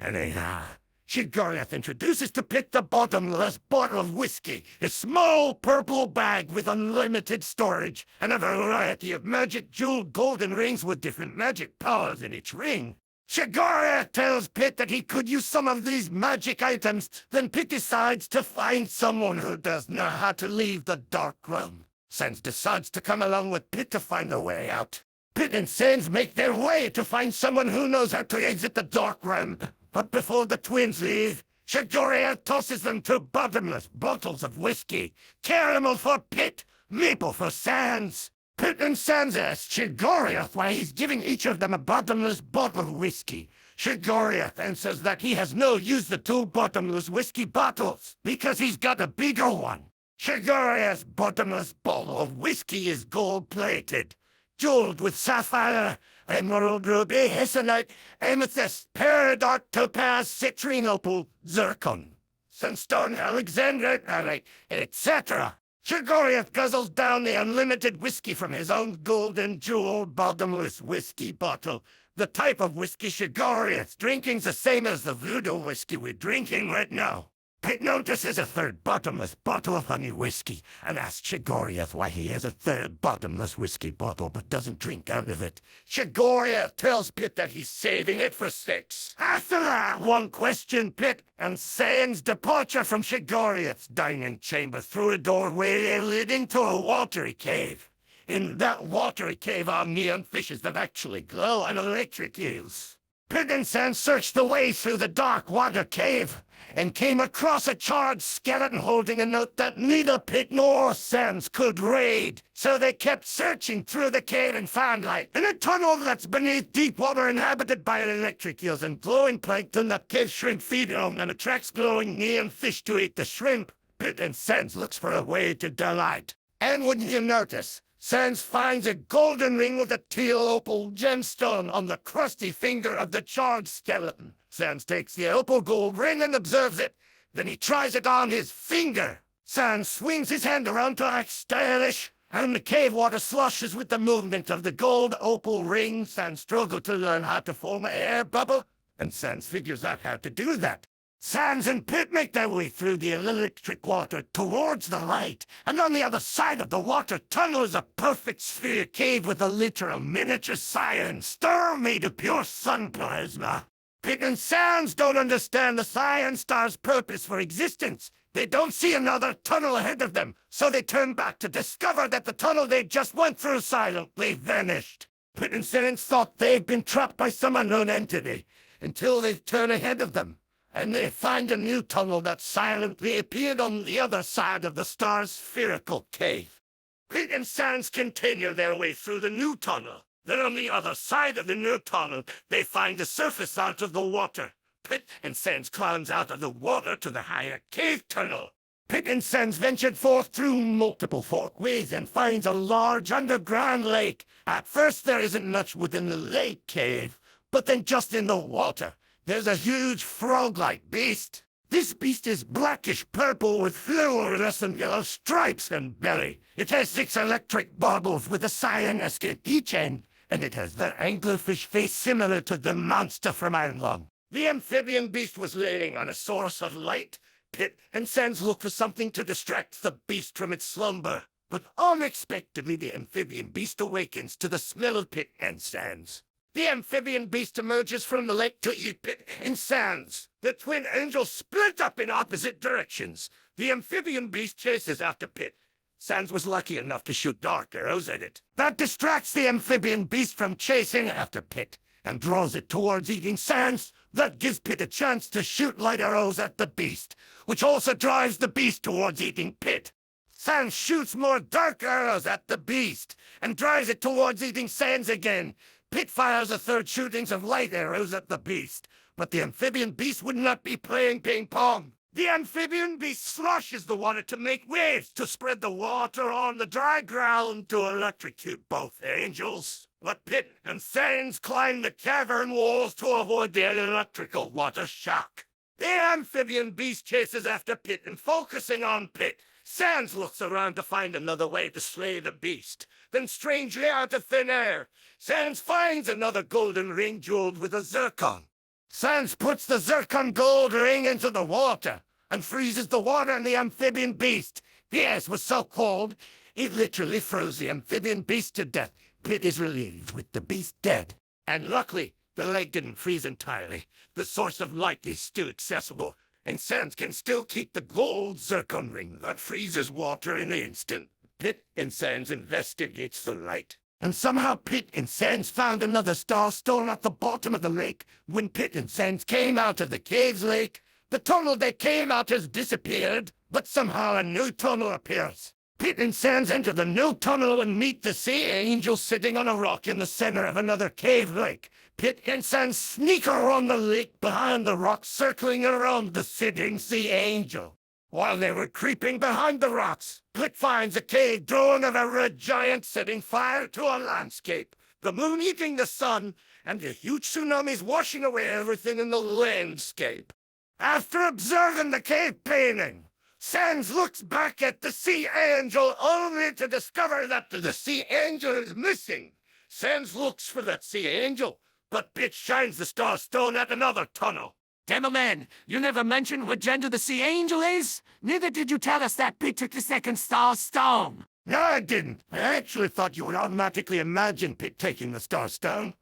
Anyhow, Shigoriath introduces to Pit the bottomless bottle of whiskey, a small purple bag with unlimited storage, and a variety of magic jeweled golden rings with different magic powers in each ring. Shigoriath tells Pit that he could use some of these magic items, then Pit decides to find someone who does know how to leave the Dark Realm. Sans decides to come along with Pit to find a way out. Pit and Sans make their way to find someone who knows how to exit the Dark Realm. But before the twins leave, Shigoriath tosses them 2 bottomless bottles of whiskey. Caramel for Pit, maple for Sans. Pit and Sans ask Shigoriath why he's giving each of them a bottomless bottle of whiskey. Shigoriath answers that he has no use the 2 bottomless whiskey bottles, because he's got a bigger one. Shigoriath's bottomless bottle of whiskey is gold-plated, jeweled with sapphire, emerald, ruby, hessonite, amethyst, peridot, topaz, citrine, opal, zircon, sunstone, alexandrite, etc. Shigoriath guzzles down the unlimited whiskey from his own golden jeweled bottomless whiskey bottle. The type of whiskey Shigoriath's drinking's the same as the voodoo whiskey we're drinking right now. Pit notices a third bottomless bottle of honey whiskey and asks Shigoriath why he has a third bottomless whiskey bottle but doesn't drink out of it. Shigoriath tells Pit that he's saving it for sex. After that one question, Pit and Saiyans departure from Shigoriath's dining chamber through a doorway leading to a watery cave. In that watery cave are neon fishes that actually glow and electric eels. Pit and Sans searched the way through the dark water cave and came across a charred skeleton holding a note that neither Pit nor Sans could read. So they kept searching through the cave and found light in a tunnel that's beneath deep water inhabited by electric eels and glowing plankton that cave shrimp feed on and attracts glowing neon fish to eat the shrimp. Pit and Sans looks for a way to delight. And wouldn't you notice, Sans finds a golden ring with a teal opal gemstone on the crusty finger of the charred skeleton. Sans takes the opal gold ring and observes it. Then he tries it on his finger. Sans swings his hand around to act stylish, and the cave water sloshes with the movement of the gold opal ring. Sans struggles to learn how to form an air bubble, and Sans figures out how to do that. Sans and Pit make their way through the electric water towards the light, and on the other side of the water tunnel is a perfect sphere cave with a literal miniature cyan star made of pure sun plasma. Pit and Sans don't understand the cyan star's purpose for existence. They don't see another tunnel ahead of them, so they turn back to discover that the tunnel they just went through silently vanished. Pit and Sans thought they'd been trapped by some unknown entity, until they turn ahead of them, and they find a new tunnel that silently appeared on the other side of the star's spherical cave. Pit and Sans continue their way through the new tunnel. Then on the other side of the new tunnel, they find a surface out of the water. Pit and Sans climbs out of the water to the higher cave tunnel. Pit and Sans ventured forth through multiple forkways and finds a large underground lake. At first there isn't much within the lake cave, but then just in the water, there's a huge frog-like beast. This beast is blackish-purple with fluorescent yellow stripes and belly. It has 6 electric baubles with a cyan-esque at each end, and it has the anglerfish face similar to the monster from Ironlung. The amphibian beast was laying on a source of light. Pit and Sans look for something to distract the beast from its slumber. But unexpectedly, the amphibian beast awakens to the smell of Pit and Sans. The amphibian beast emerges from the lake to eat Pit and Sans. The twin angels split up in opposite directions. The amphibian beast chases after Pit. Sans was lucky enough to shoot dark arrows at it. That distracts the amphibian beast from chasing after Pit and draws it towards eating Sans. That gives Pit a chance to shoot light arrows at the beast, which also drives the beast towards eating Pit. Sans shoots more dark arrows at the beast and drives it towards eating Sans again. Pit fires a third shootings of light arrows at the beast, but the amphibian beast would not be playing ping-pong. The amphibian beast sloshes the water to make waves to spread the water on the dry ground to electrocute both angels. But Pit and Sans climb the cavern walls to avoid the electrical water shock. The amphibian beast chases after Pit and focusing on Pit. Sans looks around to find another way to slay the beast. Then strangely out of thin air, Sans finds another golden ring jeweled with a zircon. Sans puts the zircon gold ring into the water and freezes the water and the amphibian beast. The ice was so cold, it literally froze the amphibian beast to death. Pit is relieved with the beast dead. And luckily, the lake didn't freeze entirely. The source of light is still accessible, and Sans can still keep the gold zircon ring that freezes water in an instant. Pit and Sans investigates the light. And somehow Pit and Sans found another star stone at the bottom of the lake. When Pit and Sans came out of the cave's lake, the tunnel they came out has disappeared, but somehow a new tunnel appears. Pit and Sans enter the new tunnel and meet the sea angel sitting on a rock in the center of another cave lake. Pit and Sans sneak around the lake behind the rock, circling around the sitting sea angel. While they were creeping behind the rocks, Pit finds a cave drawing of a red giant setting fire to a landscape. the moon eating the sun, and the huge tsunamis washing away everything in the landscape. After observing the cave painting, Sans looks back at the sea angel only to discover that the sea angel is missing. Sans looks for that sea angel, but Pitch shines the star stone at another tunnel. Demoman, you never mentioned what gender the sea angel is? Neither did you tell us that Pit took the second star stone. No, I didn't. I actually thought you would automatically imagine Pit taking the star stone.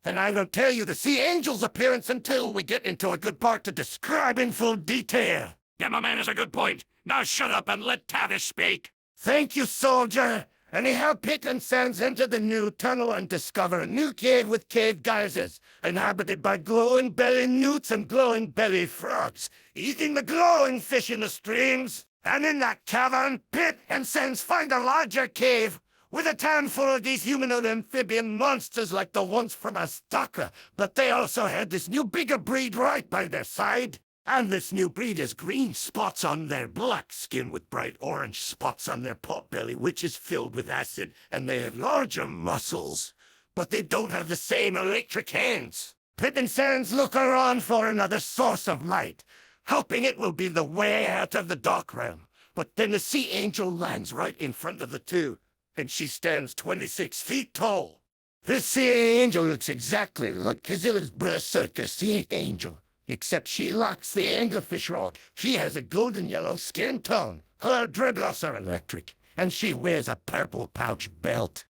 And I won't tell you the sea angel's appearance until we get into a good part to describe in full detail. Demoman is a good point. Now shut up and let Tavish speak. Thank you, soldier. Anyhow, Pit and Sans enter the new tunnel and discover a new cave with cave geysers, inhabited by glowing belly newts and glowing belly frogs, eating the glowing fish in the streams. And in that cavern, Pit and Sans find a larger cave, with a town full of these humanoid amphibian monsters like the ones from Astaka, but they also had this new bigger breed right by their side. And this new breed has green spots on their black skin with bright orange spots on their pot belly, which is filled with acid, and they have larger muscles. But they don't have the same electric hands. Pit and Sans look around for another source of light, hoping it will be the way out of the dark realm. But then the sea angel lands right in front of the two, and she stands 26 feet tall. This sea angel looks exactly like Kazilla's brother Circus, sea angel. Except she lacks the anglerfish rod. She has a golden yellow skin tone. Her dreadlocks are electric, and she wears a purple pouch belt.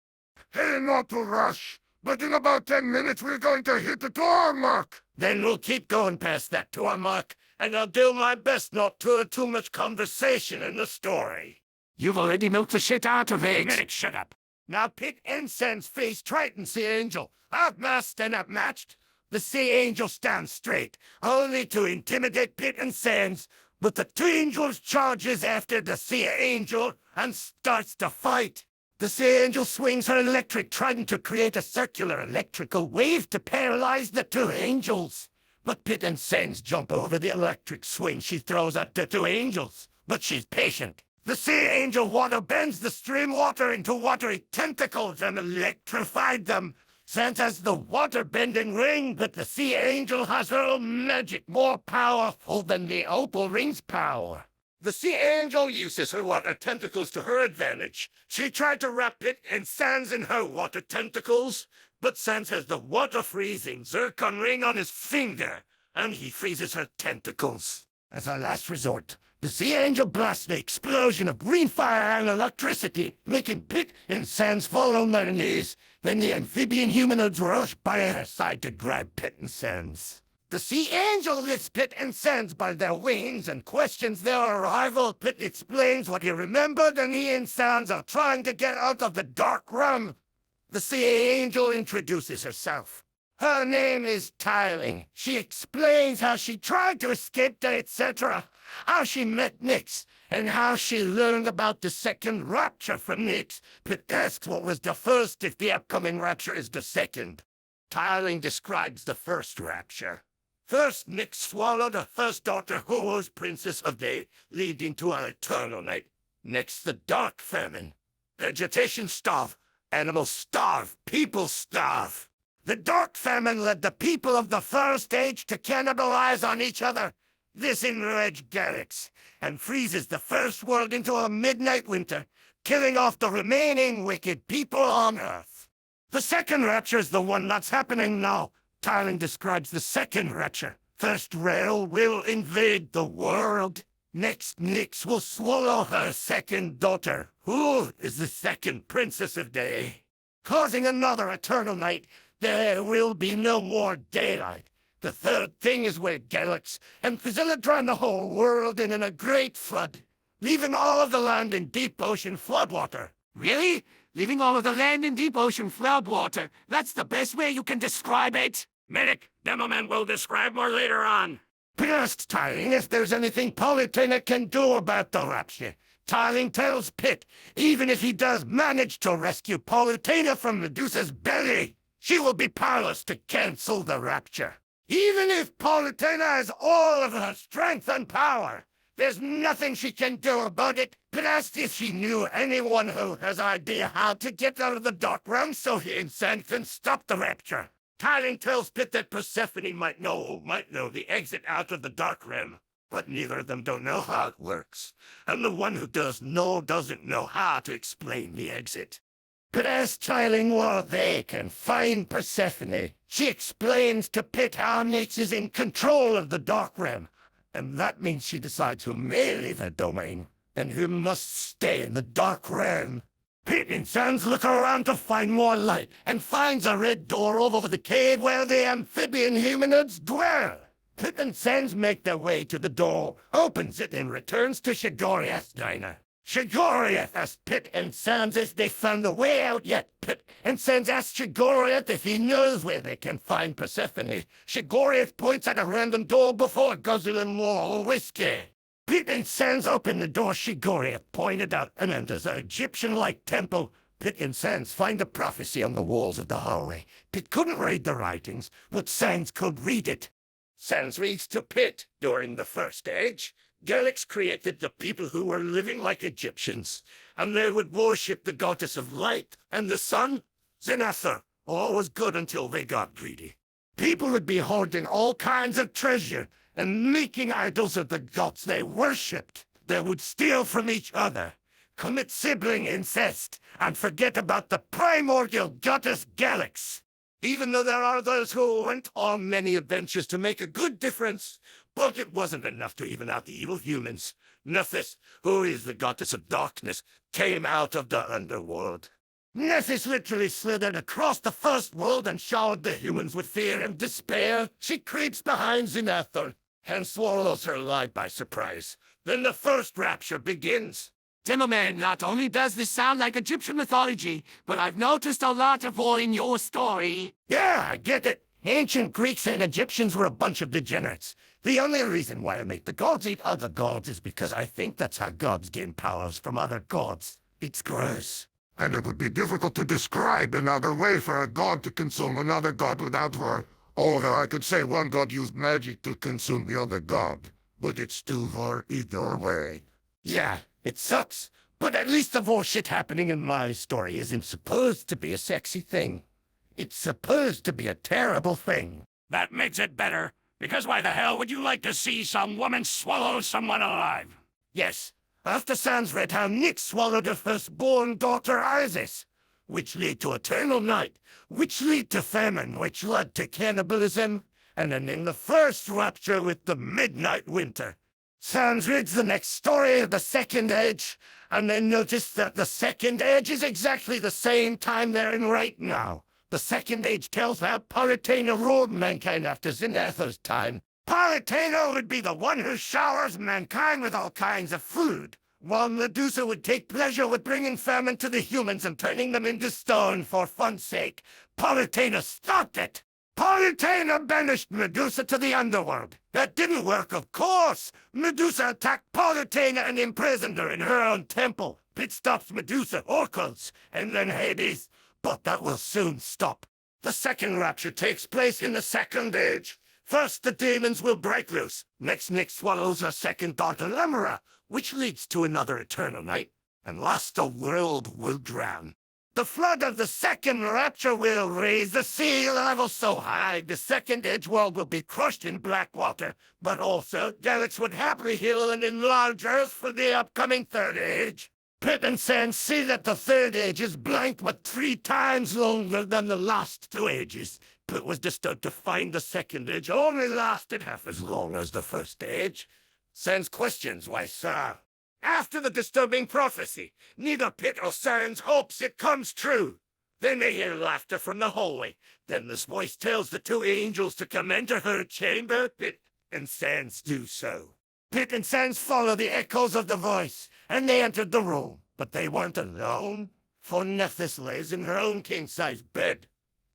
Hey, not to rush, but in about 10 minutes we're going to hit the 2-hour mark. Then we'll keep going past that 2-hour mark, and I'll do my best not to have too much conversation in the story. You've already milked the shit out of it. Medic, shut up. Now Pit and Sans face Triton Sea Angel, outmasked and outmatched. The Sea Angel stands straight, only to intimidate Pit and Sans, but the two angels charges after the Sea Angel and starts to fight. The Sea Angel swings her electric trident to create a circular electrical wave to paralyze the two angels. But Pit and Sans jump over the electric swing she throws at the two angels, but she's patient. The Sea Angel water bends the stream water into watery tentacles and electrified them. Sans has the water-bending ring, but the Sea Angel has her own magic more powerful than the opal ring's power. The Sea Angel uses her water tentacles to her advantage. She tried to wrap Pit and Sans in her water tentacles, but Sans has the water-freezing zircon ring on his finger, and he freezes her tentacles. As a last resort, the Sea Angel blasts the explosion of green fire and electricity, making Pit and Sans fall on their knees. Then the amphibian humanoids rush by her side to grab Pit and Sans. The Sea Angel lifts Pit and Sans by their wings and questions their arrival. Pit explains what he remembered, and he and Sans are trying to get out of the dark realm. The Sea Angel introduces herself. Her name is Tiling. She explains how she tried to escape the etc., how she met Nyx, and how she learned about the second Rapture from Nyx. Pit asks what was the first if the upcoming Rapture is the second. Tiling describes the first Rapture. First, Nyx swallowed her first daughter, who was Princess of Day, leading to an eternal night. Next, the Dark Famine. Vegetation starve, animals starve, people starve. The Dark Famine led the people of the First Age to cannibalize on each other. This enraged Galax, and freezes the first world into a midnight winter, killing off the remaining wicked people on Earth. The second Rapture is the one that's happening now. Tiling describes the second Rapture. First Rail will invade the world. Next, Nyx will swallow her second daughter, who is the second Princess of Day, causing another eternal night. There will be no more daylight. The third thing is where Galax and Kazilla drown the whole world in a great flood, leaving all of the land in deep ocean floodwater. Really? Leaving all of the land in deep ocean floodwater? That's the best way you can describe it? Medic, Demoman will describe more later on. Pit asks Tiling if there's anything Polytena can do about the Rapture. Tiling tells Pit, even if he does manage to rescue Polytena from Medusa's belly, she will be powerless to cancel the Rapture. Even if Polytena has all of her strength and power, There's nothing she can do about it. But asked if she knew anyone who has idea how to get out of the dark realm so he and Sand can stop the rapture. Tiling tells Pit that Persephone might know the exit out of the dark realm. But neither of them don't know how it works. And the one who does know doesn't know how to explain the exit. But as Tiling where they can find Persephone, she explains to Pit how Nyx is in control of the dark realm. And that means she decides who may leave her domain, and who must stay in the dark realm. Pit and Sans look around to find more light, and finds a red door over the cave where the amphibian humanoids dwell. Pit and Sans make their way to the door, opens it, and returns to Shigoriath's diner. Shigoriath asks Pit and Sans if they found the way out yet. Pit and Sans asks Shigoriath if he knows where they can find Persephone. Shigoriath points at a random door before guzzling more whiskey. Pit and Sans open the door Shigoriath pointed out and enters an Egyptian-like temple. Pit and Sans find a prophecy on the walls of the hallway. Pit couldn't read the writings, but Sans could read it. Sans reads to Pit. During the first age, Galax created the people who were living like Egyptians, and they would worship the goddess of light and the sun, Zenethar. All was good until they got greedy. People would be hoarding all kinds of treasure and making idols of the gods they worshipped. They would steal from each other, commit sibling incest, and forget about the primordial goddess Galax. Even though there are those who went on many adventures to make a good difference, but it wasn't enough to even out the evil humans. Nephthys, who is the goddess of darkness, came out of the underworld. Nephthys literally slithered across the first world and showered the humans with fear and despair. She creeps behind Zenethar and swallows her alive by surprise. Then the first rapture begins. Demoman, not only does this sound like Egyptian mythology, but I've noticed a lot of war in your story. Yeah, I get it. Ancient Greeks and Egyptians were a bunch of degenerates. The only reason why I make the gods eat other gods is because I think that's how gods gain powers from other gods. It's gross. And it would be difficult to describe another way for a god to consume another god without war. Although I could say one god used magic to consume the other god. But it's still war either way. Yeah, it sucks. But at least the war shit happening in my story isn't supposed to be a sexy thing. It's supposed to be a terrible thing. That makes it better, because why the hell would you like to see some woman swallow someone alive? Yes, after Sans read how Nyx swallowed her firstborn daughter Isis, which lead to eternal night, which lead to famine, which led to cannibalism, and then in the first rapture with the midnight winter. Sans reads the next story of the Second Age, and then noticed that the Second Age is exactly the same time they're in right now. The Second Age tells how Paratena ruled mankind after Zenethar's time. Paratena would be the one who showers mankind with all kinds of food, while Medusa would take pleasure with bringing famine to the humans and turning them into stone for fun's sake. Paratena stopped it. Paratena banished Medusa to the underworld. That didn't work, of course. Medusa attacked Paratena and imprisoned her in her own temple. Pit stops Medusa, Orcus, and then Hades. But that will soon stop. The second rapture takes place in the Second Age. First, the demons will break loose. Next, Nyx swallows her second daughter, Lemura, which leads to another eternal night. And last, the world will drown. The flood of the second rapture will raise the sea level so high the Second Age world will be crushed in black water. But also, Galax would happily heal and enlarge Earth for the upcoming Third Age. Pit and Sans see that the Third Age is blank but 3 times longer than the last 2 ages. Pit was disturbed to find the Second Age only lasted half as long as the First Age. Sans questions why, sir. After the disturbing prophecy, neither Pit or Sans hopes it comes true. Then they hear laughter from the hallway. Then this voice tells the 2 angels to come enter her chamber. Pit and Sans do so. Pit and Sans follow the echoes of the voice, and they entered the room. But they weren't alone, for Nephthys lays in her own king-size bed.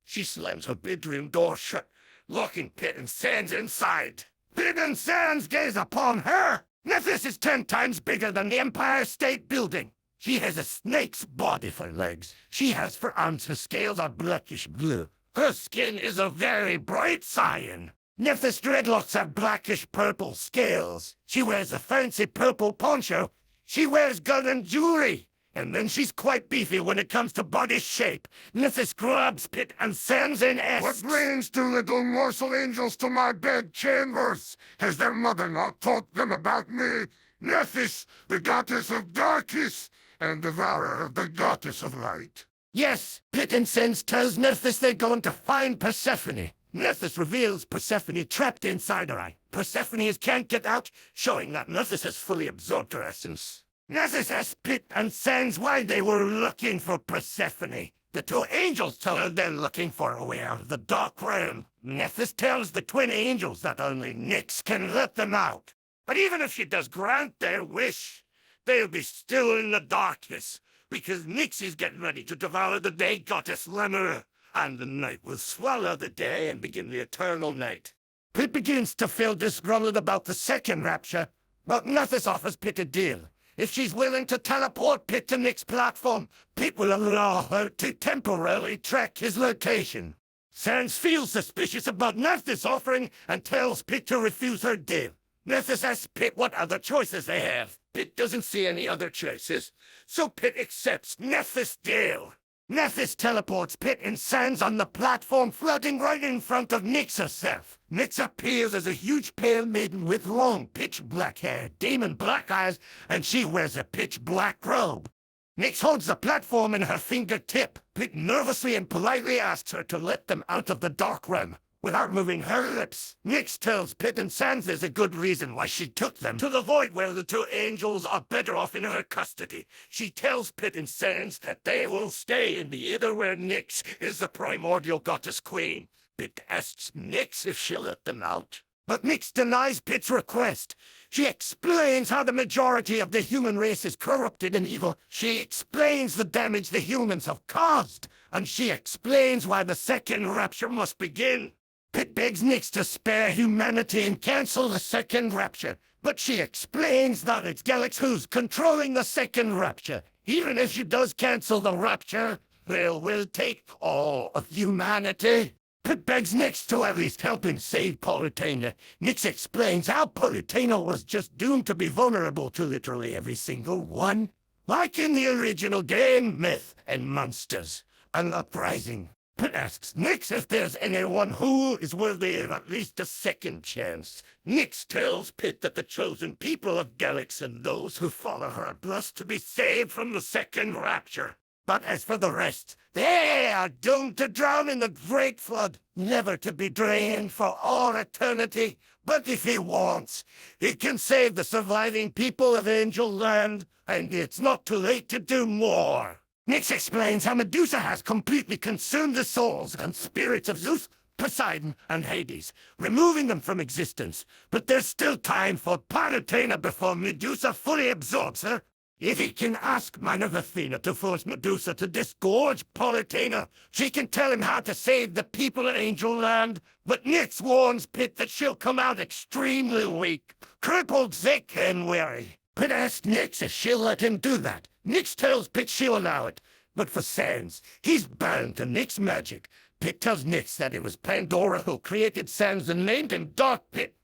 She slams her bedroom door shut, locking Pit and Sans inside. Pit and Sans gaze upon her. Nephthys is 10 times bigger than the Empire State Building. She has a snake's body for legs. She has for arms her scales are blackish blue. Her skin is a very bright cyan. Nephthys' dreadlocks have blackish-purple scales. She wears a fancy purple poncho. She wears gold and jewelry. And then she's quite beefy when it comes to body shape. Nephthys grabs Pit and sends in S. What brings two little morsel angels to my bed chambers? Has their mother not taught them about me? Nephthys, the goddess of darkness, and devourer of the goddess of light. Yes, Pit and Sens tells Nephthys they're going to find Persephone. Nephthys reveals Persephone trapped inside her eye. Persephone can't get out, showing that Nephthys has fully absorbed her essence. Nephthys asks Pit and Sens why they were looking for Persephone. The two angels tell her they're looking for a way out of the dark realm. Nephthys tells the twin angels that only Nyx can let them out. But even if she does grant their wish, they'll be still in the darkness, because Nyx is getting ready to devour the day goddess Lemur, and the night will swallow the day and begin the eternal night. Pit begins to feel disgruntled about the second rapture, but Nephthys offers Pit a deal. If she's willing to teleport Pit to Nyx platform, Pit will allow her to temporarily track his location. Sans feels suspicious about Nephthys' offering and tells Pit to refuse her deal. Nephthys asks Pit what other choices they have. Pit doesn't see any other choices, so Pit accepts Nephthys' deal. Nephthys teleports Pit and Sans on the platform floating right in front of Nyx herself. Nyx appears as a huge pale maiden with long pitch black hair, demon black eyes, and she wears a pitch black robe. Nyx holds the platform in her fingertip. Pit nervously and politely asks her to let them out of the dark realm. Without moving her lips, Nyx tells Pit and Sans there's a good reason why she took them to the void where the two angels are better off in her custody. She tells Pit and Sans that they will stay in the Ither where Nyx is the primordial goddess queen. Pit asks Nyx if she'll let them out, but Nyx denies Pit's request. She explains how the majority of the human race is corrupted and evil. She explains the damage the humans have caused, and she explains why the second rapture must begin. Pit begs Nyx to spare humanity and cancel the second rapture, but she explains that it's Galax who's controlling the second rapture. Even if she does cancel the rapture, they will take all of humanity. Pit begs Nyx to at least help him save Polytena. Nyx explains how Polytena was just doomed to be vulnerable to literally every single one, like in the original game Myth and Monsters, an uprising. Pit asks Nyx if there's anyone who is worthy of at least a second chance. Nyx tells Pit that the chosen people of Galax and those who follow her are blessed to be saved from the second rapture. But as for the rest, they are doomed to drown in the great flood, never to be drained for all eternity. But if he wants, he can save the surviving people of Angel Land, and it's not too late to do more. Nyx explains how Medusa has completely consumed the souls and spirits of Zeus, Poseidon, and Hades, removing them from existence. But there's still time for Polytena before Medusa fully absorbs her. If he can ask MinervAthena to force Medusa to disgorge Polytena, she can tell him how to save the people of Angel Land. But Nyx warns Pit that she'll come out extremely weak, crippled, sick, and weary. Pit asks Nyx if she'll let him do that. Nyx tells Pit she'll allow it. But for Sans, he's bound to Nyx magic. Pit tells Nyx that it was Pandora who created Sans and named him Dark Pit.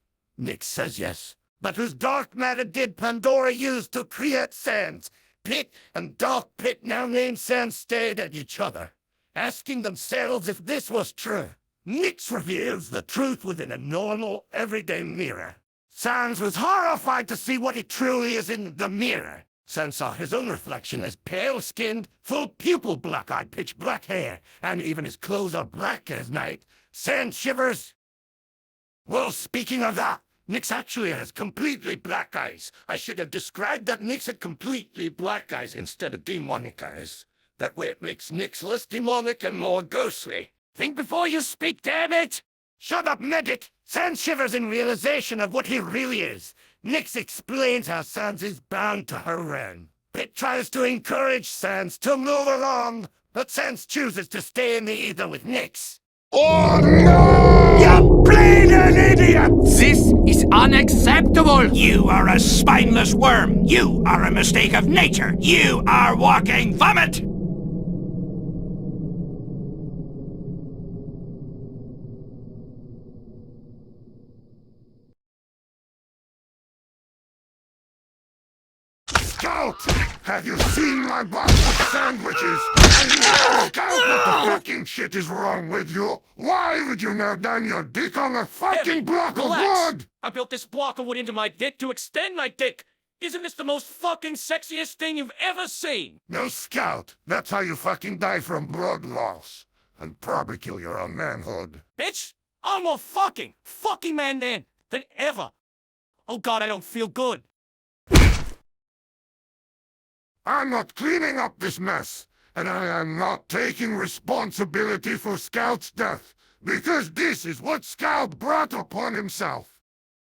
Nyx says yes. But whose dark matter did Pandora use to create Sans? Pit and Dark Pit now named Sans stared at each other, asking themselves if this was true. Nyx reveals the truth within a normal, everyday mirror. Sans was horrified to see what he truly is in the mirror. Sans saw his own reflection as pale-skinned, full-pupil, black-eyed, pitch-black hair, and even his clothes are black as night. Sans shivers. Well, speaking of that, Nyx actually has completely black eyes. I should have described that Nyx had completely black eyes instead of demonic eyes. That way it makes Nyx less demonic and more ghostly. Think before you speak, damn it! Shut up, medic! Sans shivers in realization of what he really is. Nyx explains how Sans is bound to her realm. Pit tries to encourage Sans to move along, but Sans chooses to stay in the ether with Nyx. Oh no! You bleeding idiot! This is unacceptable! You are a spineless worm. You are a mistake of nature. You are walking vomit. Scout! Have you seen my box of sandwiches? Scout, what the fucking shit is wrong with you? Why would you nail down your dick on a fucking block of Relax. wood? I built this block of wood into my dick to extend my dick. Isn't this the most fucking sexiest thing you've ever seen? No, Scout. That's how you fucking die from blood loss. And probably kill your own manhood. Bitch, I'm more fucking man than ever. Oh God, I don't feel good. I'm not cleaning up this mess. And I am not taking responsibility for Scout's death. Because this is what Scout brought upon himself.